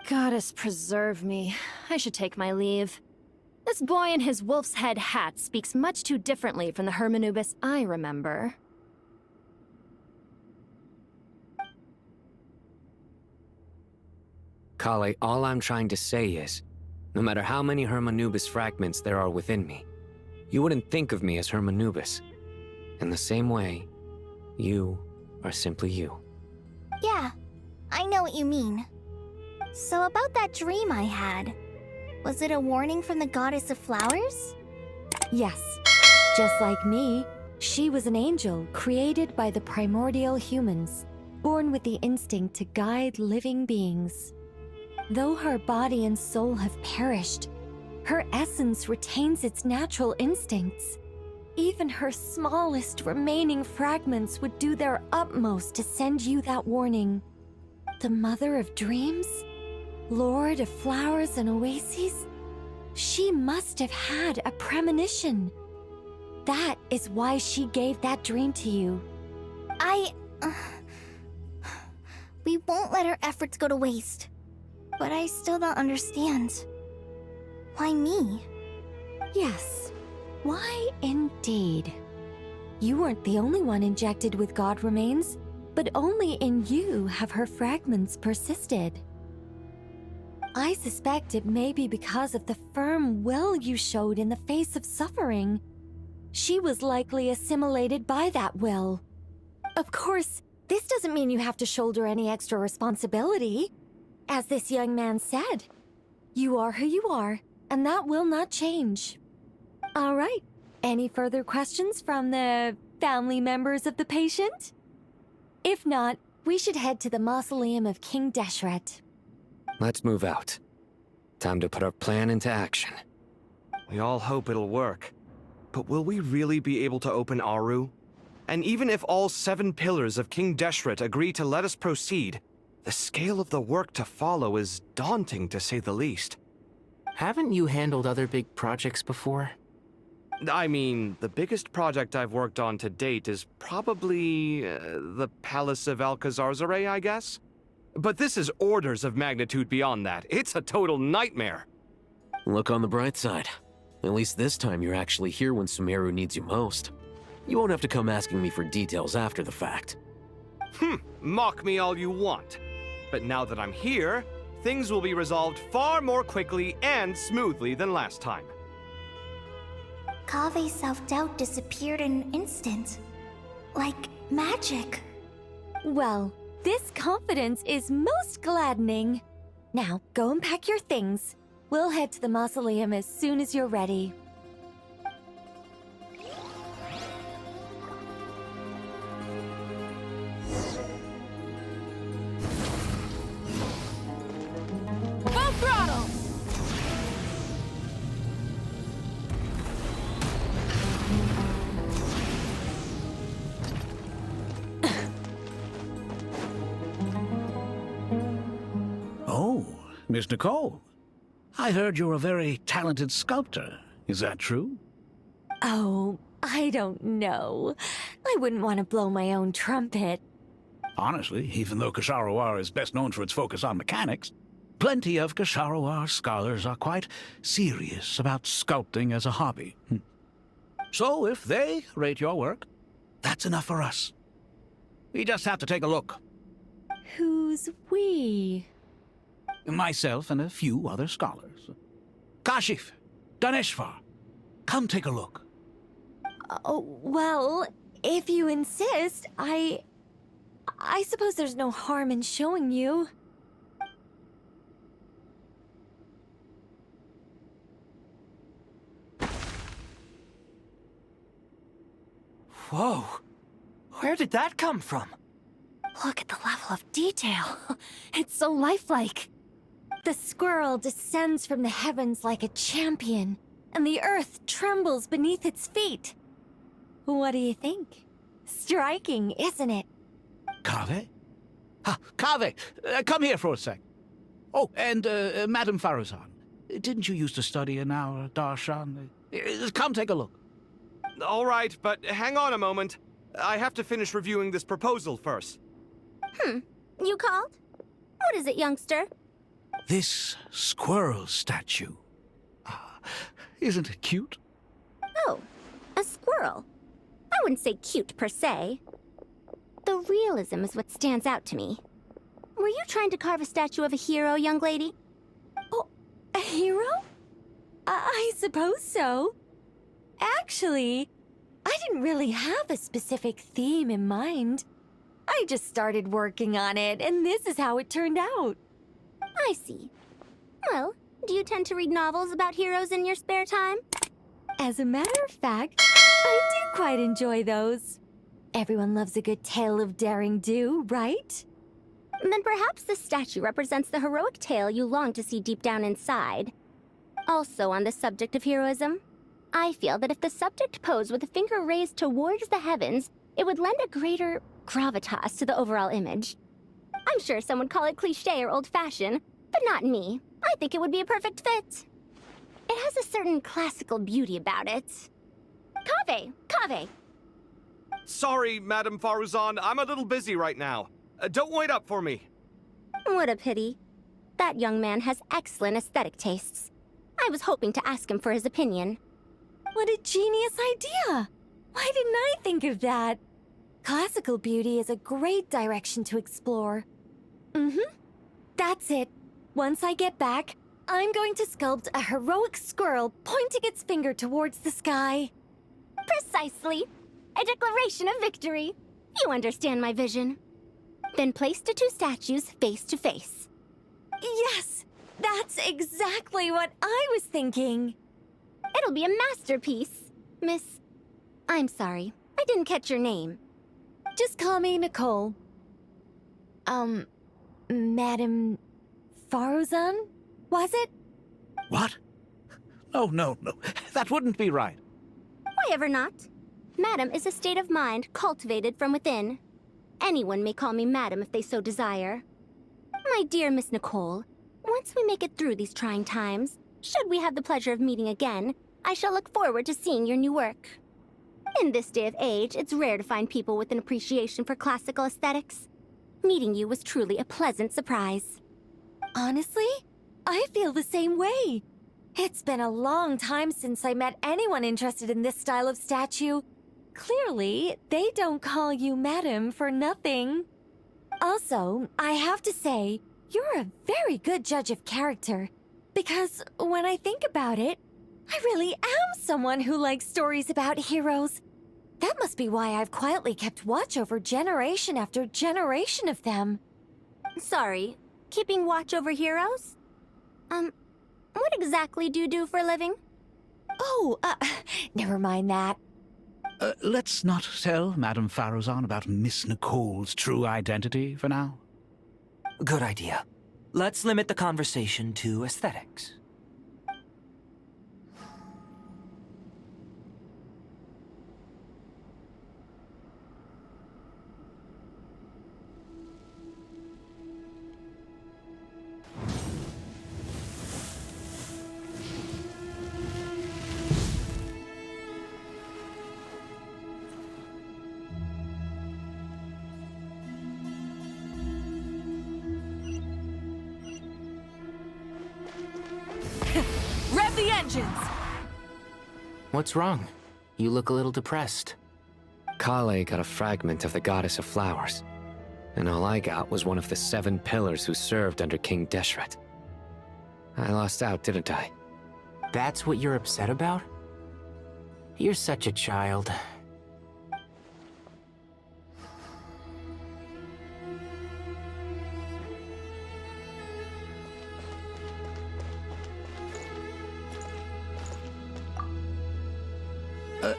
Speaker 6: Goddess preserve me. I should take my leave. This boy in his wolf's head hat speaks much too differently from the Hermanubis I remember.
Speaker 20: Kale, all I'm trying to say is, no matter how many Hermanubis fragments there are within me, you wouldn't think of me as Hermanubis. In the same way, you are simply you.
Speaker 2: Yeah, I know what you mean. So about that dream I had, was it a warning from the Goddess of Flowers?
Speaker 3: Yes. Just like me, she was an angel created by the primordial humans, born with the instinct to guide living beings. Though her body and soul have perished, her essence retains its natural instincts. Even her smallest remaining fragments would do their utmost to send you that warning. The Mother of Dreams? Lord of Flowers and Oases? She must have had a premonition. That is why she gave that dream to you.
Speaker 2: We won't let our efforts go to waste. But I still don't understand. Why me?
Speaker 3: Yes. Why indeed? You weren't the only one injected with God remains, but only in you have her fragments persisted. I suspect it may be because of the firm will you showed in the face of suffering. She was likely assimilated by that will. Of course, this doesn't mean you have to shoulder any extra responsibility. As this young man said, you are who you are, and that will not change. All right, any further questions from the family members of the patient? If not, we should head to the mausoleum of King Deshret.
Speaker 20: Let's move out. Time to put our plan into action.
Speaker 10: We all hope it'll work. But will we really be able to open Aru? And even if all 7 pillars of King Deshret agree to let us proceed, the scale of the work to follow is daunting, to say the least.
Speaker 13: Haven't you handled other big projects before?
Speaker 10: I mean, the biggest project I've worked on to date is probably the Palace of Alcazarzaray, I guess? But this is orders of magnitude beyond that. It's a total nightmare.
Speaker 16: Look on the bright side. At least this time you're actually here when Sumeru needs you most. You won't have to come asking me for details after the fact.
Speaker 10: Mock me all you want. But now that I'm here, things will be resolved far more quickly and smoothly than last time.
Speaker 2: Kave's self-doubt disappeared in an instant. Like magic.
Speaker 3: Well, this confidence is most gladdening. Now, go and pack your things. We'll head to the mausoleum as soon as you're ready.
Speaker 6: Full throttle!
Speaker 4: Miss Nicole, I heard you're a very talented sculptor. Is that true?
Speaker 3: Oh, I don't know. I wouldn't want to blow my own trumpet.
Speaker 4: Honestly, even though Kasharawar is best known for its focus on mechanics, plenty of Kasharawar scholars are quite serious about sculpting as a hobby. So if they rate your work, that's enough for us. We just have to take a look.
Speaker 3: Who's we?
Speaker 4: Myself and a few other scholars. Kashif, Daneshvar, come take a look.
Speaker 3: Oh, well, if you insist, I suppose there's no harm in showing you.
Speaker 1: Whoa! Where did that come from?
Speaker 3: Look at the level of detail. It's so lifelike. The squirrel descends from the heavens like a champion, and the earth trembles beneath its feet. What do you think? Striking, isn't it?
Speaker 4: Kaveh? Kaveh, come here for a sec. Oh, and Madame Faruzan, didn't you used to study in our darshan? Come take a look.
Speaker 10: All right, but hang on a moment. I have to finish reviewing this proposal first.
Speaker 2: You called? What is it, youngster?
Speaker 4: This squirrel statue. Isn't it cute?
Speaker 2: Oh, a squirrel. I wouldn't say cute per se. The realism is what stands out to me. Were you trying to carve a statue of a hero, young lady?
Speaker 3: Oh, a hero? I suppose so. Actually, I didn't really have a specific theme in mind. I just started working on it, and this is how it turned out.
Speaker 2: I see. Well, do you tend to read novels about heroes in your spare time?
Speaker 3: As a matter of fact, I do quite enjoy those. Everyone loves a good tale of daring do, right?
Speaker 2: Then perhaps this statue represents the heroic tale you long to see deep down inside. Also on the subject of heroism, I feel that if the subject posed with a finger raised towards the heavens, it would lend a greater gravitas to the overall image. I'm sure some would call it cliché or old-fashioned, but not me. I think it would be a perfect fit. It has a certain classical beauty about it. Kaveh!
Speaker 10: Sorry, Madame Faruzan, I'm a little busy right now. Don't wait up for me.
Speaker 2: What a pity. That young man has excellent aesthetic tastes. I was hoping to ask him for his opinion.
Speaker 3: What a genius idea! Why didn't I think of that? Classical beauty is a great direction to explore. That's it. Once I get back, I'm going to sculpt a heroic squirrel pointing its finger towards the sky.
Speaker 2: Precisely. A declaration of victory. You understand my vision. Then place the two statues face to face.
Speaker 3: Yes! That's exactly what I was thinking.
Speaker 2: It'll be a masterpiece. Miss... I'm sorry. I didn't catch your name.
Speaker 3: Just call me Nicole. Madame Faruzan? Was it?
Speaker 4: What? No. That wouldn't be right.
Speaker 2: Why ever not? Madam is a state of mind cultivated from within. Anyone may call me Madam if they so desire. My dear Miss Nicole, once we make it through these trying times, should we have the pleasure of meeting again, I shall look forward to seeing your new work. In this day of age, it's rare to find people with an appreciation for classical aesthetics. Meeting you was truly a pleasant surprise.
Speaker 3: Honestly, I feel the same way. It's been a long time since I met anyone interested in this style of statue. Clearly, they don't call you Madam for nothing. Also, I have to say, you're a very good judge of character. Because when I think about it, I really am someone who likes stories about heroes. That must be why I've quietly kept watch over generation after generation of them.
Speaker 2: Sorry, keeping watch over heroes? What exactly do you do for a living?
Speaker 3: Oh, never mind that.
Speaker 4: Let's not tell Madame Faruzan about Miss Nicole's true identity for now.
Speaker 1: Good idea. Let's limit the conversation to aesthetics.
Speaker 15: vengeance!
Speaker 13: What's wrong? You look a little depressed.
Speaker 20: Kale got a fragment of the Goddess of Flowers, and all I got was one of the 7 pillars who served under King Deshret. I lost out, didn't I?
Speaker 13: That's what you're upset about? You're such a child.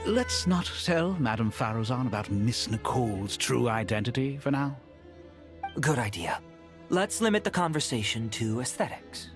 Speaker 4: Let's not tell Madame Faruzan about Miss Nicole's true identity for now.
Speaker 1: Good idea. Let's limit the conversation to aesthetics.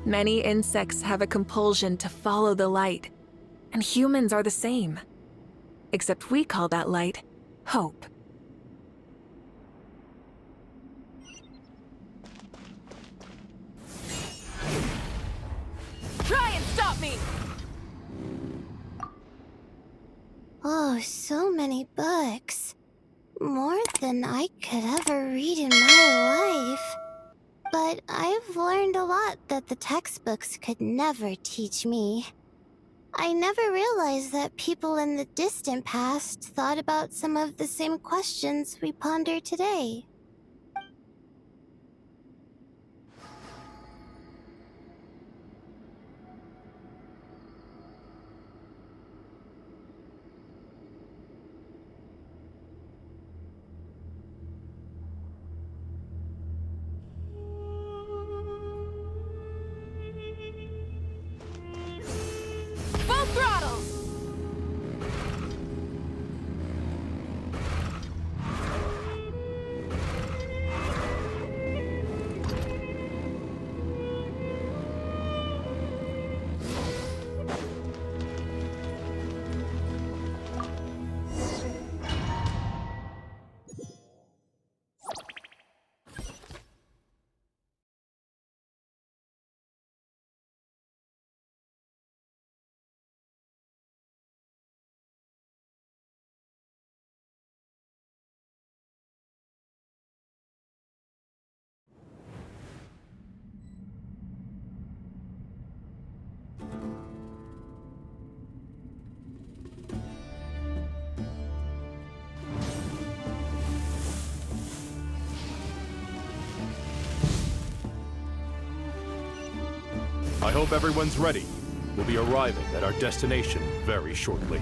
Speaker 9: Many insects have a compulsion to follow the light, and humans are the same. Except we call that light hope.
Speaker 15: Try and stop me!
Speaker 12: Oh, so many books. More than I could ever read in my life. But I've learned a lot that the textbooks could never teach me. I never realized that people in the distant past thought about some of the same questions we ponder today.
Speaker 15: Full throttle!
Speaker 19: I hope everyone's ready. We'll be arriving at our destination very shortly.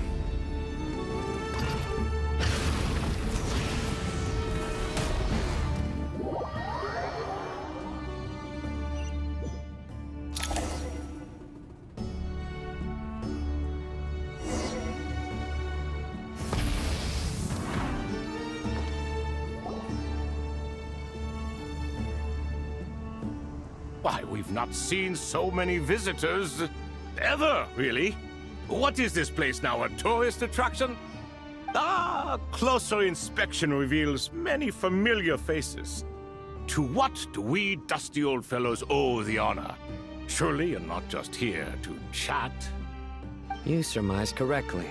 Speaker 18: Why, we've not seen so many visitors ever, really. What is this place now, a tourist attraction? Ah, closer inspection reveals many familiar faces. To what do we dusty old fellows owe the honor? Surely you're not just here to chat.
Speaker 20: You surmise correctly.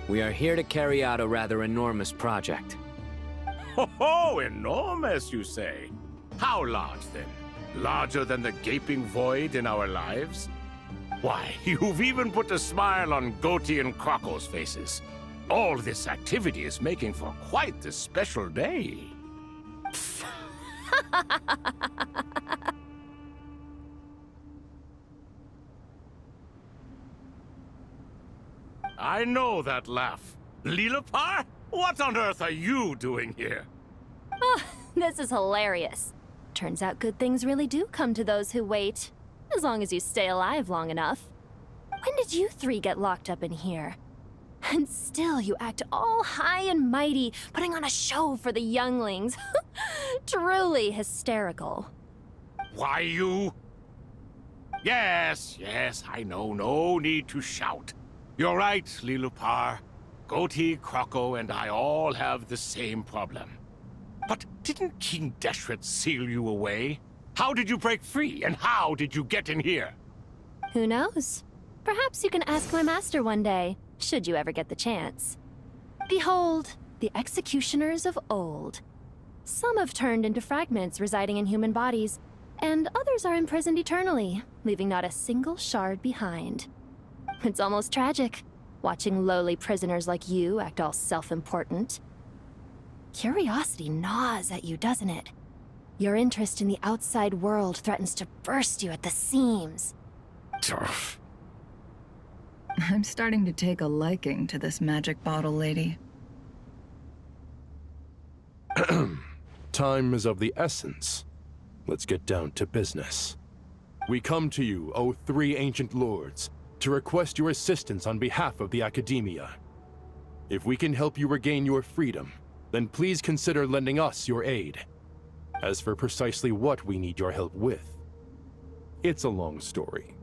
Speaker 20: We are here to carry out a rather enormous project.
Speaker 18: Ho, enormous, you say? How large, then? Larger than the gaping void in our lives? Why, you've even put a smile on Goatee and Crocco's faces. All this activity is making for quite the special day. I know that laugh. Lilipar? What on earth are you doing here?
Speaker 6: Oh, this is hilarious. Turns out good things really do come to those who wait. As long as you stay alive long enough. When did you 3 get locked up in here? And still you act all high and mighty, putting on a show for the younglings. Truly hysterical.
Speaker 18: Why, you... Yes, I know, no need to shout. You're right, Lilupar. Goatee, Croco, and I all have the same problem. But didn't King Deshret seal you away? How did you break free, and how did you get in here?
Speaker 6: Who knows? Perhaps you can ask my master one day, should you ever get the chance. Behold, the executioners of old. Some have turned into fragments residing in human bodies, and others are imprisoned eternally, leaving not a single shard behind. It's almost tragic, watching lowly prisoners like you act all self-important. Curiosity gnaws at you, doesn't it? Your interest in the outside world threatens to burst you at the seams.
Speaker 7: I'm starting to take a liking to this magic bottle lady.
Speaker 19: Time is of the essence. Let's get down to business. We come to you, O three ancient lords, to request your assistance on behalf of the Academia. If we can help you regain your freedom, then please consider lending us your aid. As for precisely what we need your help with, it's a long story.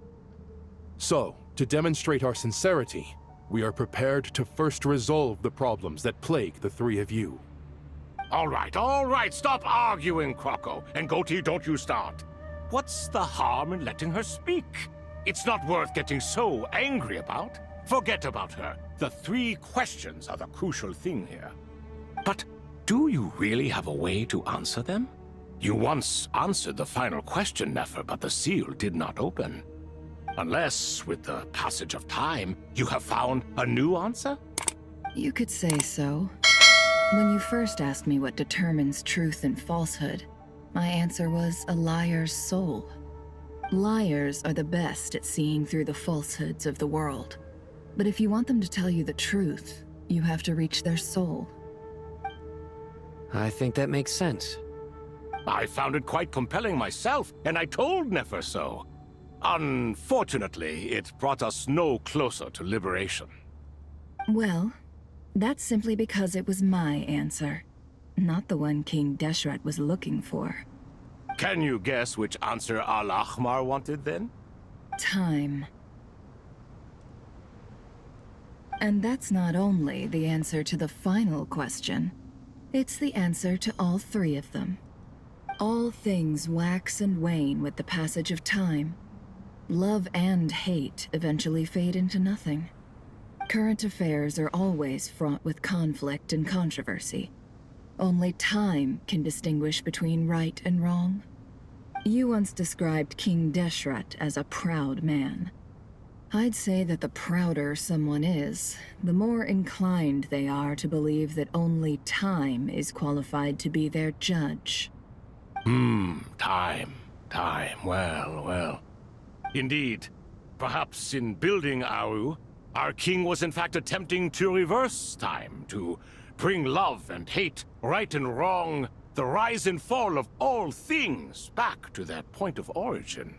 Speaker 19: So, to demonstrate our sincerity, we are prepared to first resolve the problems that plague the three of you.
Speaker 18: All right, stop arguing, Croco. And Goatee, don't you start. What's the harm in letting her speak? It's not worth getting so angry about. Forget about her. The three questions are the crucial thing here. But do you really have a way to answer them? You once answered the final question, Nefer, but the seal did not open. Unless, with the passage of time, you have found a new answer?
Speaker 7: You could say so. When you first asked me what determines truth and falsehood, my answer was a liar's soul. Liars are the best at seeing through the falsehoods of the world. But if you want them to tell you the truth, you have to reach their soul.
Speaker 20: I think that makes sense.
Speaker 18: I found it quite compelling myself, and I told Nefer so. Unfortunately, it brought us no closer to liberation.
Speaker 7: Well, that's simply because it was my answer, not the one King Deshret was looking for.
Speaker 18: Can you guess which answer Al-Ahmar wanted then?
Speaker 7: Time. And that's not only the answer to the final question, it's the answer to all three of them. All things wax and wane with the passage of time. Love and hate eventually fade into nothing. Current affairs are always fraught with conflict and controversy. Only time can distinguish between right and wrong. You once described King Deshret as a proud man. I'd say that the prouder someone is, the more inclined they are to believe that only time is qualified to be their judge.
Speaker 18: Time. Well. Indeed. Perhaps in building Aru, our king was in fact attempting to reverse time, to bring love and hate, right and wrong, the rise and fall of all things back to their point of origin.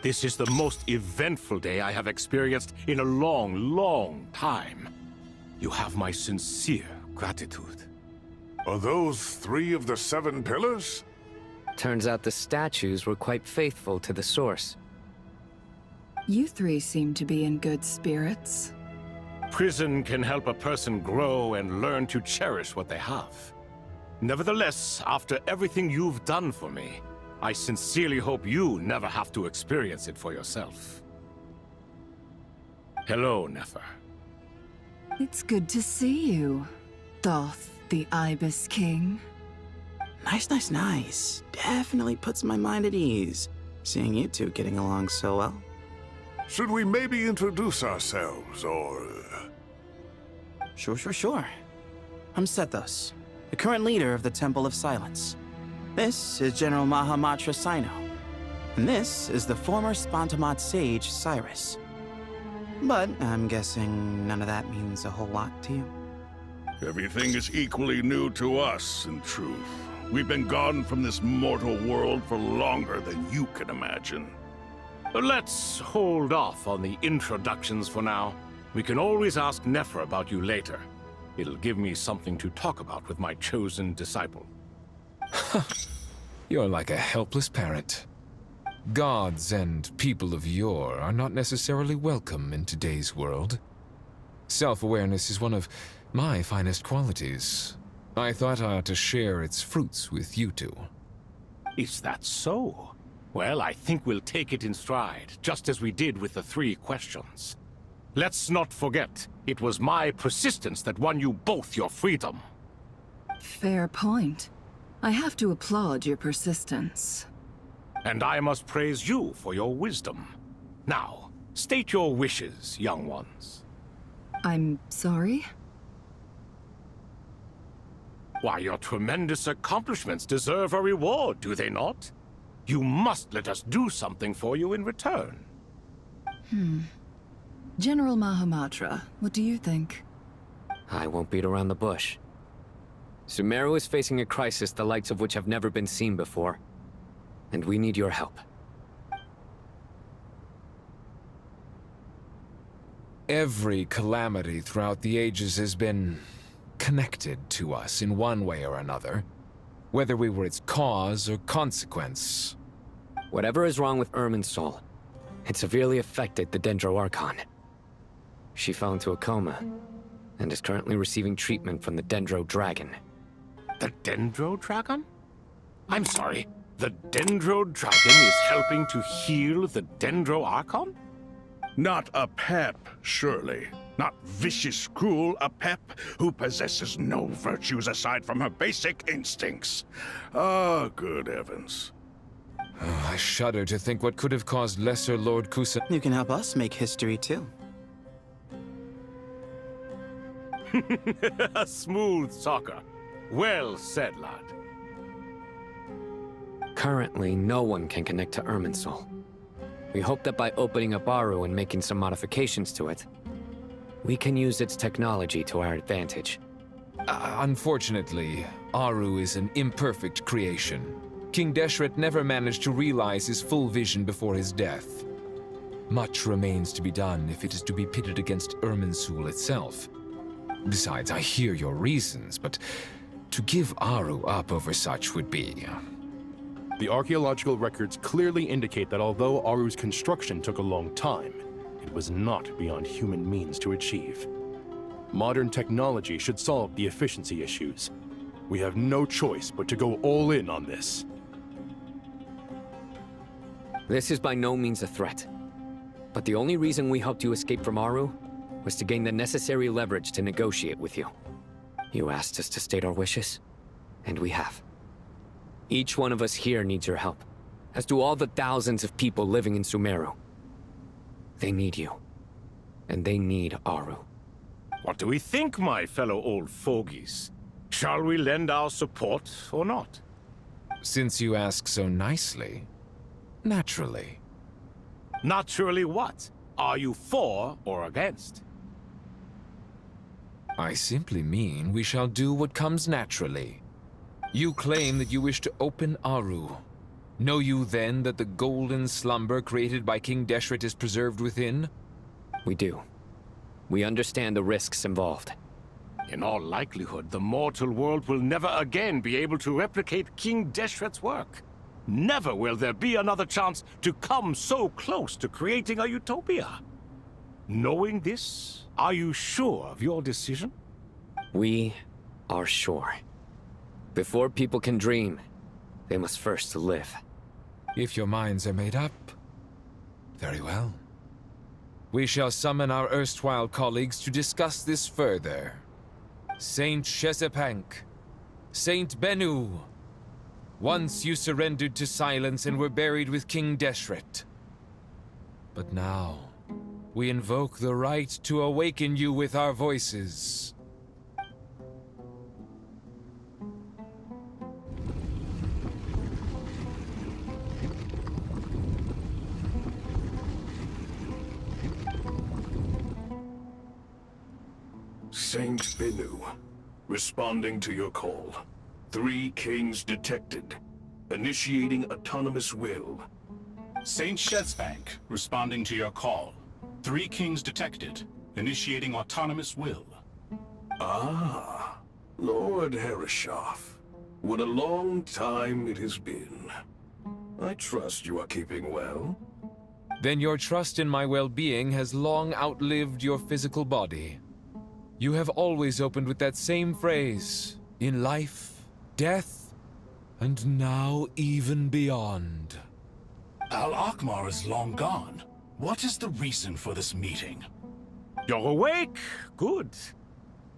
Speaker 18: This is the most eventful day I have experienced in a long time. You have my sincere gratitude.
Speaker 17: Are those 3 of the 7 pillars?
Speaker 20: Turns out the statues were quite faithful to the source.
Speaker 7: You three seem to be in good spirits.
Speaker 18: Prison can help a person grow and learn to cherish what they have. Nevertheless, after everything you've done for me, I sincerely hope you never have to experience it for yourself. Hello, Nefer.
Speaker 7: It's good to see you, Thoth the Ibis King.
Speaker 5: Nice. Definitely puts my mind at ease, seeing you two getting along so well.
Speaker 21: Should we maybe introduce ourselves, or...
Speaker 5: Sure. I'm Sethos, the current leader of the Temple of Silence. This is General Mahamatra Sino, and this is the former Spantamat sage, Cyrus. But I'm guessing none of that means a whole lot to you.
Speaker 17: Everything is equally new to us, in truth. We've been gone from this mortal world for longer than you can imagine.
Speaker 18: Let's hold off on the introductions for now. We can always ask Nefer about you later. It'll give me something to talk about with my chosen disciple.
Speaker 14: You're like a helpless parent. Gods and people of yore are not necessarily welcome in today's world. Self-awareness is one of my finest qualities. I thought I ought to share its fruits with you two.
Speaker 18: Is that so? Well, I think we'll take it in stride, just as we did with the 3 questions. Let's not forget, it was my persistence that won you both your freedom.
Speaker 7: Fair point. I have to applaud your persistence.
Speaker 18: And I must praise you for your wisdom. Now, state your wishes, young ones.
Speaker 7: I'm sorry?
Speaker 18: Why, your tremendous accomplishments deserve a reward, do they not? You must let us do something for you in return.
Speaker 7: General Mahamatra, what do you think?
Speaker 20: I won't beat around the bush. Sumeru is facing a crisis the likes of which have never been seen before. And we need your help.
Speaker 14: Every calamity throughout the ages has been connected to us in one way or another, whether we were its cause or consequence.
Speaker 20: Whatever is wrong with Irminsul, it severely affected the Dendro Archon. She fell into a coma, and is currently receiving treatment from the Dendro Dragon.
Speaker 18: The Dendro Dragon? I'm sorry, the Dendro Dragon is helping to heal the Dendro Archon?
Speaker 17: Not a pep, surely. Not vicious, cruel a pep who possesses no virtues aside from her basic instincts. Ah, good heavens.
Speaker 14: Oh, I shudder to think what could have caused Lesser Lord Kusa.
Speaker 5: You can help us make history, too.
Speaker 18: A smooth talker. Well said, lad.
Speaker 20: Currently, no one can connect to Irminsul. We hope that by opening up Aru and making some modifications to it, we can use its technology to our advantage.
Speaker 14: Unfortunately, Aru is an imperfect creation. King Deshret never managed to realize his full vision before his death. Much remains to be done if it is to be pitted against Irminsul itself. Besides, I hear your reasons, but to give Aru up over such would be...
Speaker 19: The archaeological records clearly indicate that although Aru's construction took a long time, it was not beyond human means to achieve. Modern technology should solve the efficiency issues. We have no choice but to go all in on this.
Speaker 20: This is by no means a threat. But the only reason we helped you escape from Aru was to gain the necessary leverage to negotiate with you. You asked us to state our wishes, and we have. Each one of us here needs your help, as do all the thousands of people living in Sumeru. They need you, and they need Aru.
Speaker 18: What do we think, my fellow old fogies? Shall we lend our support or not?
Speaker 14: Since you ask so nicely, naturally.
Speaker 18: Naturally what? Are you for or against?
Speaker 14: I simply mean we shall do what comes naturally. You claim that you wish to open Aru. Know you then that the golden slumber created by King Deshret is preserved within?
Speaker 20: We do. We understand the risks involved.
Speaker 18: In all likelihood, the mortal world will never again be able to replicate King Deshret's work. Never will there be another chance to come so close to creating a utopia. Knowing this, are you sure of your decision?
Speaker 20: We are sure. Before people can dream, they must first live.
Speaker 14: If your minds are made up, very well. We shall summon our erstwhile colleagues to discuss this further. Saint Shezepank, Saint Bennu, once you surrendered to silence and were buried with King Deshret. But now, we invoke the right to awaken you with our voices.
Speaker 17: Saint Bennu,
Speaker 11: Responding to your call. 3 kings detected. Initiating autonomous will.
Speaker 22: Saint Shesbank, responding to your call. 3 kings detected. Initiating autonomous will.
Speaker 11: Ah, Lord Herreshoff. What a long time it has been. I trust you are keeping well.
Speaker 14: Then your trust in my well-being has long outlived your physical body. You have always opened with that same phrase, in life, death, and now even beyond.
Speaker 22: Al-Akhmar is long gone. What is the reason for this meeting?
Speaker 18: You're awake? Good.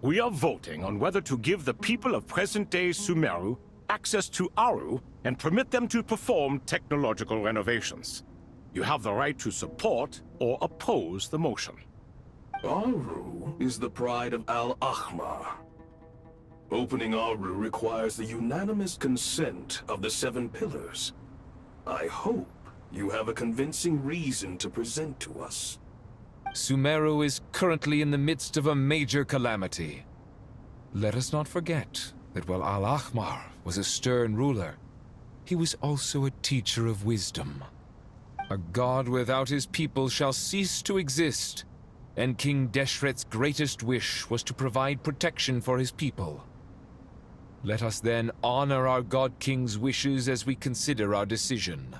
Speaker 18: We are voting on whether to give the people of present-day Sumeru access to Aru and permit them to perform technological renovations. You have the right to support or oppose the motion.
Speaker 11: Aru is the pride of Al-Akhmar. Opening Aru requires the unanimous consent of the 7 pillars. I hope you have a convincing reason to present to us.
Speaker 14: Sumeru is currently in the midst of a major calamity. Let us not forget that while Al-Akhmar was a stern ruler, he was also a teacher of wisdom. A god without his people shall cease to exist, and King Deshret's greatest wish was to provide protection for his people. Let us then honor our God King's wishes as we consider our decision.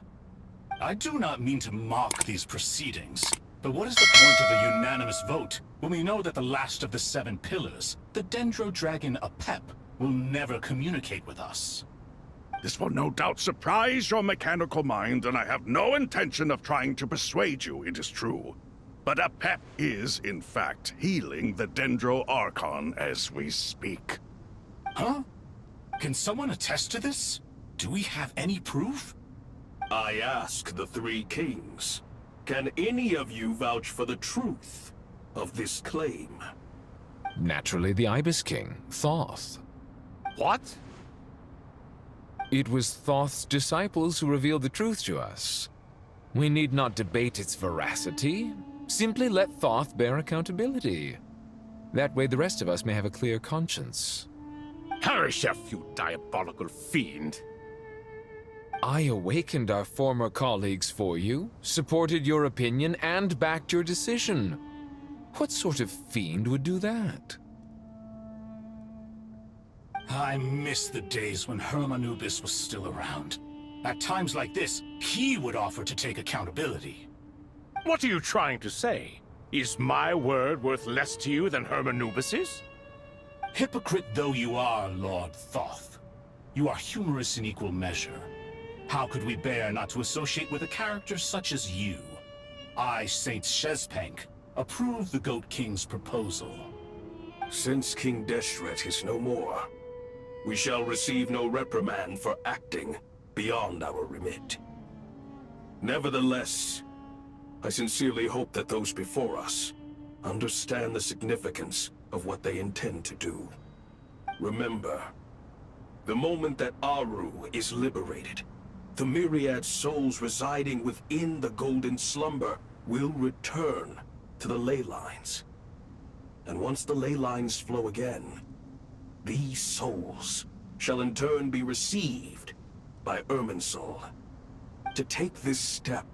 Speaker 22: I do not mean to mock these proceedings, but what is the point of a unanimous vote when we know that the last of the 7 pillars, the Dendro Dragon Apep, will never communicate with us?
Speaker 17: This will no doubt surprise your mechanical mind, and I have no intention of trying to persuade you it is true. But Apep is, in fact, healing the Dendro Archon as we speak.
Speaker 22: Huh? Can someone attest to this? Do we have any proof?
Speaker 11: I ask the 3 kings. Can any of you vouch for the truth of this claim?
Speaker 14: Naturally, the Ibis King, Thoth.
Speaker 18: What?
Speaker 14: It was Thoth's disciples who revealed the truth to us. We need not debate its veracity. Simply let Thoth bear accountability. That way the rest of us may have a clear conscience.
Speaker 18: Herreshoff, you diabolical fiend!
Speaker 14: I awakened our former colleagues for you, supported your opinion, and backed your decision. What sort of fiend would do that?
Speaker 22: I miss the days when Hermanubis was still around. At times like this, he would offer to take accountability.
Speaker 18: What are you trying to say? Is my word worth less to you than Hermanubis's?
Speaker 22: Hypocrite though you are, Lord Thoth, you are humorous in equal measure. How could we bear not to associate with a character such as you? I, Saint Shespank, approve the Goat King's proposal.
Speaker 11: Since King Deshret is no more, we shall receive no reprimand for acting beyond our remit. Nevertheless, I sincerely hope that those before us understand the significance of what they intend to do. Remember, the moment that Aru is liberated, the myriad souls residing within the Golden Slumber will return to the ley lines. And once the ley lines flow again, these souls shall in turn be received by Irminsul. To take this step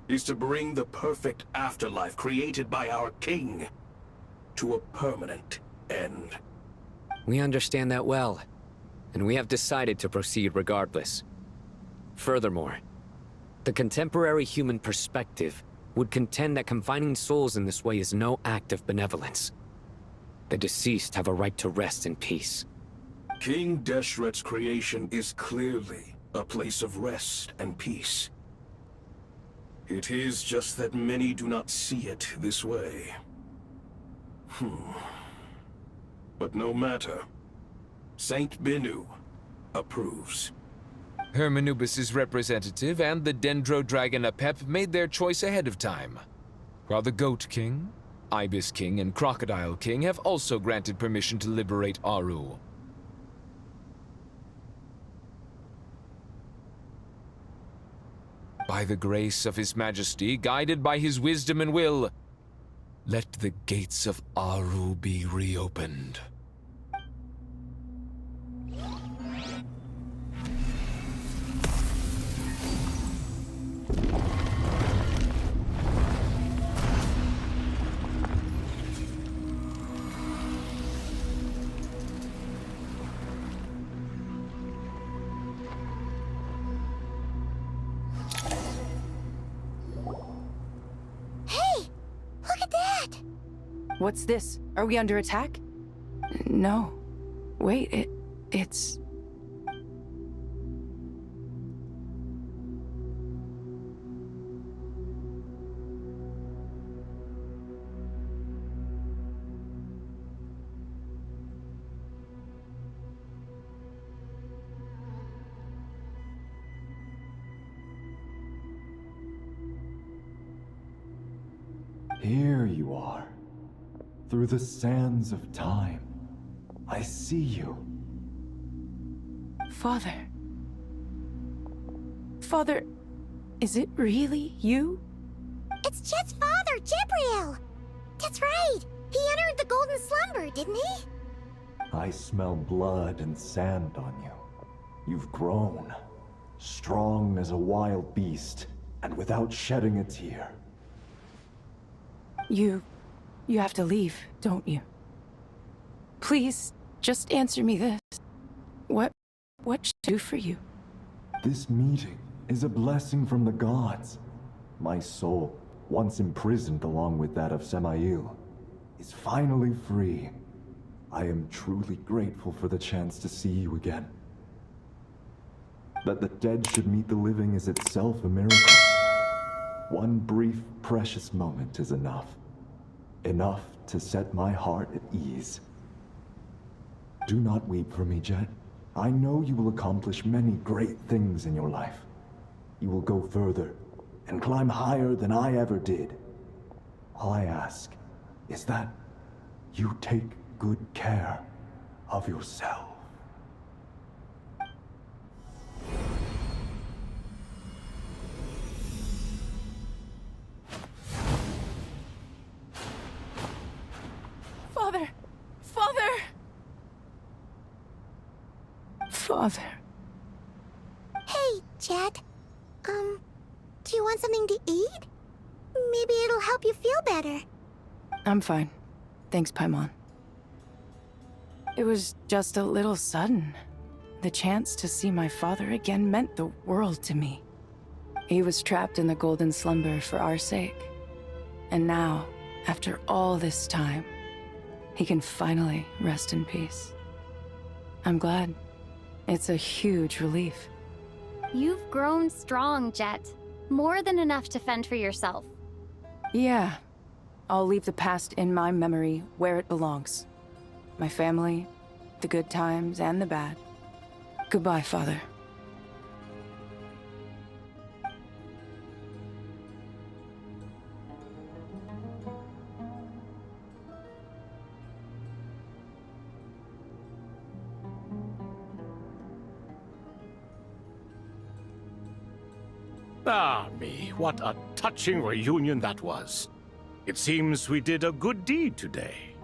Speaker 11: is to bring the perfect afterlife created by our king to a permanent end.
Speaker 20: We understand that well, and we have decided to proceed regardless. Furthermore, the contemporary human perspective would contend that confining souls in this way is no act of benevolence. The deceased have a right to rest in peace.
Speaker 11: King Deshret's creation is clearly a place of rest and peace. It is just that many do not see it this way. But no matter. Saint Binu approves.
Speaker 14: Hermanubis' representative and the Dendro Dragon Apep made their choice ahead of time, while the Goat King, Ibis King, and Crocodile King have also granted permission to liberate Aru. By the grace of His Majesty, guided by his wisdom and will, let the gates of Aru be reopened.
Speaker 15: What's this? Are we under attack? No. Wait, it's...
Speaker 8: Here you are. Through the sands of time. I see you.
Speaker 15: Father. Father, is it really you?
Speaker 12: It's Jet's father, Jibriel! That's right! He entered the Golden Slumber, didn't he?
Speaker 8: I smell blood and sand on you. You've grown. Strong as a wild beast, and without shedding a tear.
Speaker 15: You have to leave, don't you? Please, just answer me this. What should I do for you?
Speaker 8: This meeting is a blessing from the gods. My soul, once imprisoned along with that of Samael, is finally free. I am truly grateful for the chance to see you again. That the dead should meet the living is itself a miracle. One brief, precious moment is enough. Enough to set my heart at ease. Do not weep for me, Jet. I know you will accomplish many great things in your life. You will go further and climb higher than I ever did. All I ask is that you take good care of yourself.
Speaker 15: Father.
Speaker 12: Hey, Jet. Do you want something to eat? Maybe it'll help you feel better.
Speaker 15: I'm fine. Thanks, Paimon. It was just a little sudden. The chance to see my father again meant the world to me. He was trapped in the Golden Slumber for our sake. And now, after all this time, he can finally rest in peace. I'm glad. It's a huge relief.
Speaker 2: You've grown strong, Jet. More than enough to fend for yourself.
Speaker 15: Yeah. I'll leave the past in my memory where it belongs. My family, the good times and the bad. Goodbye, Father.
Speaker 18: Ah, me, what a touching reunion that was. It seems we did a good deed today.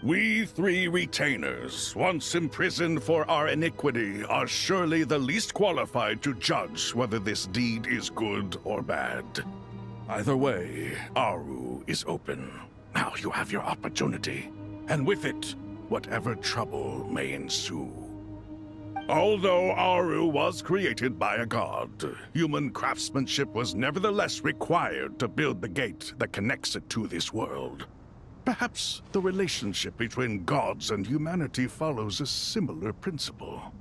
Speaker 17: We three retainers, once imprisoned for our iniquity, are surely the least qualified to judge whether this deed is good or bad. Either way, Aru is open. Now you have your opportunity, and with it, whatever trouble may ensue. Although Aru was created by a god, human craftsmanship was nevertheless required to build the gate that connects it to this world. Perhaps the relationship between gods and humanity follows a similar principle.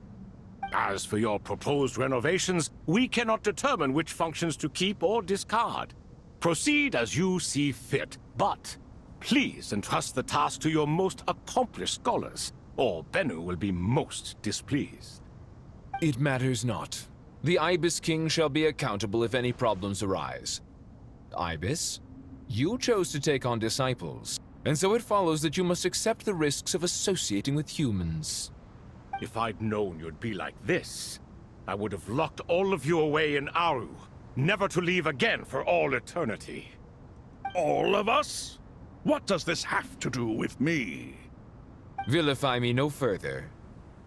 Speaker 18: As for your proposed renovations, we cannot determine which functions to keep or discard. Proceed as you see fit, but please entrust the task to your most accomplished scholars, or Bennu will be most displeased.
Speaker 14: It matters not. The Ibis King shall be accountable if any problems arise. Ibis, you chose to take on disciples, and so it follows that you must accept the risks of associating with humans.
Speaker 18: If I'd known you'd be like this, I would have locked all of you away in Aru, never to leave again for all eternity.
Speaker 17: All of us? What does this have to do with me?
Speaker 14: Vilify me no further.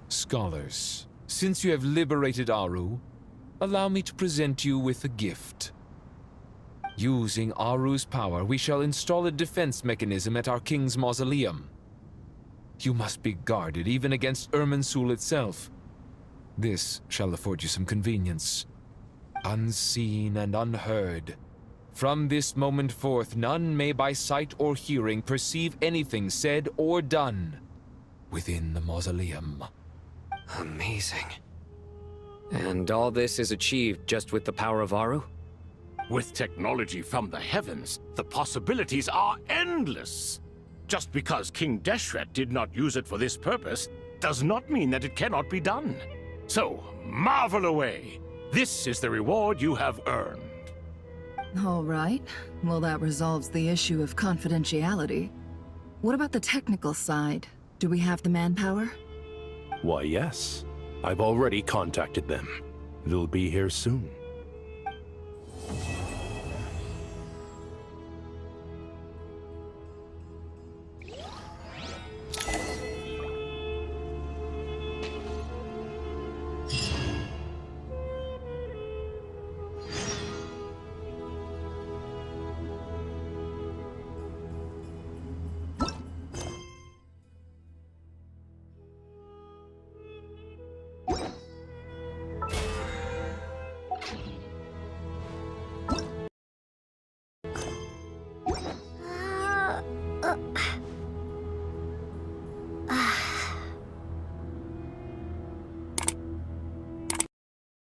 Speaker 14: Scholars, since you have liberated Aru, allow me to present you with a gift. Using Aru's power, we shall install a defense mechanism at our king's mausoleum. You must be guarded even against Irminsul itself. This shall afford you some convenience. Unseen and unheard, From this moment forth, none may by sight or hearing perceive anything said or done within the mausoleum.
Speaker 20: Amazing. And all this is achieved just with the power of Aru?
Speaker 18: With technology from the heavens, the possibilities are endless. Just because King Deshret did not use it for this purpose does not mean that it cannot be done. So, marvel away. This is the reward you have earned.
Speaker 7: All right. Well, that resolves the issue of confidentiality. What about the technical side? Do we have the manpower?
Speaker 19: Why, yes. I've already contacted them. They'll be here soon.